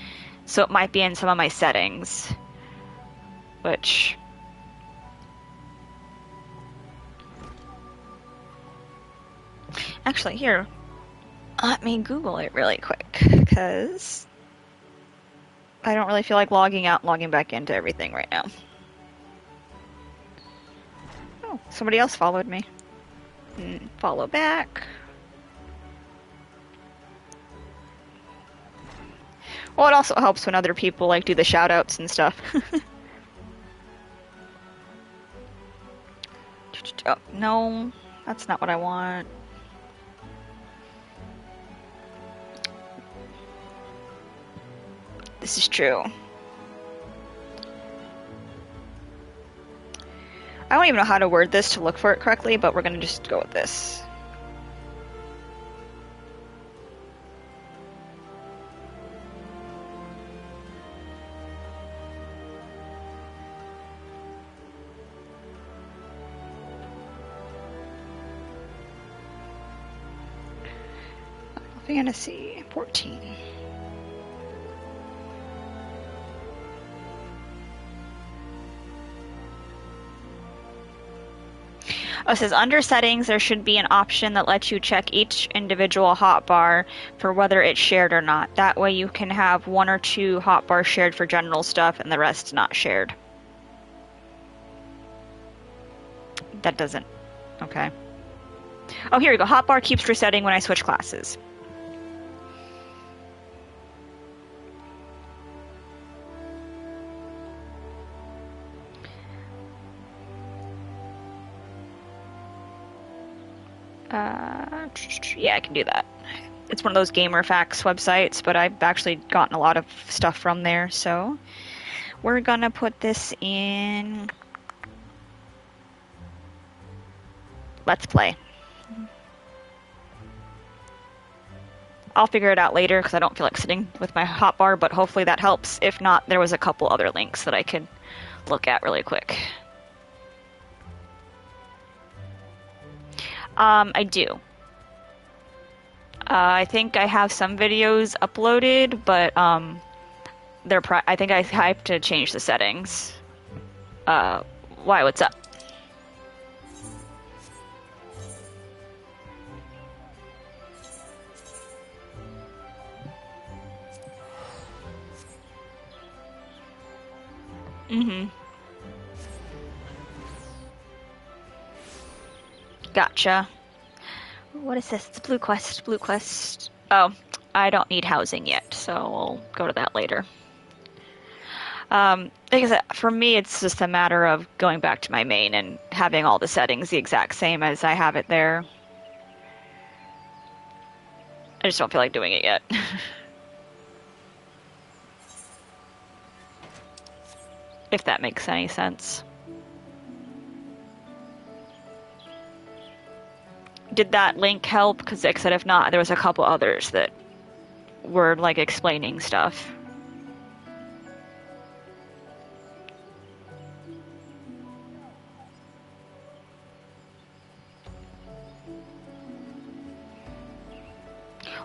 so it might be in some of my settings. which... Actually, here, let me Google it really quick, because I don't really feel like logging out and logging back into everything right now. Oh, somebody else followed me. Follow back. Well, it also helps when other people like do the shoutouts and stuff. Oh, no, that's not what I want. This is true. I don't even know how to word this to look for it correctly, but we're gonna just go with this. Fantasy 14. Oh, it says under settings there should be an option that lets you check each individual hotbar for whether it's shared or not. That way you can have 1 or 2 hotbars shared for general stuff and the rest not shared. That doesn't... Okay. Oh, here we go. Hotbar keeps resetting when I switch classes. Yeah, I can do that. It's one of those gamer facts websites, but I've actually gotten a lot of stuff from there, so we're gonna put this in Let's Play. I'll figure it out later because I don't feel like sitting with my hotbar, but hopefully that helps. If not, there was a couple other links that I could look at really quick. I do. I think I have some videos uploaded, but I think I have to change the settings. Why? What's up? Gotcha. What is this? It's Blue Quest. Blue Quest. Oh, I don't need housing yet, so we'll go to that later. Like I said, for me, it's just a matter of going back to my main and having all the settings the exact same as I have it there. I just don't feel like doing it yet. If that makes any sense. Did that link help? Because like I said, if not, there was a couple others that were like explaining stuff.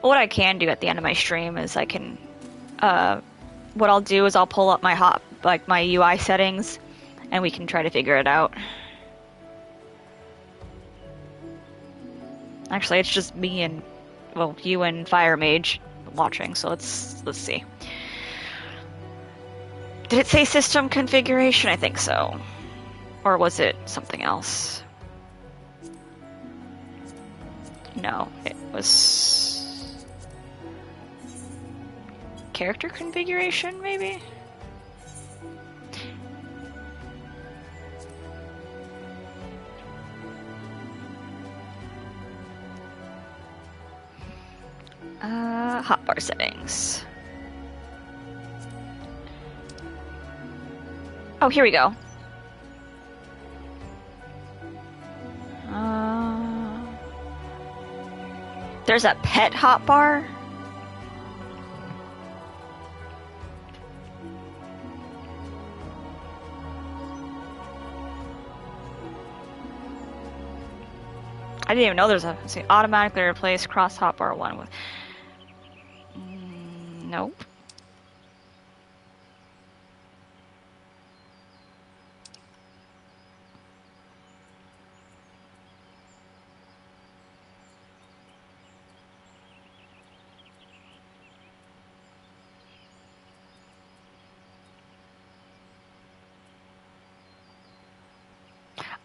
What I can do at the end of my stream is I can, what I'll do is I'll pull up my my UI settings, and we can try to figure it out. Actually, it's just me and, well, you and Fire Mage watching, so let's see. Did it say system configuration? I think so. Or was it something else? No, it was character configuration, maybe? Hotbar settings. Oh, here we go. There's a pet hotbar? I didn't even know there's a... See, automatically replace cross hotbar 1 with... Nope.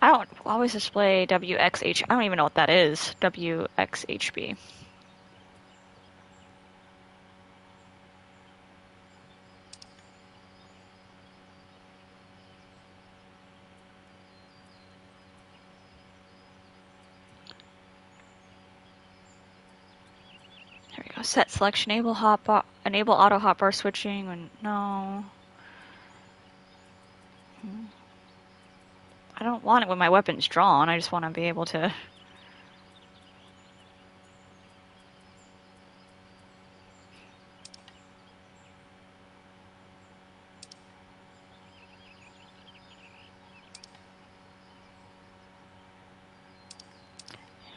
I don't always display WXH. I don't even know what that is. WXHB. There we go. Set selection. Enable enable auto hotbar switching. No. I don't want it when my weapon's drawn. I just want to be able to.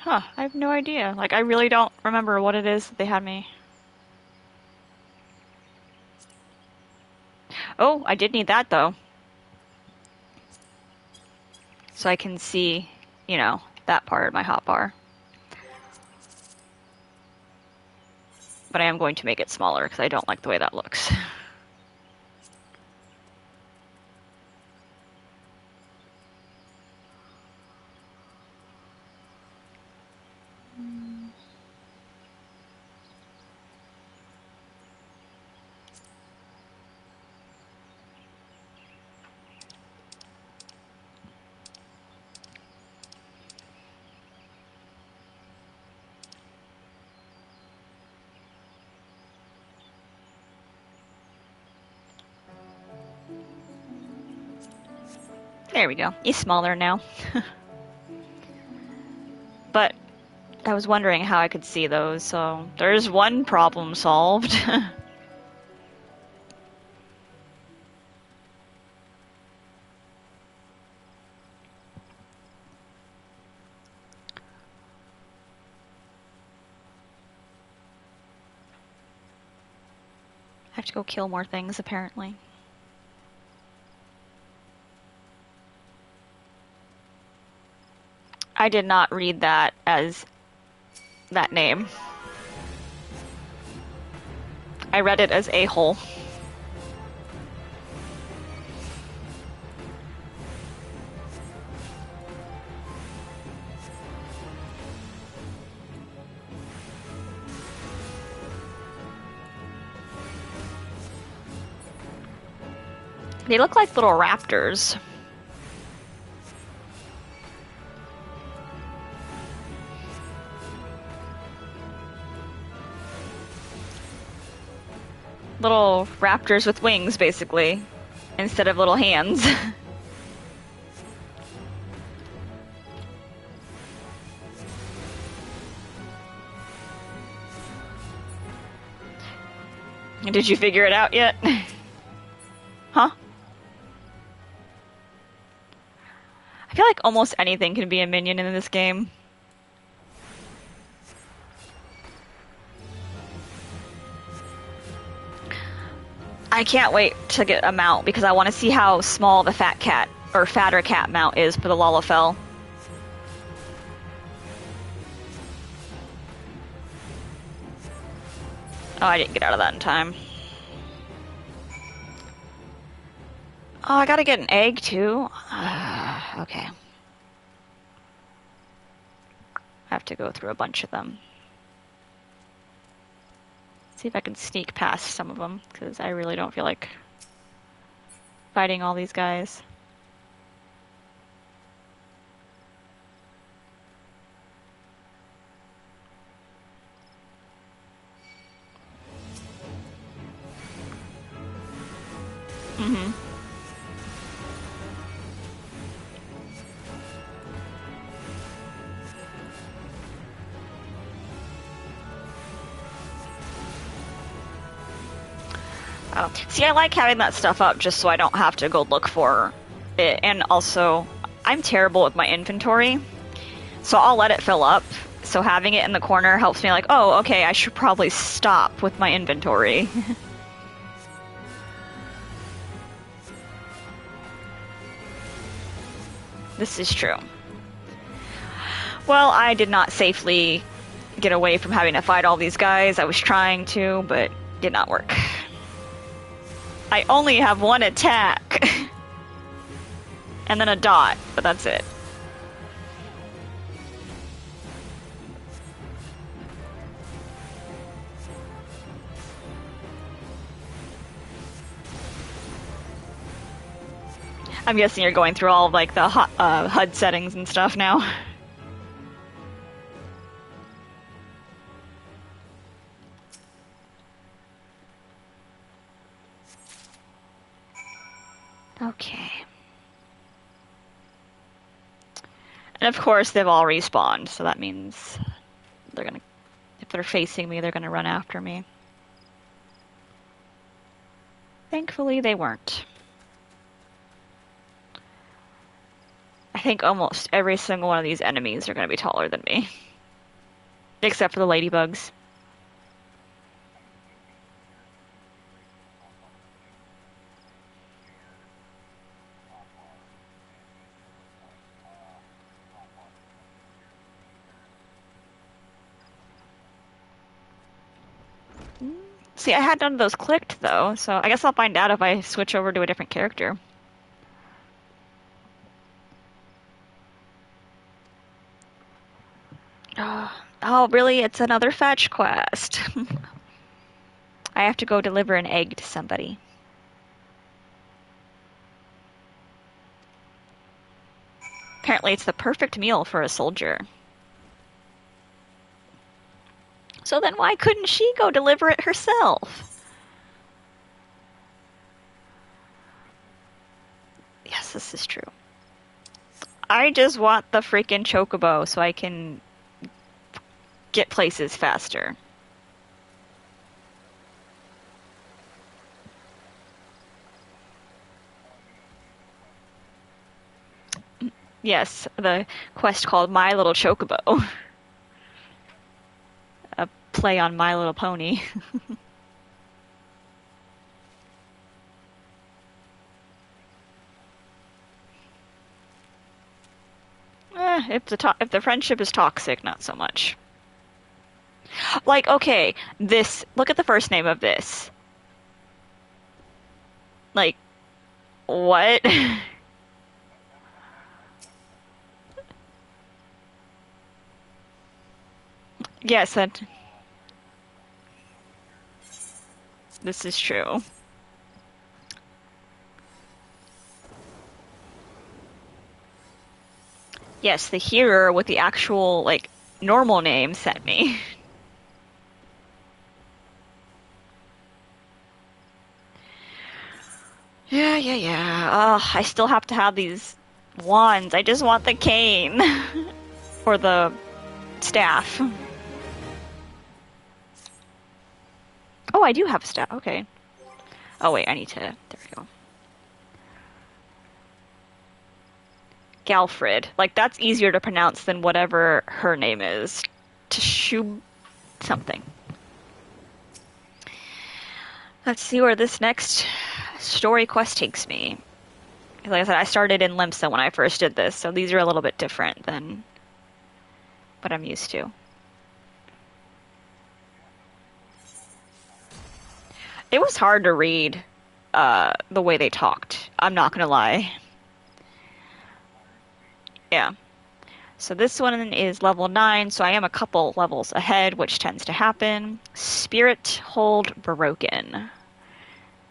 Huh, I have no idea. Like, I really don't remember what it is that they had me. Oh, I did need that, though. So I can see, you know, that part of my hotbar. But I am going to make it smaller because I don't like the way that looks. There we go. He's smaller now. But I was wondering how I could see those, so there's one problem solved. I have to go kill more things, apparently. I did not read that as that name. I read it as a-hole. They look like little raptors. Little raptors with wings, basically, instead of little hands. Did you figure it out yet? Huh? I feel like almost anything can be a minion in this game. I can't wait to get a mount because I want to see how small the fat cat or fatter cat mount is for the Lalafell. Oh, I didn't get out of that in time. Oh, I gotta get an egg too? Okay. I have to go through a bunch of them. See if I can sneak past some of them, because I really don't feel like fighting all these guys. Mm-hmm. Oh. See, I like having that stuff up just so I don't have to go look for it. And also, I'm terrible with my inventory, so I'll let it fill up. So having it in the corner helps me like, oh, okay, I should probably stop with my inventory. This is true. Well, I did not safely get away from having to fight all these guys. I was trying to, but did not work. I only have one attack. And then a dot, but that's it. I'm guessing you're going through all of, like, the HUD settings and stuff now. Okay. And of course, they've all respawned, so that means they're gonna... If they're facing me, they're gonna run after me. Thankfully, they weren't. I think almost every single one of these enemies are gonna be taller than me. Except for the ladybugs. See, I had none of those clicked, though, so I guess I'll find out if I switch over to a different character. Oh, really? It's another fetch quest. I have to go deliver an egg to somebody. Apparently it's the perfect meal for a soldier. So then why couldn't she go deliver it herself? Yes, this is true. I just want the freaking chocobo so I can get places faster. Yes, the quest called My Little Chocobo. A play on My Little Pony. If the friendship is toxic, not so much. Like, okay, this... Look at the first name of this. Like, what? Yes, this is true. Yes, the hearer with the actual, like, normal name sent me. Yeah. Oh, I still have to have these wands. I just want the cane. Or the staff. Oh, I do have a staff. Okay. Oh, wait, I need to... There we go. Galfrid. Like, that's easier to pronounce than whatever her name is. Tshub... something. Let's see where this next story quest takes me. Like I said, I started in Limsa when I first did this, so these are a little bit different than what I'm used to. It was hard to read the way they talked. I'm not gonna lie. Yeah. So this one is level 9, so I am a couple levels ahead, which tends to happen. Spirit Hold Broken.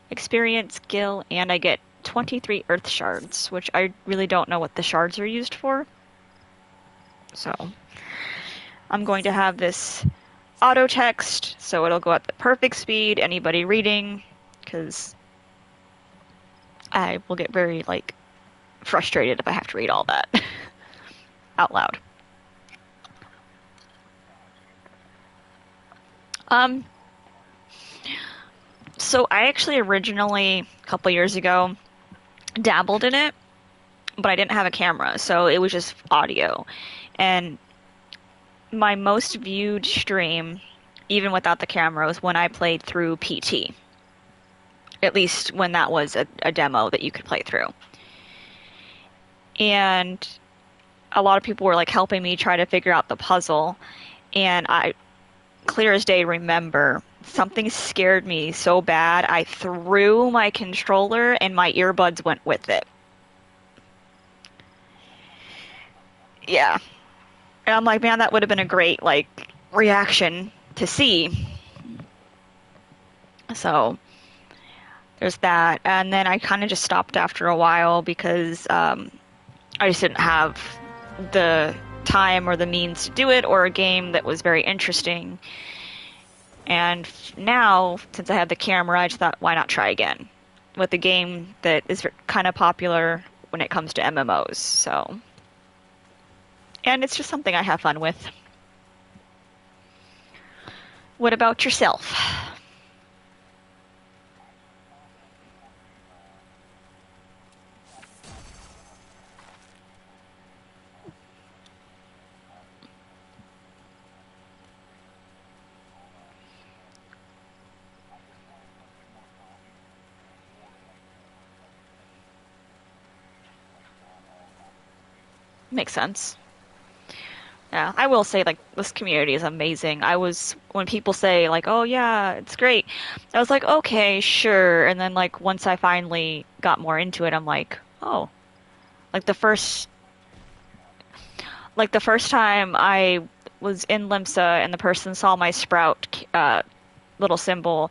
Experience, skill, and I get 23 Earth Shards, which I really don't know what the shards are used for. So, I'm going to have this auto text, so it'll go at the perfect speed, anybody reading, because I will get very, like, frustrated if I have to read all that out loud. So I actually originally, a couple years ago, dabbled in it, but I didn't have a camera, so it was just audio. And my most viewed stream, even without the camera, was when I played through PT. At least when that was a demo that you could play through. And a lot of people were like helping me try to figure out the puzzle, and I, clear as day, remember something scared me so bad I threw my controller and my earbuds went with it. Yeah. And I'm like, man, that would have been a great, like, reaction to see. So, there's that. And then I kind of just stopped after a while because I just didn't have the time or the means to do it, or a game that was very interesting. And now, since I have the camera, I just thought, why not try again with a game that is kind of popular when it comes to MMOs. So, and it's just something I have fun with. What about yourself? Makes sense. Yeah, I will say, like, this community is amazing. When people say, like, oh yeah, it's great, I was like, okay, sure. And then, like, once I finally got more into it, I'm like, oh. Like, the first time I was in Limsa and the person saw my sprout little symbol,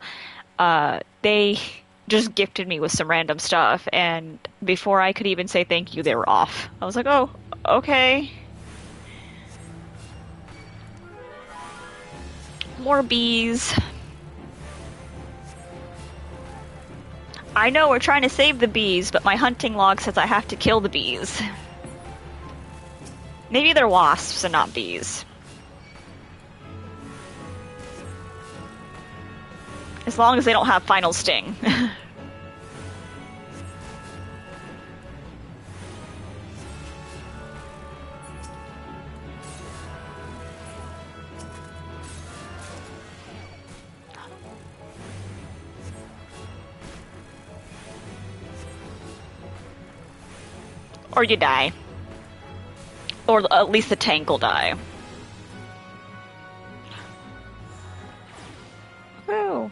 they just gifted me with some random stuff, and before I could even say thank you, they were off. I was like, oh, okay. More bees. I know we're trying to save the bees, but my hunting log says I have to kill the bees. Maybe they're wasps and not bees. As long as they don't have final sting. Or you die. Or at least the tank will die. Woo.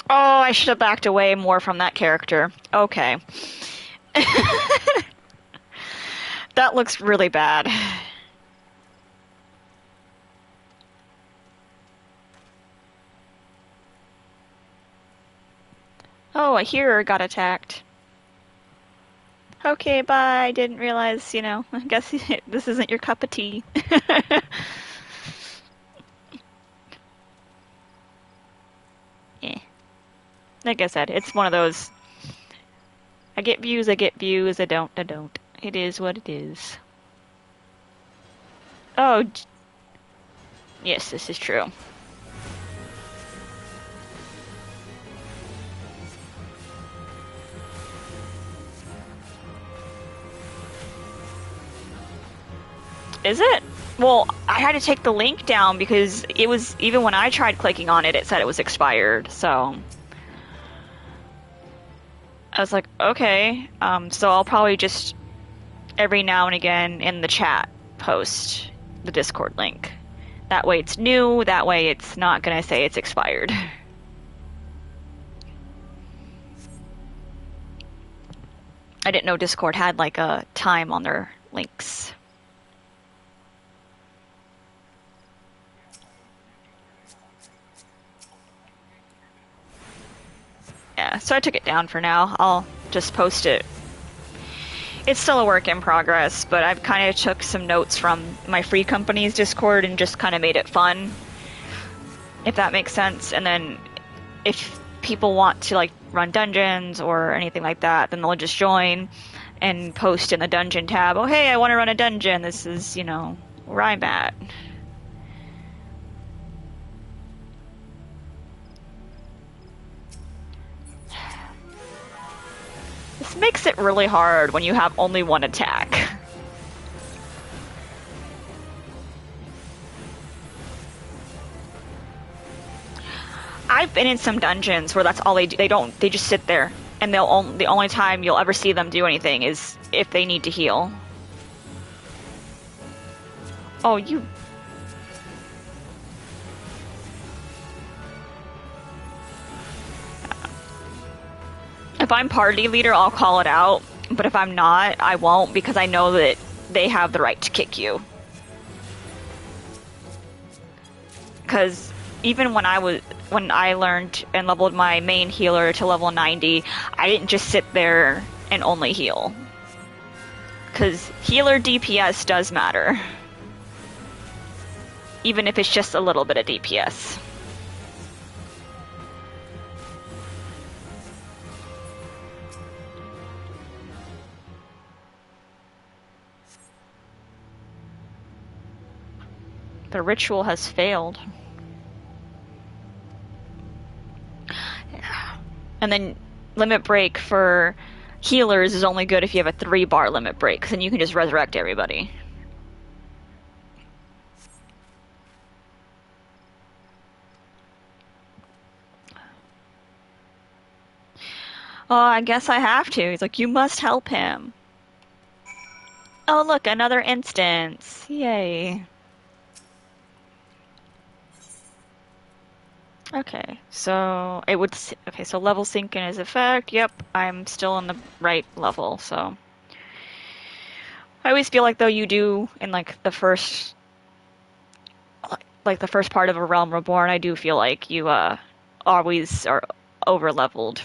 Oh, I should have backed away more from that character. Okay. That looks really bad. Oh, a hearer got attacked. Okay, bye. Didn't realize, I guess this isn't your cup of tea. Yeah. Like I said, it's one of those, I get views, I don't, I don't. It is what it is. Oh, yes, this is true. Is it? Well, I had to take the link down because it was, even when I tried clicking on it, it said it was expired, so I was like, okay, so I'll probably just every now and again in the chat post the Discord link. That way it's new, that way it's not gonna say it's expired. I didn't know Discord had like a time on their links. Yeah, so I took it down for now. I'll just post it. It's still a work in progress, but I've kind of took some notes from my free company's Discord and just kind of made it fun, if that makes sense. And then if people want to like run dungeons or anything like that, then they'll just join and post in the dungeon tab, oh hey, I want to run a dungeon, this is, where I'm at. This makes it really hard when you have only one attack. I've been in some dungeons where that's all they do. They just sit there, and the only time you'll ever see them do anything is if they need to heal. Oh, you... If I'm party leader, I'll call it out, but if I'm not, I won't, because I know that they have the right to kick you. Because even when I learned and leveled my main healer to level 90, I didn't just sit there and only heal. Because healer DPS does matter. Even if it's just a little bit of DPS. The ritual has failed. And then limit break for healers is only good if you have a 3-bar limit break, because then you can just resurrect everybody. Oh, I guess I have to. He's like, you must help him. Oh, look, another instance. Yay. Okay, so it would. Okay, so level sync in his effect. Yep, I'm still on the right level. So I always feel like though you do in like the first part of a Realm Reborn, I do feel like you always are over leveled.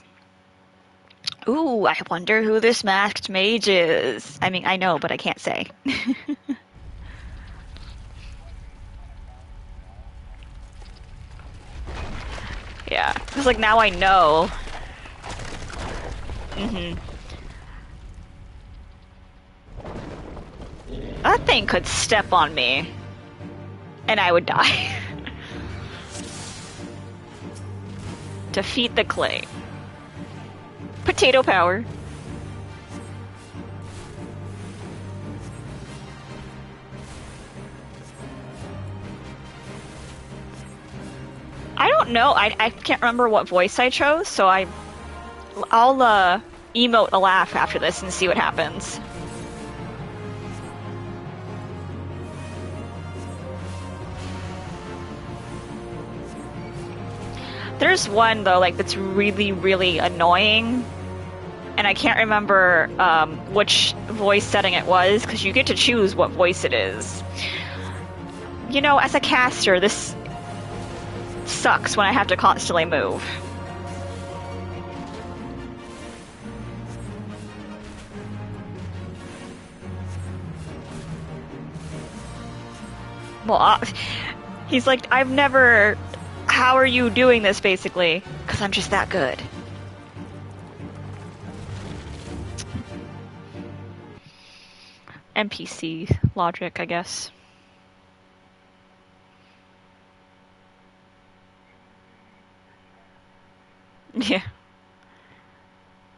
Ooh, I wonder who this masked mage is. I mean, I know, but I can't say. Yeah, because like now I know. That thing could step on me, and I would die. Defeat the clay. Potato power. I don't know. I can't remember what voice I chose, so I'll emote a laugh after this and see what happens. There's one though, like that's really, really annoying, and I can't remember which voice setting it was, because you get to choose what voice it is. You know, as a caster, this sucks when I have to constantly move. Well, he's like, I've never... How are you doing this, basically? Because I'm just that good. NPC logic, I guess. Yeah.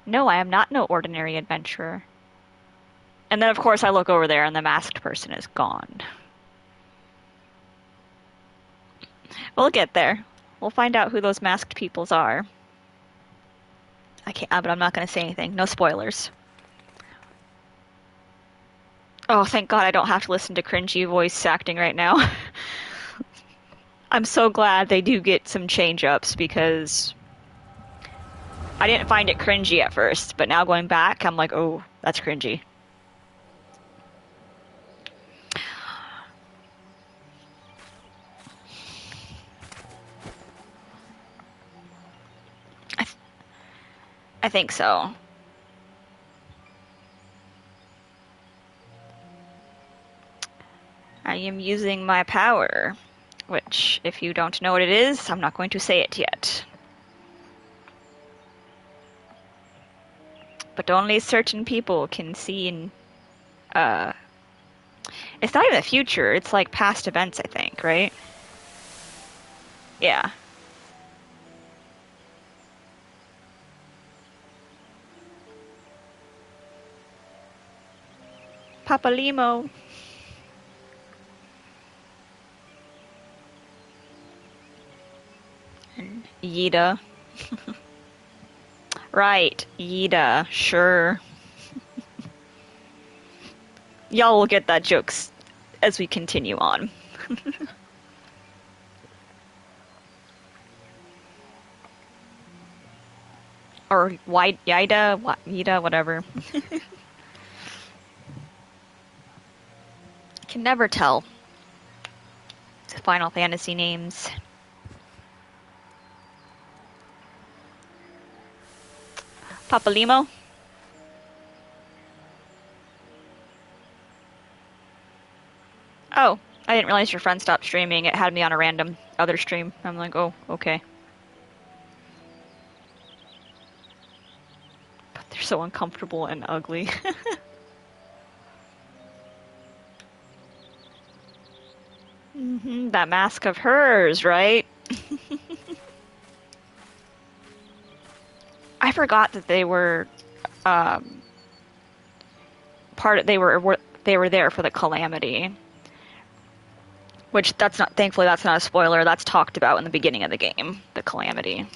No, I am not no ordinary adventurer. And then, of course, I look over there and the masked person is gone. We'll get there. We'll find out who those masked peoples are. But I'm not going to say anything. No spoilers. Oh, thank God I don't have to listen to cringy voice acting right now. I'm so glad they do get some change-ups, because I didn't find it cringy at first, but now going back, I'm like, oh, that's cringy. I think so. I am using my power, which, if you don't know what it is, I'm not going to say it yet. But only certain people can see in, it's not even the future, it's like past events, I think, right? Yeah. Papa Limo. And Yida. Right, Yida, sure. Y'all will get that jokes as we continue on. Or Yida, whatever. Can never tell. Final Fantasy names. Papalimo? Oh, I didn't realize your friend stopped streaming. It had me on a random other stream. I'm like, oh, okay. But they're so uncomfortable and ugly. That mask of hers, right? I forgot that they were they were there for the Calamity. Which thankfully that's not a spoiler, that's talked about in the beginning of the game, the Calamity.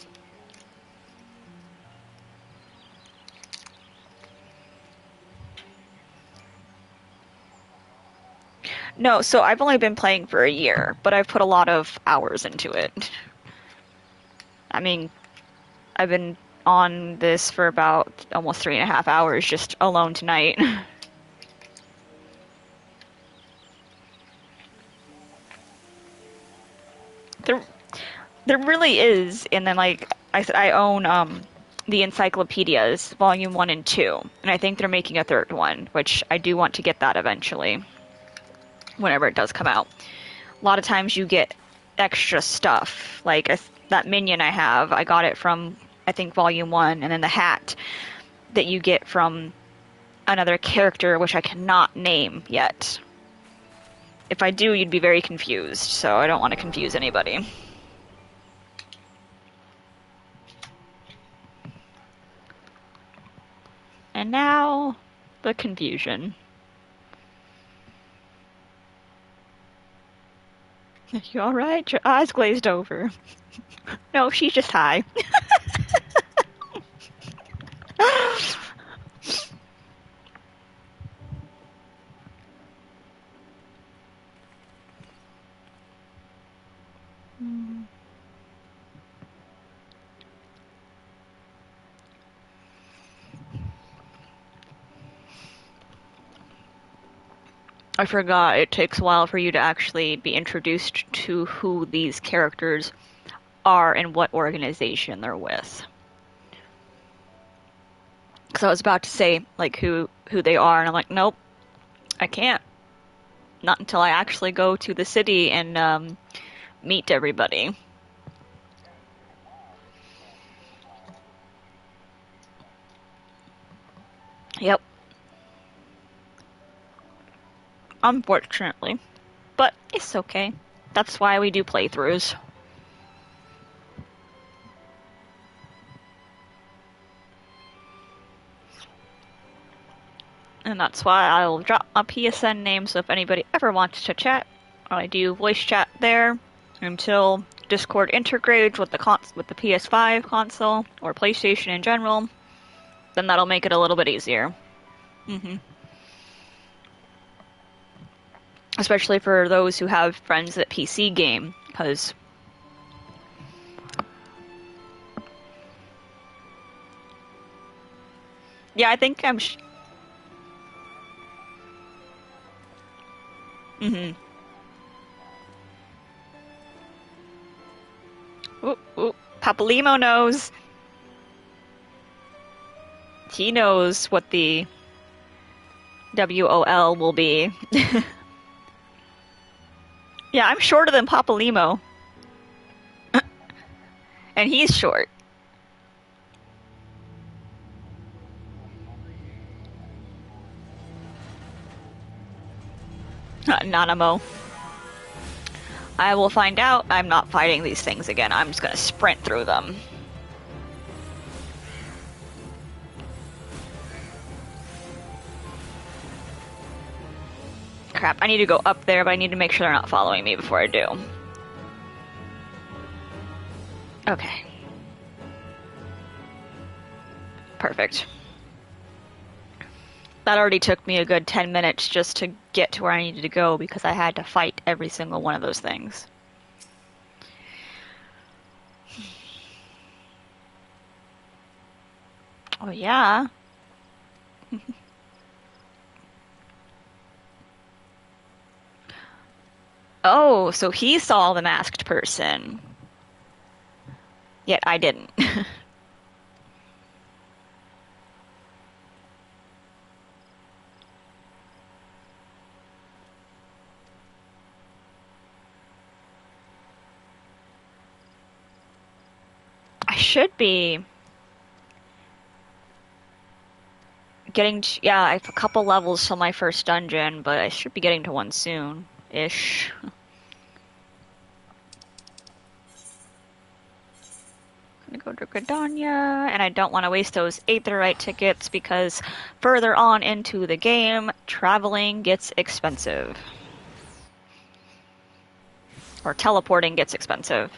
No, so I've only been playing for a year, but I've put a lot of hours into it. I mean, I've been on this for about almost 3.5 hours just alone tonight. There really is, and then like I said, I own the encyclopedias, volume 1 and 2, and I think they're making a third one, which I do want to get that eventually, whenever it does come out. A lot of times you get extra stuff, like that minion I have, I got it from, I think, volume 1, and then the hat that you get from another character, which I cannot name yet. If I do, you'd be very confused, so I don't want to confuse anybody. And now, the confusion. You alright? Your eyes glazed over. No, she's just high. I forgot it takes a while for you to actually be introduced to who these characters are and what organization they're with. Because I was about to say, like, who they are, and I'm like, nope, I can't. Not until I actually go to the city and meet everybody. Yep. Unfortunately. But it's okay. That's why we do playthroughs. And that's why I'll drop my PSN name, so if anybody ever wants to chat, I do voice chat there until Discord integrates with the PS5 console or PlayStation in general. Then that'll make it a little bit easier. Especially for those who have friends that PC game, because yeah, I think I'm Ooh, Papalimo knows. He knows what the WOL will be. Yeah, I'm shorter than Papalimo. And he's short. Nanamo. I will find out. I'm not fighting these things again. I'm just gonna sprint through them. Crap, I need to go up there, but I need to make sure they're not following me before I do. Okay. Perfect. That already took me a good 10 minutes just to get to where I needed to go because I had to fight every single one of those things. Oh yeah. Oh, so he saw the masked person. Yet I didn't. I should be getting to, yeah, I have a couple levels till my first dungeon, but I should be getting to one soon-ish. I'm gonna go to Gridania, and I don't want to waste those Aetherite tickets because further on into the game, traveling gets expensive. Or teleporting gets expensive.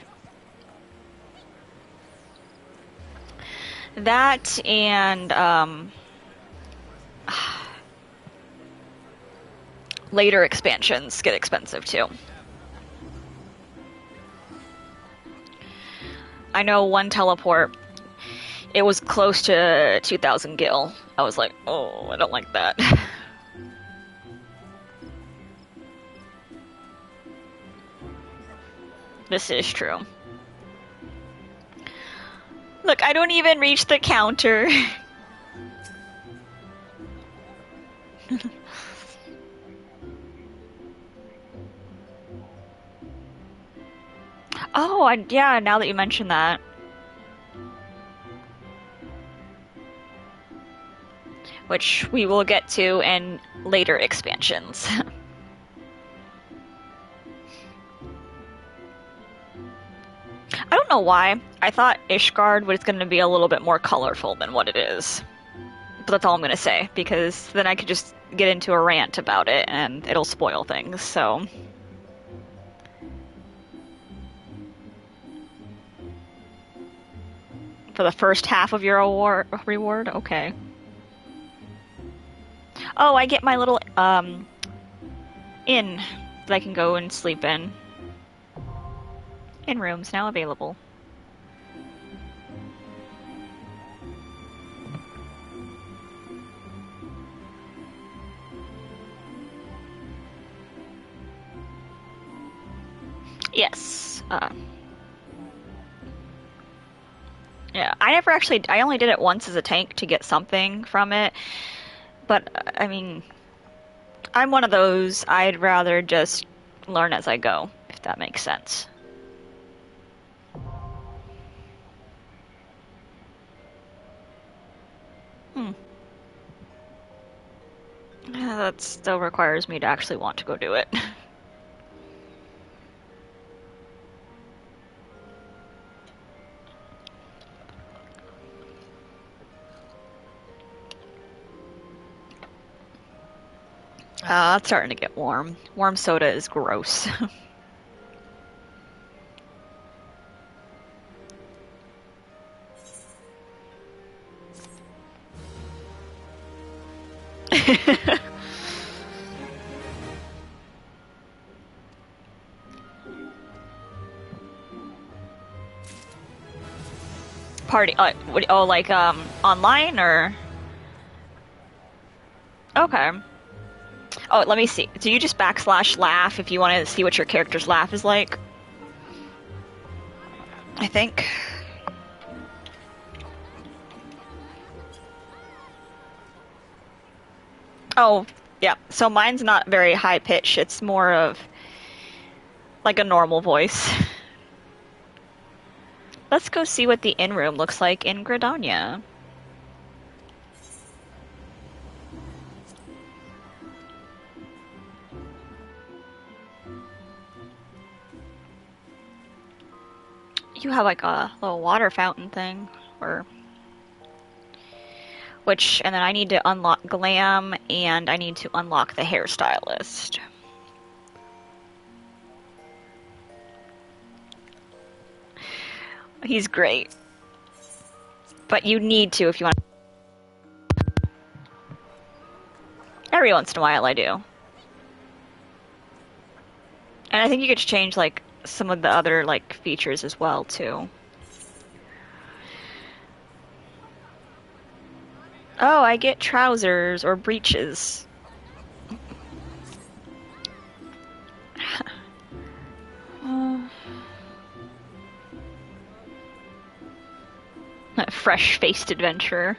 That and later expansions get expensive too. I know one teleport, it was close to 2,000 gil. I was like, oh, I don't like that. This is true. Look, I don't even reach the counter. Oh, yeah, now that you mention that. Which we will get to in later expansions. I don't know why. I thought Ishgard was going to be a little bit more colorful than what it is. But that's all I'm going to say, because then I could just get into a rant about it and it'll spoil things, so... For the first half of your reward? Okay. Oh, I get my little, inn that I can go and sleep in. Inn rooms now available. Yes. Yeah, I only did it once as a tank to get something from it. But, I mean, I'm one of those, I'd rather just learn as I go, if that makes sense. That still requires me to actually want to go do it. It's starting to get warm. Warm soda is gross. Party, like, online, or? Okay. Oh, let me see. Do you just /laugh if you want to see what your character's laugh is like? I think. Oh, yeah. So mine's not very high pitch. It's more of like a normal voice. Let's go see what the inn room looks like in Gridania. You have like a little water fountain thing, or... and then I need to unlock Glam, and I need to unlock the hairstylist. He's great. But you need to if you want. Every once in a while I do. And I think you could change, like, some of the other, like, features as well, too. Oh, I get trousers or breeches. fresh-faced adventurer.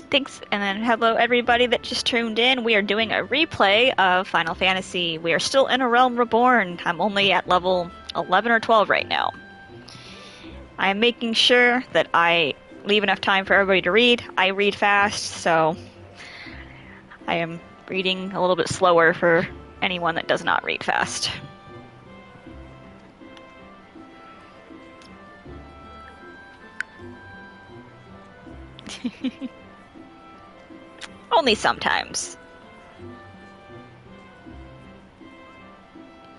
Thanks, and then hello everybody that just tuned in. We are doing a replay of Final Fantasy. We are still in A Realm Reborn. I'm only at level 11 or 12 right now. I am making sure that I leave enough time for everybody to read. I read fast, so I am reading a little bit slower for anyone that does not read fast. Only sometimes.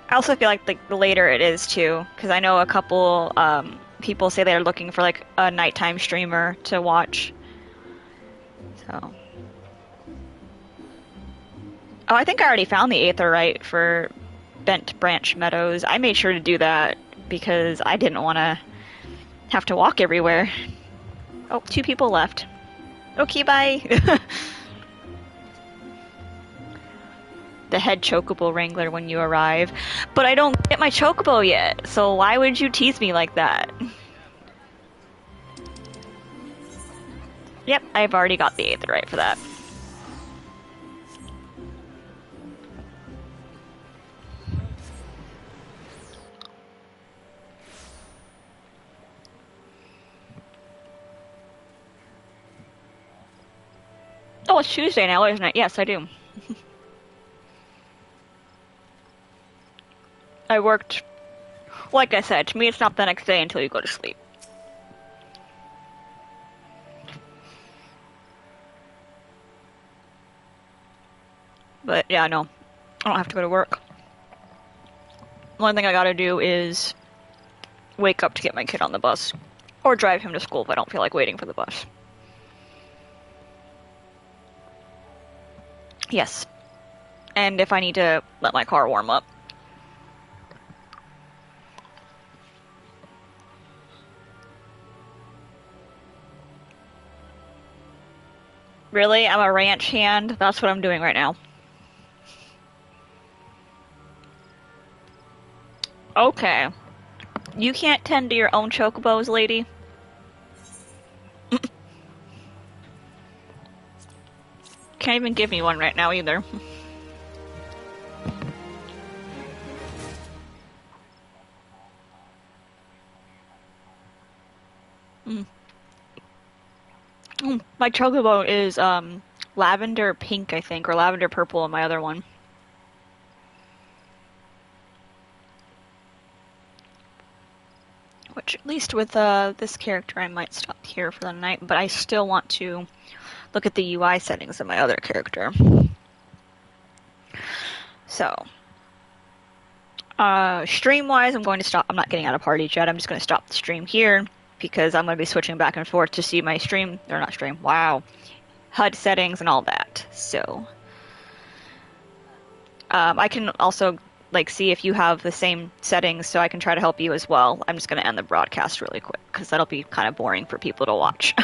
I also feel like the later it is too, because I know a couple people say they're looking for like a nighttime streamer to watch. So. Oh, I think I already found the Aetherite for Bent Branch Meadows. I made sure to do that because I didn't want to have to walk everywhere. Oh, 2 people left. Okay, bye. The head chocobo wrangler when you arrive. But I don't get my chocobo yet, so why would you tease me like that? Yep, I've already got the Aetherite for that. Oh, it's Tuesday now, isn't it? Yes, I do. I worked... Like I said, to me it's not the next day until you go to sleep. But yeah, no. I don't have to go to work. The only thing I gotta do is wake up to get my kid on the bus. Or drive him to school if I don't feel like waiting for the bus. Yes. And if I need to let my car warm up. Really? I'm a ranch hand? That's what I'm doing right now. Okay. You can't tend to your own chocobos, lady? Can't even give me one right now either. My chocobo is lavender pink, I think, or lavender purple in my other one. Which, at least with this character, I might stop here for the night, but I still want to look at the UI settings of my other character. So, stream-wise, I'm going to stop. I'm not getting out of party yet. I'm just going to stop the stream here because I'm going to be switching back and forth to see my stream, or not stream, wow, HUD settings and all that. So, I can also like see if you have the same settings so I can try to help you as well. I'm just going to end the broadcast really quick because that'll be kind of boring for people to watch.